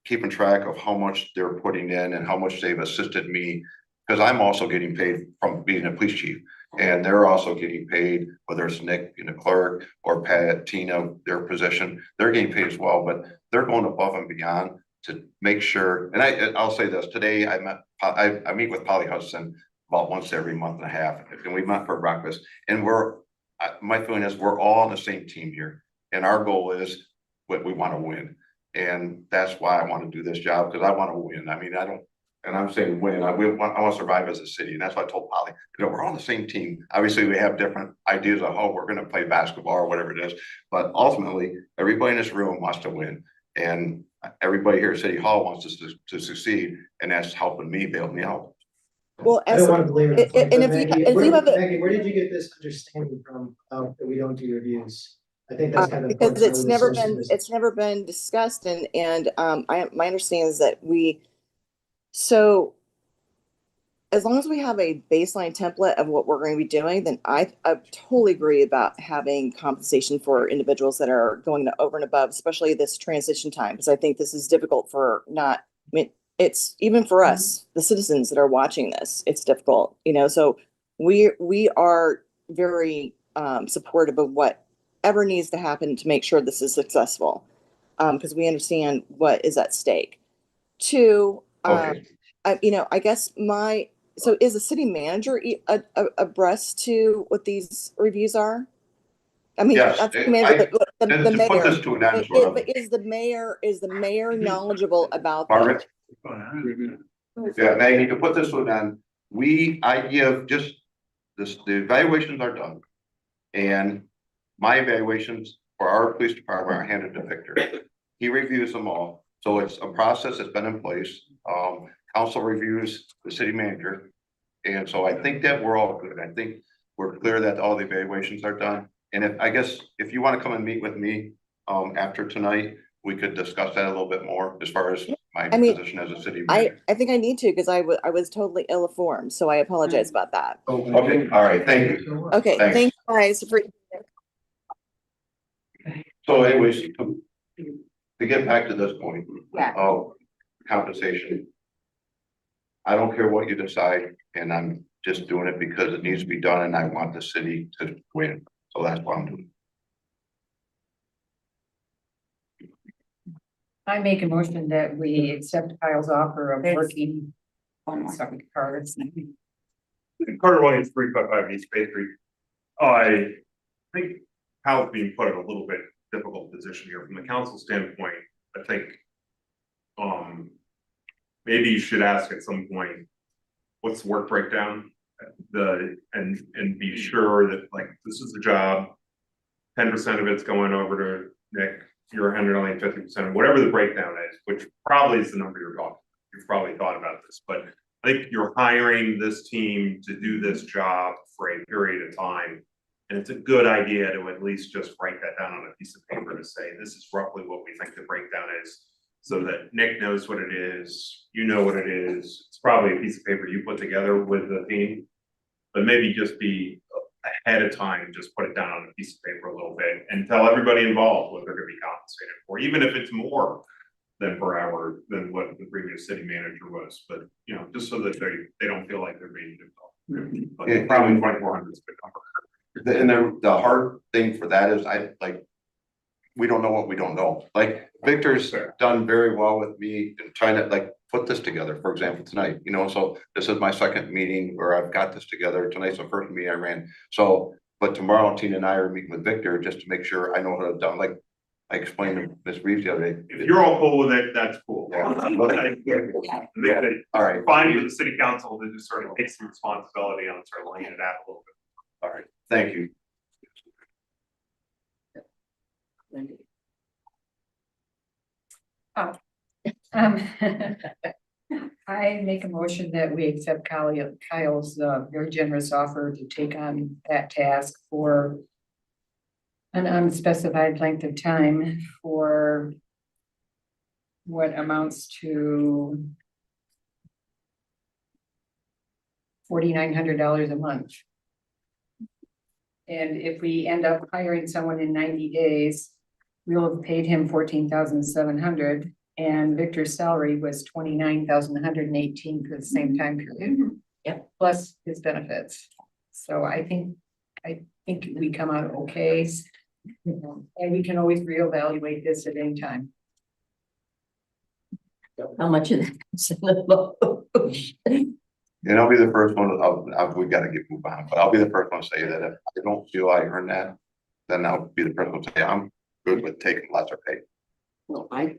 keeping track of how much they're putting in and how much they've assisted me, because I'm also getting paid from being a police chief, and they're also getting paid, whether it's Nick being a clerk or Pat, Tina, their position, they're getting paid as well, but they're going above and beyond to make sure. And I'll say this, today I meet with Polly Hudson about once every month and a half, and we met for breakfast, and my feeling is we're all on the same team here, and our goal is what we want to win. And that's why I want to do this job, because I want to win. I mean, and I'm saying win, I want to survive as a city. And that's why I told Polly, we're on the same team. Obviously, we have different ideas of how we're going to play basketball or whatever it is. But ultimately, everybody in this room wants to win. And everybody here at City Hall wants us to succeed. And that's helping me, bail me out. Well, I don't want to belabor the point, and but Maggie, Maggie, where did you get this understanding from, that we don't do reviews? I think that's kind of because important. it's never been discussed, and my understanding is that so as long as we have a baseline template of what we're going to be doing, then I totally agree about having compensation for individuals that are going over and above, especially this transition time, because I think this is difficult it's even for us, the citizens that are watching this, it's difficult, so we are very supportive of whatever needs to happen to make sure this is successful, because we understand what is at stake. Two, Okay. I guess so is the city manager abreast to what these reviews are? I mean, Yes, that's the manager, the to put mayor. this to an end, sort of. But is the mayor knowledgeable about Margaret? that? Yeah, Maggie, to put this to an end, I give just this, the evaluations are done. And my evaluations for our police department are handed to Victor. He reviews them all. So it's a process that's been in place. Council reviews the city manager. And so I think that we're all good. I think we're clear that all the evaluations are done. And if you want to come and meet with me after tonight, we could discuss that a little bit more as far as my position as a city manager. I think I need to, because I was totally ill-informed, so I apologize about that. Okay, all right, thank you. Okay, Thanks. thanks, guys, for. So anyways, to get back to this point of compensation, I don't care what you decide, and I'm just doing it because it needs to be done, and I want the city to win. So that's what I'm doing. I make a motion that we accept Kyle's offer of working on some cards. Carter Williams, 355 East Bay Street. I think Kyle's being put in a little bit difficult position here from the council standpoint. I think maybe you should ask at some point, what's the work breakdown? And be sure that like this is the job, 10% of it's going over to Nick, you're handling 50%, whatever the breakdown is, which probably is the number you're talking. You've probably thought about this, but I think you're hiring this team to do this job for a period of time. And it's a good idea to at least just write that down on a piece of paper to say, this is roughly what we think the breakdown is, so that Nick knows what it is, you know what it is. It's probably a piece of paper you put together with the team, but maybe just be ahead of time, just put it down on a piece of paper a little bit and tell everybody involved what they're gonna be compensated for, even if it's more than per hour than what the previous city manager was, but just so that they don't feel like they're being difficult. But probably 2,400 is a good number. And the hard thing for that is we don't know what we don't know. Like Victor's done very well with me in trying to put this together, for example, tonight, so this is my second meeting where I've got this together. Tonight's the first meeting I ran. So, but tomorrow Tina and I are meeting with Victor just to make sure I know how to done. Like I explained to Ms. Reeves the other day. If you're all cool with it, that's cool. Yeah. All right. Fine for the city council to just sort of take some responsibility on sort of laying it out a little bit. All right, thank you. Wendy. Um, I make a motion that we accept Kyle's very generous offer to take on that task for an unspecified length of time for what amounts to $4,900 a month. And if we end up hiring someone in 90 days, we'll have paid him $14,700, and Victor's salary was $29,118 for the same time period. Yep. Plus his benefits. So I think we come out okay. And we can always reevaluate this at any time. How much of that is in the motion? And I'll be the first one, we gotta get moved on, but I'll be the first one to say that if I don't feel I earned that, then I'll be the first one to say I'm good with taking lesser pay. Well, I'm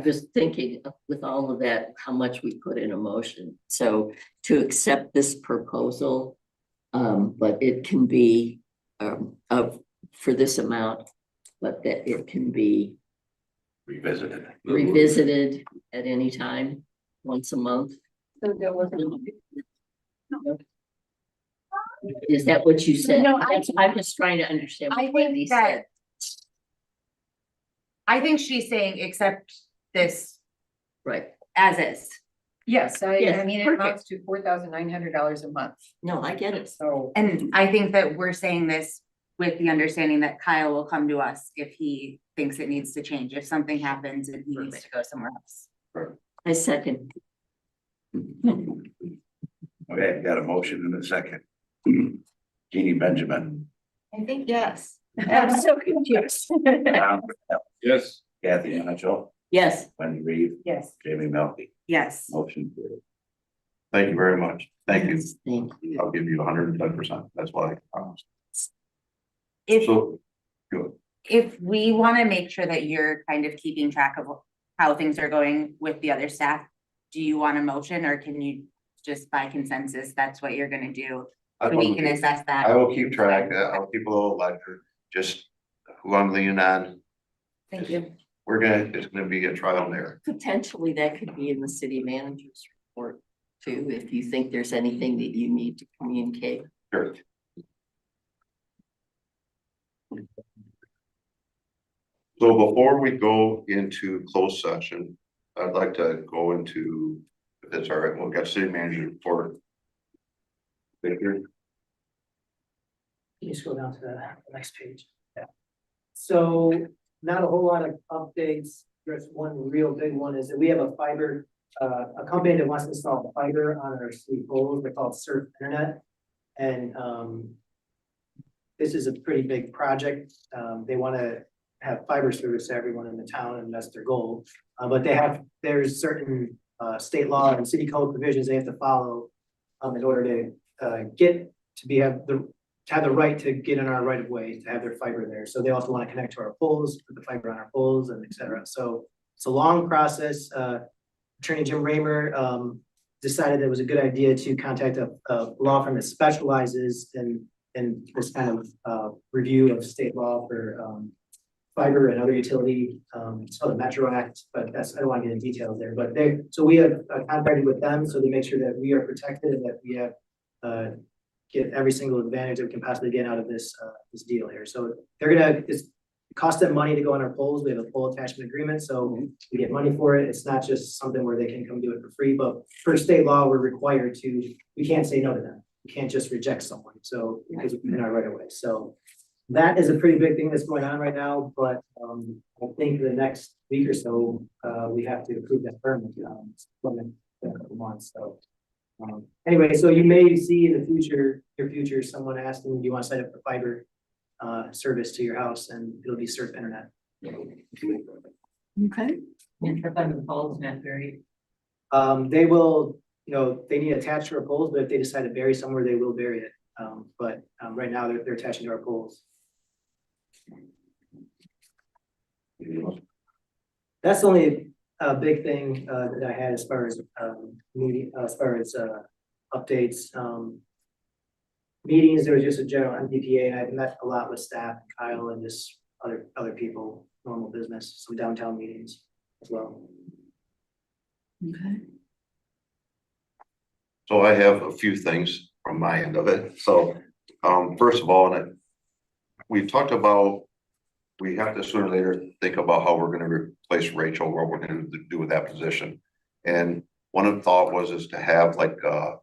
just thinking with all of that, how much we put in a motion. So to accept this proposal, but it can be for this amount, but that it can be revisited at any time, once a month. So there wasn't. Is that what you said? No, I'm just trying to understand I what Wendy think that, said. I think she's saying accept this Right. as is. Yes, I Yes, mean, it perfect. amounts to $4,900 a month. No, I get it. So, And I think that we're saying this with the understanding that Kyle will come to us if he thinks it needs to change, if something happens and he needs to go somewhere else. I second. Okay, got a motion in a second. Jeannie Benjamin. I think yes. I'm so confused. Tom, Yes. Kathy Mitchell, Yes. Wendy Reed, yes. Jamie Melky, Yes. motion carried. Thank you very much. Thank you. Thank you. I'll give you 110%. That's what I promised. If, So, good. if we want to make sure that you're kind of keeping track of how things are going with the other staff, do you want a motion or can you just by consensus, that's what you're gonna do? So we can assess that. I will keep track. I'll keep a little ledger, just who I'm leaning on. Thank you. It's gonna be a trial and error. Potentially that could be in the city manager's report too, if you think there's anything that you need to communicate. Sure. So before we go into closed session, I'd like to go into, if it's all right, we'll get city manager report. Victor? You just go down to the next page. Yeah. So not a whole lot of updates. There's one real big one is that we have a fiber, a company that wants to install fiber on our city poles. They're called Surf Internet. And this is a pretty big project. They want to have fiber service to everyone in the town, and that's their goal. But there's certain state law and city code provisions they have to follow in order to have the right to get in our right of way to have their fiber there. So they also want to connect to our poles, put the fiber on our poles, and et cetera. So it's a long process. Attorney Jim Raymer decided it was a good idea to contact a law firm that specializes in this kind of review of state law for fiber and other utility. It's called the Metro Act, but I don't want to get into details there. But so we have contracted with them so they make sure that we are protected and that we have get every single advantage that we can possibly get out of this deal here. So it costs them money to go on our poles. We have a pole attachment agreement, so we get money for it. It's not just something where they can come do it for free, but for state law, we're required to, we can't say no to them. We can't just reject someone. So because we're in our right of way. So that is a pretty big thing that's going on right now, but I think the next week or so, we have to approve that permit in a couple months. So anyway, so you may see in the your future, someone asking, do you want to set up a fiber service to your house, and it'll be Surf Internet. Okay. They will, they need attached to our poles, but if they decide to bury somewhere, they will bury it. But right now they're attaching to our poles. That's the only big thing that I had as far as media, as far as updates. meetings, there was just a general MDPA, and I've met a lot with staff, Kyle, and just other people, normal business, some downtown meetings as well. Okay. So I have a few things from my end of it. So, first of all, we talked about, we have to sooner or later think about how we're gonna replace Rachel, what we're gonna do with that position. And one of the thought is to have like a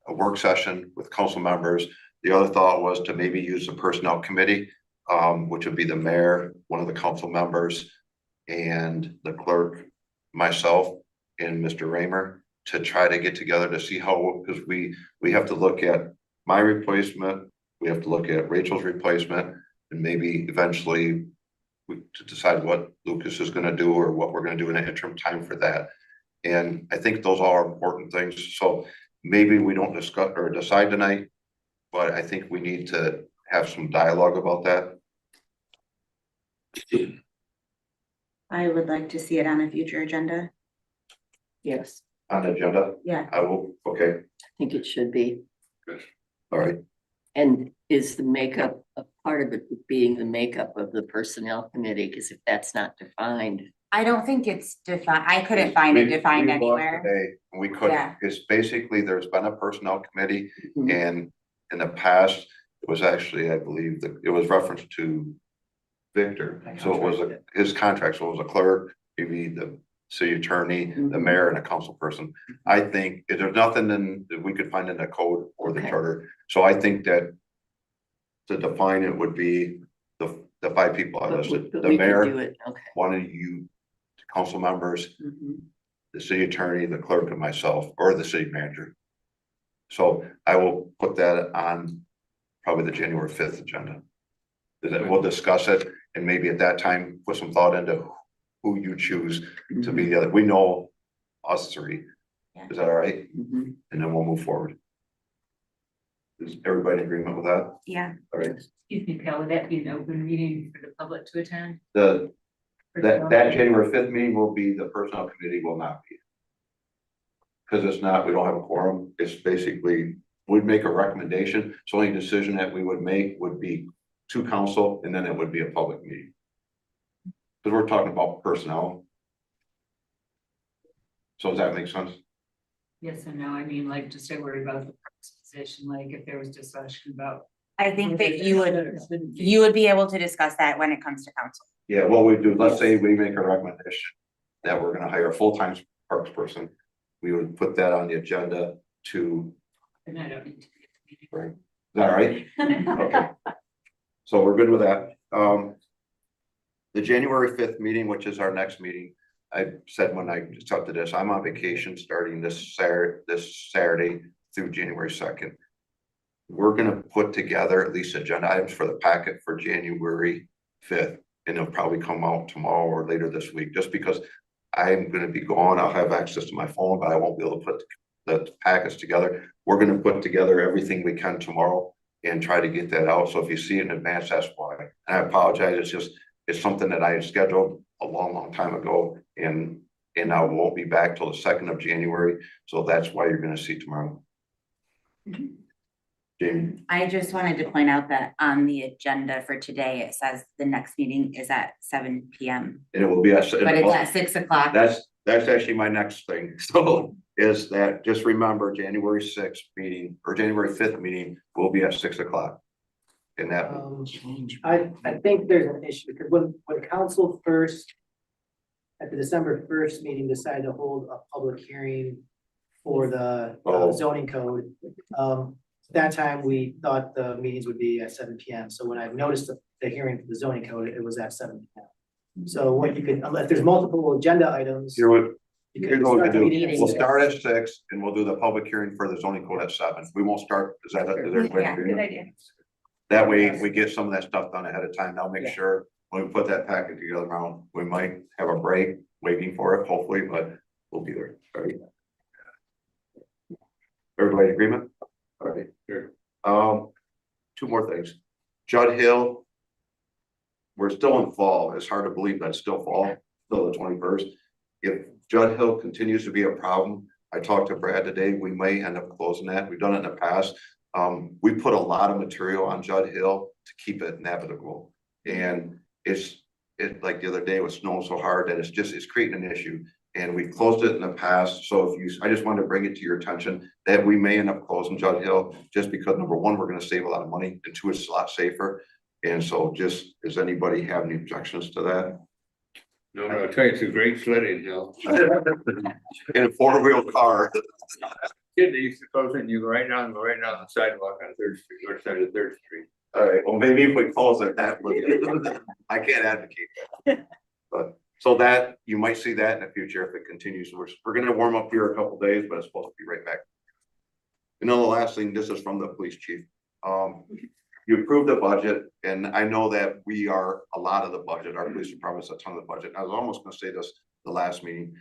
work session with council members. The other thought was to maybe use the personnel committee, which would be the mayor, one of the council members, and the clerk, myself, and Mr. Raymer, to try to get together to see how, because we have to look at my replacement, we have to look at Rachel's replacement, and maybe eventually to decide what Lucas is gonna do or what we're gonna do in an interim time for that. And I think those are important things. So maybe we don't discuss or decide tonight, but I think we need to have some dialogue about that. I would like to see it on a future agenda. Yes, On the agenda, Yeah. I will, okay, I think it should be. all right. And is the makeup, a part of it being the makeup of the personnel committee? Because if that's not defined. I don't think it's defined. I couldn't find it defined We looked anywhere. today, and we couldn't. Yeah. It's basically, there's been a personnel committee, Mhm. and in the past, it was actually, I believe, that it was referenced to Victor. So it was his contract, so it was a clerk, maybe the city attorney, the mayor, and a council person. I think if there's nothing that we could find in the code or the Okay. charter, so I think that to define it would be the five people I But listed, but the we can do mayor, it, okay. one of you council members, Mhm. the city attorney, the clerk, and myself, or the city manager. So I will put that on probably the January 5th agenda. That we'll discuss it, and maybe at that time, put some thought into who you choose to be the other. We know us three. Yeah. Is that all right? Mhm. And then we'll move forward. Is everybody in agreement with that? Yeah. All right, Excuse me, Cal, would that be an open meeting for the public to attend? that January 5th meeting will be, the personnel committee will not be. Because it's not, we don't have a quorum, it's basically, we'd make a recommendation, so any decision that we would make would be to council, and then it would be a public meeting. Because we're talking about personnel. So does that make sense? Yes and no, I mean, like, just I worry about the parks position, like if there was discussion about. I think that you would be able to discuss that when it comes to council. Yeah, what we do, let's say we make a recommendation that we're gonna hire a full-time parks person, we would put that on the agenda to, And I don't need to. right? Is that all right? Okay. So we're good with that. The January 5th meeting, which is our next meeting, I said when I accepted this, I'm on vacation starting this Saturday through January 2nd. We're gonna put together at least agenda items for the packet for January 5th, and it'll probably come out tomorrow or later this week, just because I'm gonna be gone. I'll have access to my phone, but I won't be able to put the packets together. We're gonna put together everything we can tomorrow and try to get that out. So if you see it in advance, that's why. And I apologize, it's something that I had scheduled a long time ago, and I won't be back till the 2nd of January. So that's why you're gonna see tomorrow. Jamie, I just wanted to point out that on the agenda for today, it says the next meeting is at 7 p.m. and it will be. But it's at 6 o'clock. That's actually my next thing. So is that, just remember, January 6th meeting or January 5th meeting will be at 6 o'clock. And that will change. I think there's an issue, because when council first, at the December 1st meeting, decided to hold a public hearing for the zoning code, that time we thought the meetings would be at 7 p.m. So when I noticed the hearing for the zoning code, it was at 7 p.m. So what you could, if there's multiple agenda items. Here's what you we start the do. meeting at We'll 6. start at 6 and we'll do the public hearing for the zoning code at 7. We won't start, is everybody Yeah, agree? good idea. That way we get some of that stuff done ahead of time. I'll make sure when we put that packet together around, we might have a break waiting for it, hopefully, but we'll be there. All right. Everybody in agreement? All right, here. Two more things. Judd Hill. We're still in fall. It's hard to believe that it's still fall, still the 21st. If Judd Hill continues to be a problem, I talked to Brad today, we may end up closing that. We've done it in the past. We put a lot of material on Judd Hill to keep it navigable. And like the other day, it was snowing so hard that it's creating an issue. And we closed it in the past, so I just wanted to bring it to your attention that we may end up closing Judd Hill, just because number one, we're gonna save a lot of money, and two, it's a lot safer. And so does anybody have any objections to that? No, I'll tell you, it's a great sledding hill. In a four-wheel car. Kid, they used to close it and you go right down the sidewalk on Third Street, north side of Third Street. All right, well, maybe if we close it, that would, I can't advocate that. But, so that, you might see that in the future if it continues. We're gonna warm up here a couple days, but it's supposed to be right back. And then the last thing, this is from the police chief. You approved the budget, and I know that we are a lot of the budget, our police department's a ton of the budget. I was almost gonna say this the last meeting.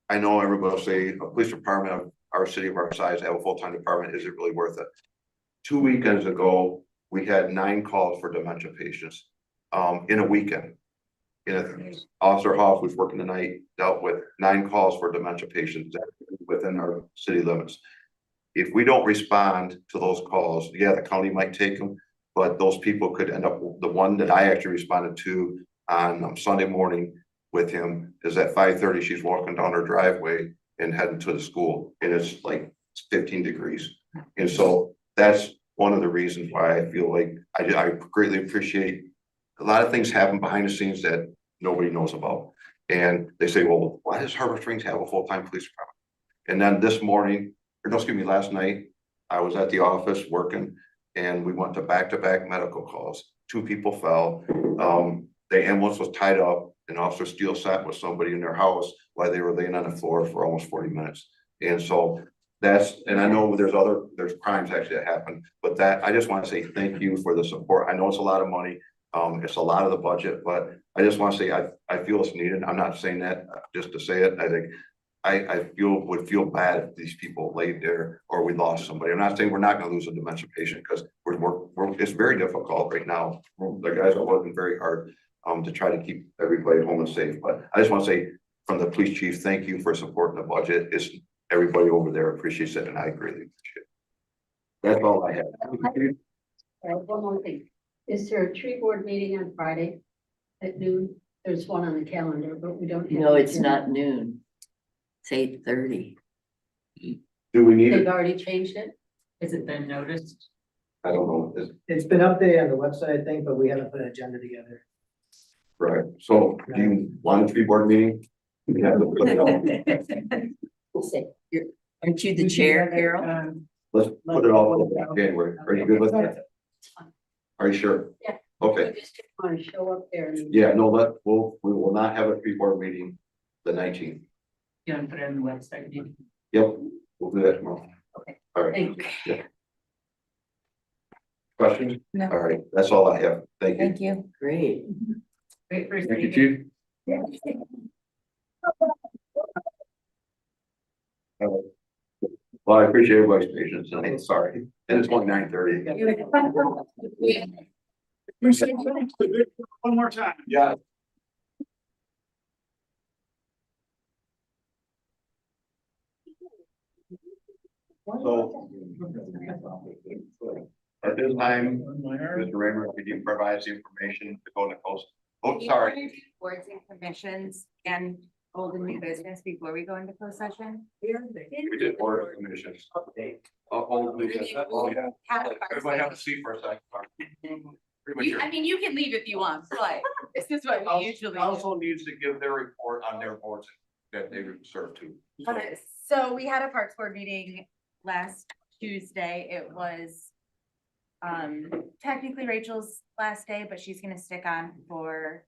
I know everybody will say a police department of our city of our size, have a full-time department, is it really worth it? 2 weekends ago, we had 9 calls for dementia patients, in a weekend. Officer Hoff was working tonight, dealt with 9 calls for dementia patients within our city limits. If we don't respond to those calls, yeah, the county might take them, but those people could end up, the one that I actually responded to on Sunday morning with him is at 5:30, she's walking down her driveway and heading to the school, and it's like 15 degrees. And so that's one of the reasons why I feel like I greatly appreciate a lot of things happen behind the scenes that nobody knows about. And they say, well, why does Harbor Springs have a full-time police department? And then this morning, or no, excuse me, last night, I was at the office working, and we went to back-to-back medical calls. 2 people fell. The ambulance was tied up, and Officer Steele sat with somebody in their house while they were laying on the floor for almost 40 minutes. And so and I know there's crimes actually that happen, but that, I just want to say thank you for the support. I know it's a lot of money. It's a lot of the budget, but I just want to say, I feel it's needed. I'm not saying that just to say it. I think I would feel bad if these people laid there or we lost somebody. I'm not saying we're not going to lose a dementia patient, because it's very difficult right now. The guys are working very hard to try to keep everybody home and safe. But I just want to say from the police chief, thank you for supporting the budget. Everybody over there appreciates it, and I greatly appreciate it. That's all I have. One more thing. Is there a tree board meeting on Friday at noon? There's one on the calendar, but we don't. No, it's not noon. It's 8:30. Do we need They've it? already changed it? Has it been noticed? I don't know. It's been updated on the website, I think, but we haven't put an agenda together. Right. So do you want a tree board meeting? We have to put it on. Aren't you the chair, Carol? Let's put it all in January. Are you good with that? Are you sure? Yeah. Okay. We just didn't want to show up there. Yeah, no, we will not have a tree board meeting the 19th. You want to put it on the website? Yep, we'll do that tomorrow. Okay. All right. Thank you. Yeah. Questions? No. All right, that's all I have. Thank you. Thank you. Great. Wait for. Thank you, chief. Well, I appreciate everybody's patience, and I'm sorry, and it's only 9:30. One more time. Yeah. So at this time, Mr. Raymer, could you provide us the information to go to close? Oh, sorry. Boards and commissions and old and new business before we go into closed session. We did board of commissions. Oh, yeah. Everybody have a seat for a second. I mean, you can leave if you want, but this is what we usually do. Council needs to give their report on their boards that they serve to. So we had a Parks Board meeting last Tuesday. It was technically Rachel's last day, but she's gonna stick on for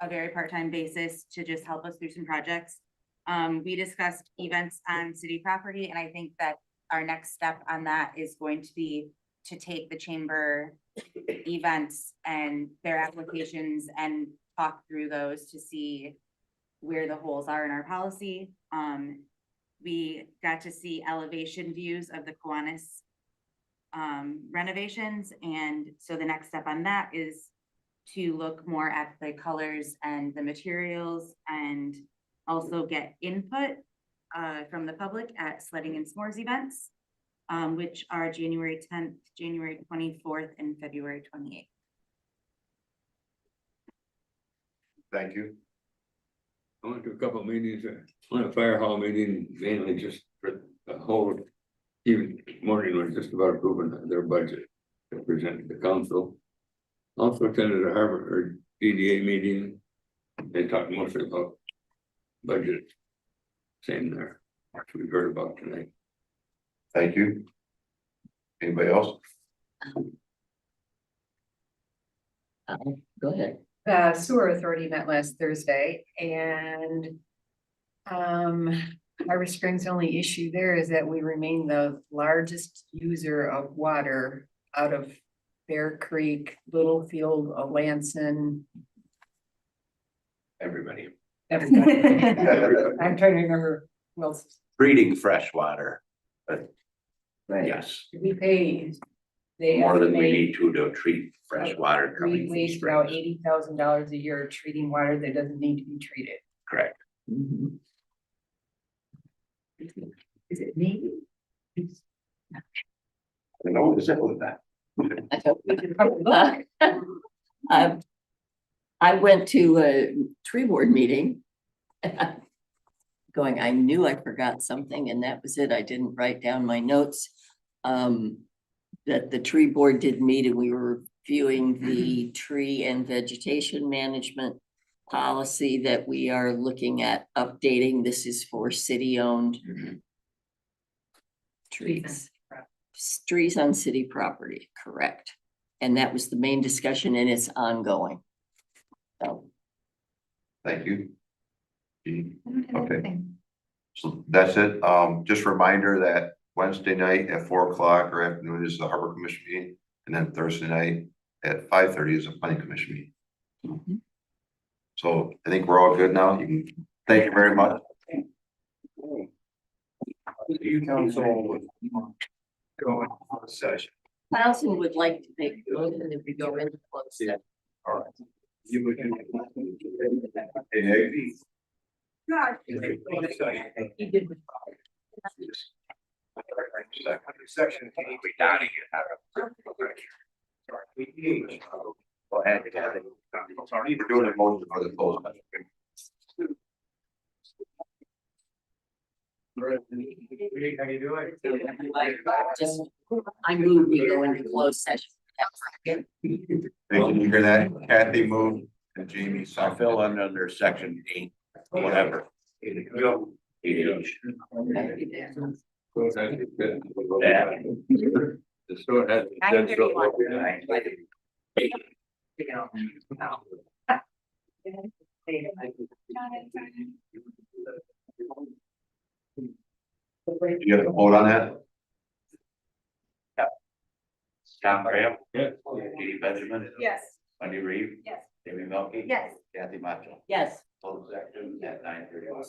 a very part-time basis to just help us through some projects. We discussed events on city property, and I think that our next step on that is going to be to take the chamber events and their applications and talk through those to see where the holes are in our policy. We got to see elevation views of the Kiwanis renovations, and so the next step on that is to look more at the colors and the materials, and also get input from the public at sledding and s'mores events. which are January 10th, January 24th, and February 28th. Thank you. I went to a couple of meetings, one fire hall meeting, mainly just for the whole. Even morning was just about approving their budget to present to the council. Also attended a Harvard or EDA meeting. They talked mostly about budget. Same there, which we heard about tonight. Thank you. Anybody else? Go ahead. The sewer authority met last Thursday and Harbor Springs' only issue there is that we remain the largest user of water out of Bear Creek, Littlefield, Alanson. Everybody. Everybody. I'm trying to remember who else. Treating fresh water, but Right. yes, We pay. They more than we estimate need to treat fresh water We coming from waste about springs. $80,000 a year treating water that doesn't need to be treated. Correct. Is it me? I know, is it with that? I went to a tree board meeting. Going, I knew I forgot something and that was it. I didn't write down my notes. That the tree board did meet and we were reviewing the tree and vegetation management policy that we are looking at updating. This is for city-owned trees. Trees on city property, correct. And that was the main discussion and it's ongoing. So. Thank you. Okay. So that's it. Just a reminder that Wednesday night at 4 o'clock or afternoon is the Harbor Commission meeting. And then Thursday night at 5:30 is a planning commission meeting. So I think we're all good now. You can, thank you very much. You council go into closed session. Allison would like to make, if we go into closed session. All right. You would. He did. Section. We down Go ahead. Sorry, we're doing a motion for the closed session. How you doing? Just, I move we go into closed session. Hey, can you hear that? Kathy moved and Jamie I seconded. fell under section 8, whatever. Go. Yeah. The store has. 9:31. You have a vote on that? Tom Graham. Yeah. Katie Benjamin. Yes. Wendy Reeve. Yes. Jamie Melky. Yes. Kathy Macho. Yes. Closed section at 9:31.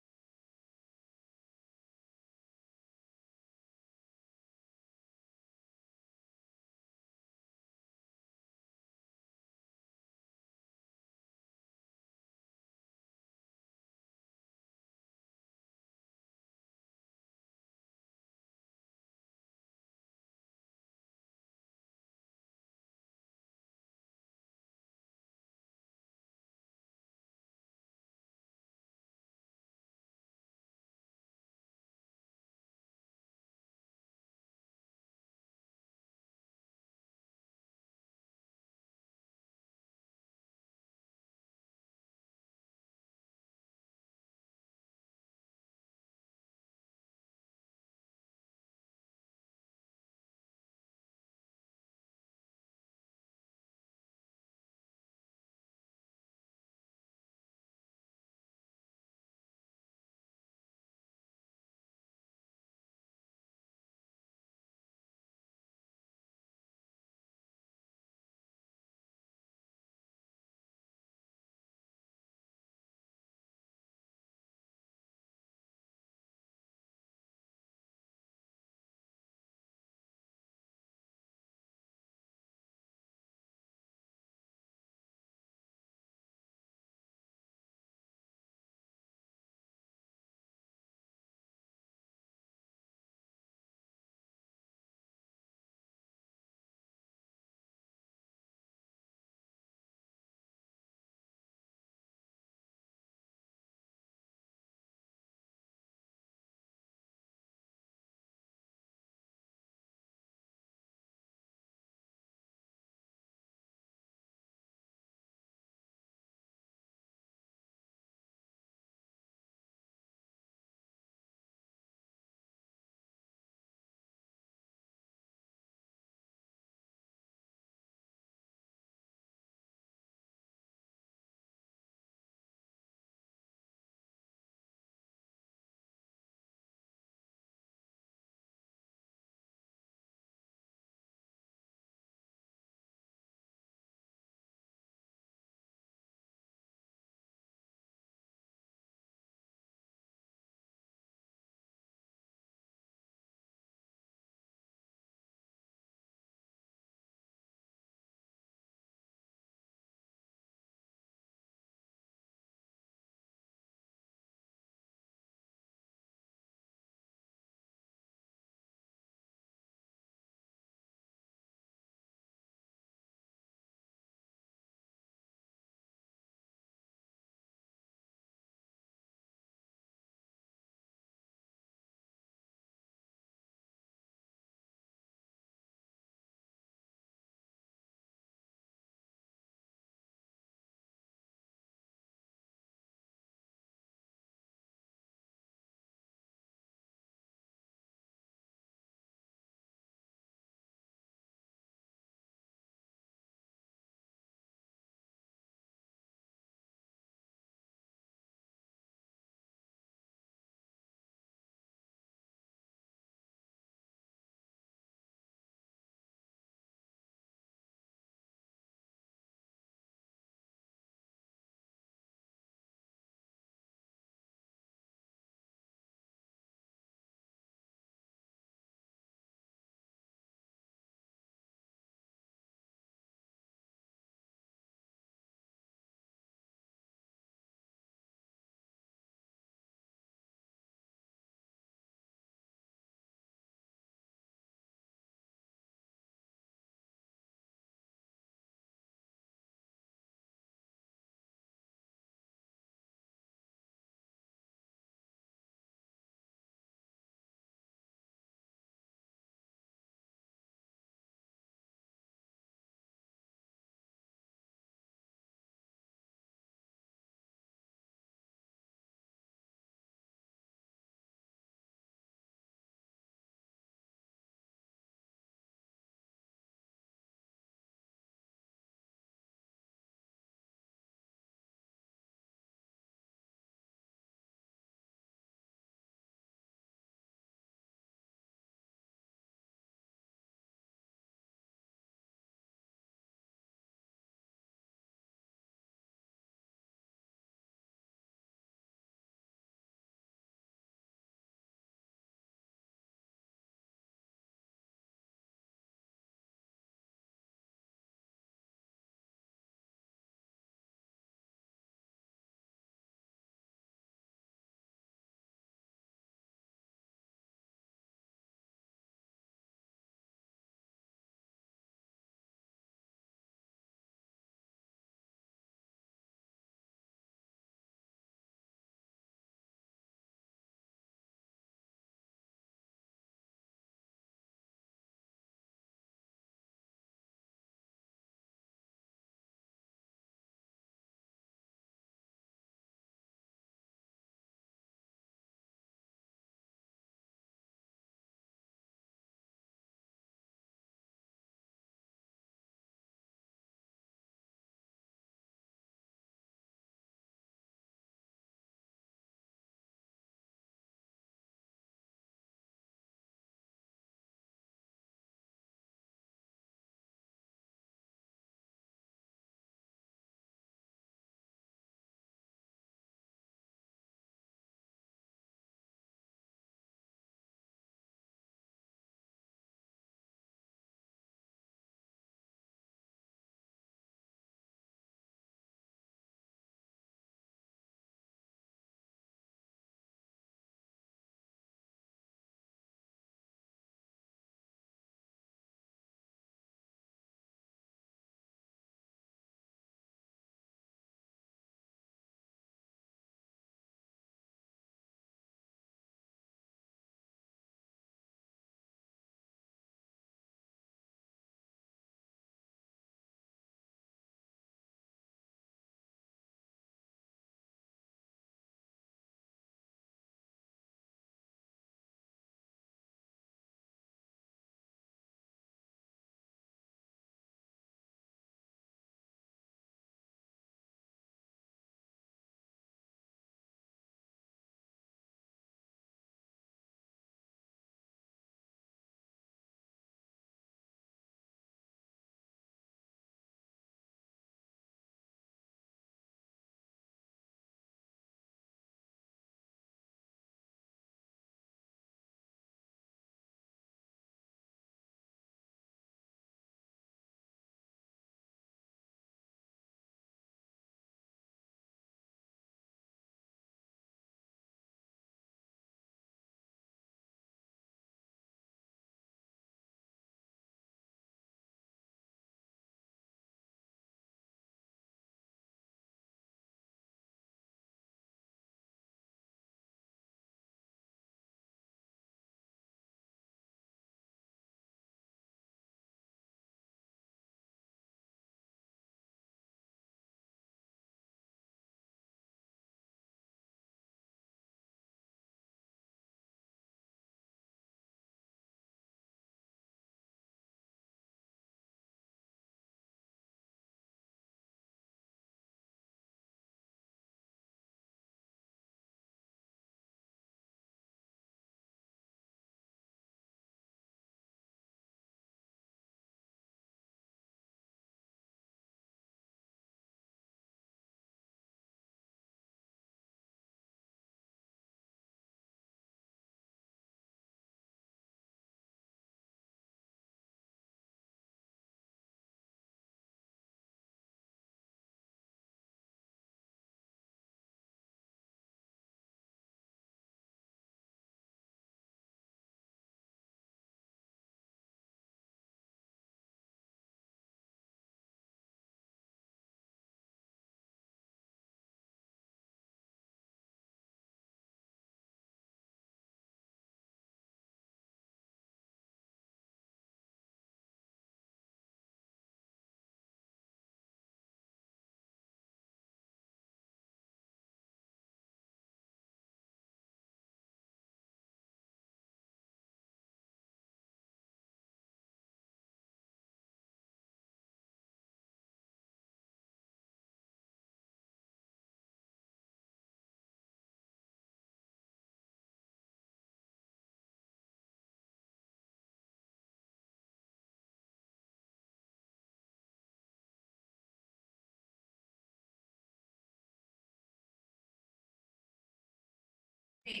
Wait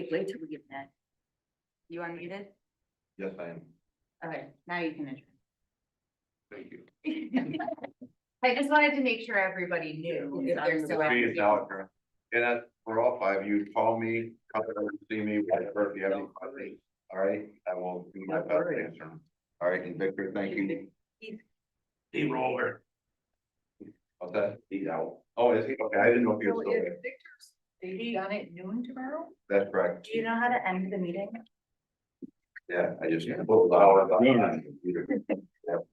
till we get that. You unmuted? Yes, I am. Okay, now you can adjourn. Thank you. I just wanted to make sure everybody knew if they're still Meeting is active. now adjourned. And for all five of you, call me, come over and see me, whatever, if you have any questions. All right, I will do my best to answer them. All right, and Victor, thank you. He roller. What's that? He's out. Oh, is he? Okay, I didn't know if he was still there. Are you done at noon tomorrow? That's correct. Do you know how to end the meeting? Yeah, I just. Pulled out of the computer. Yep.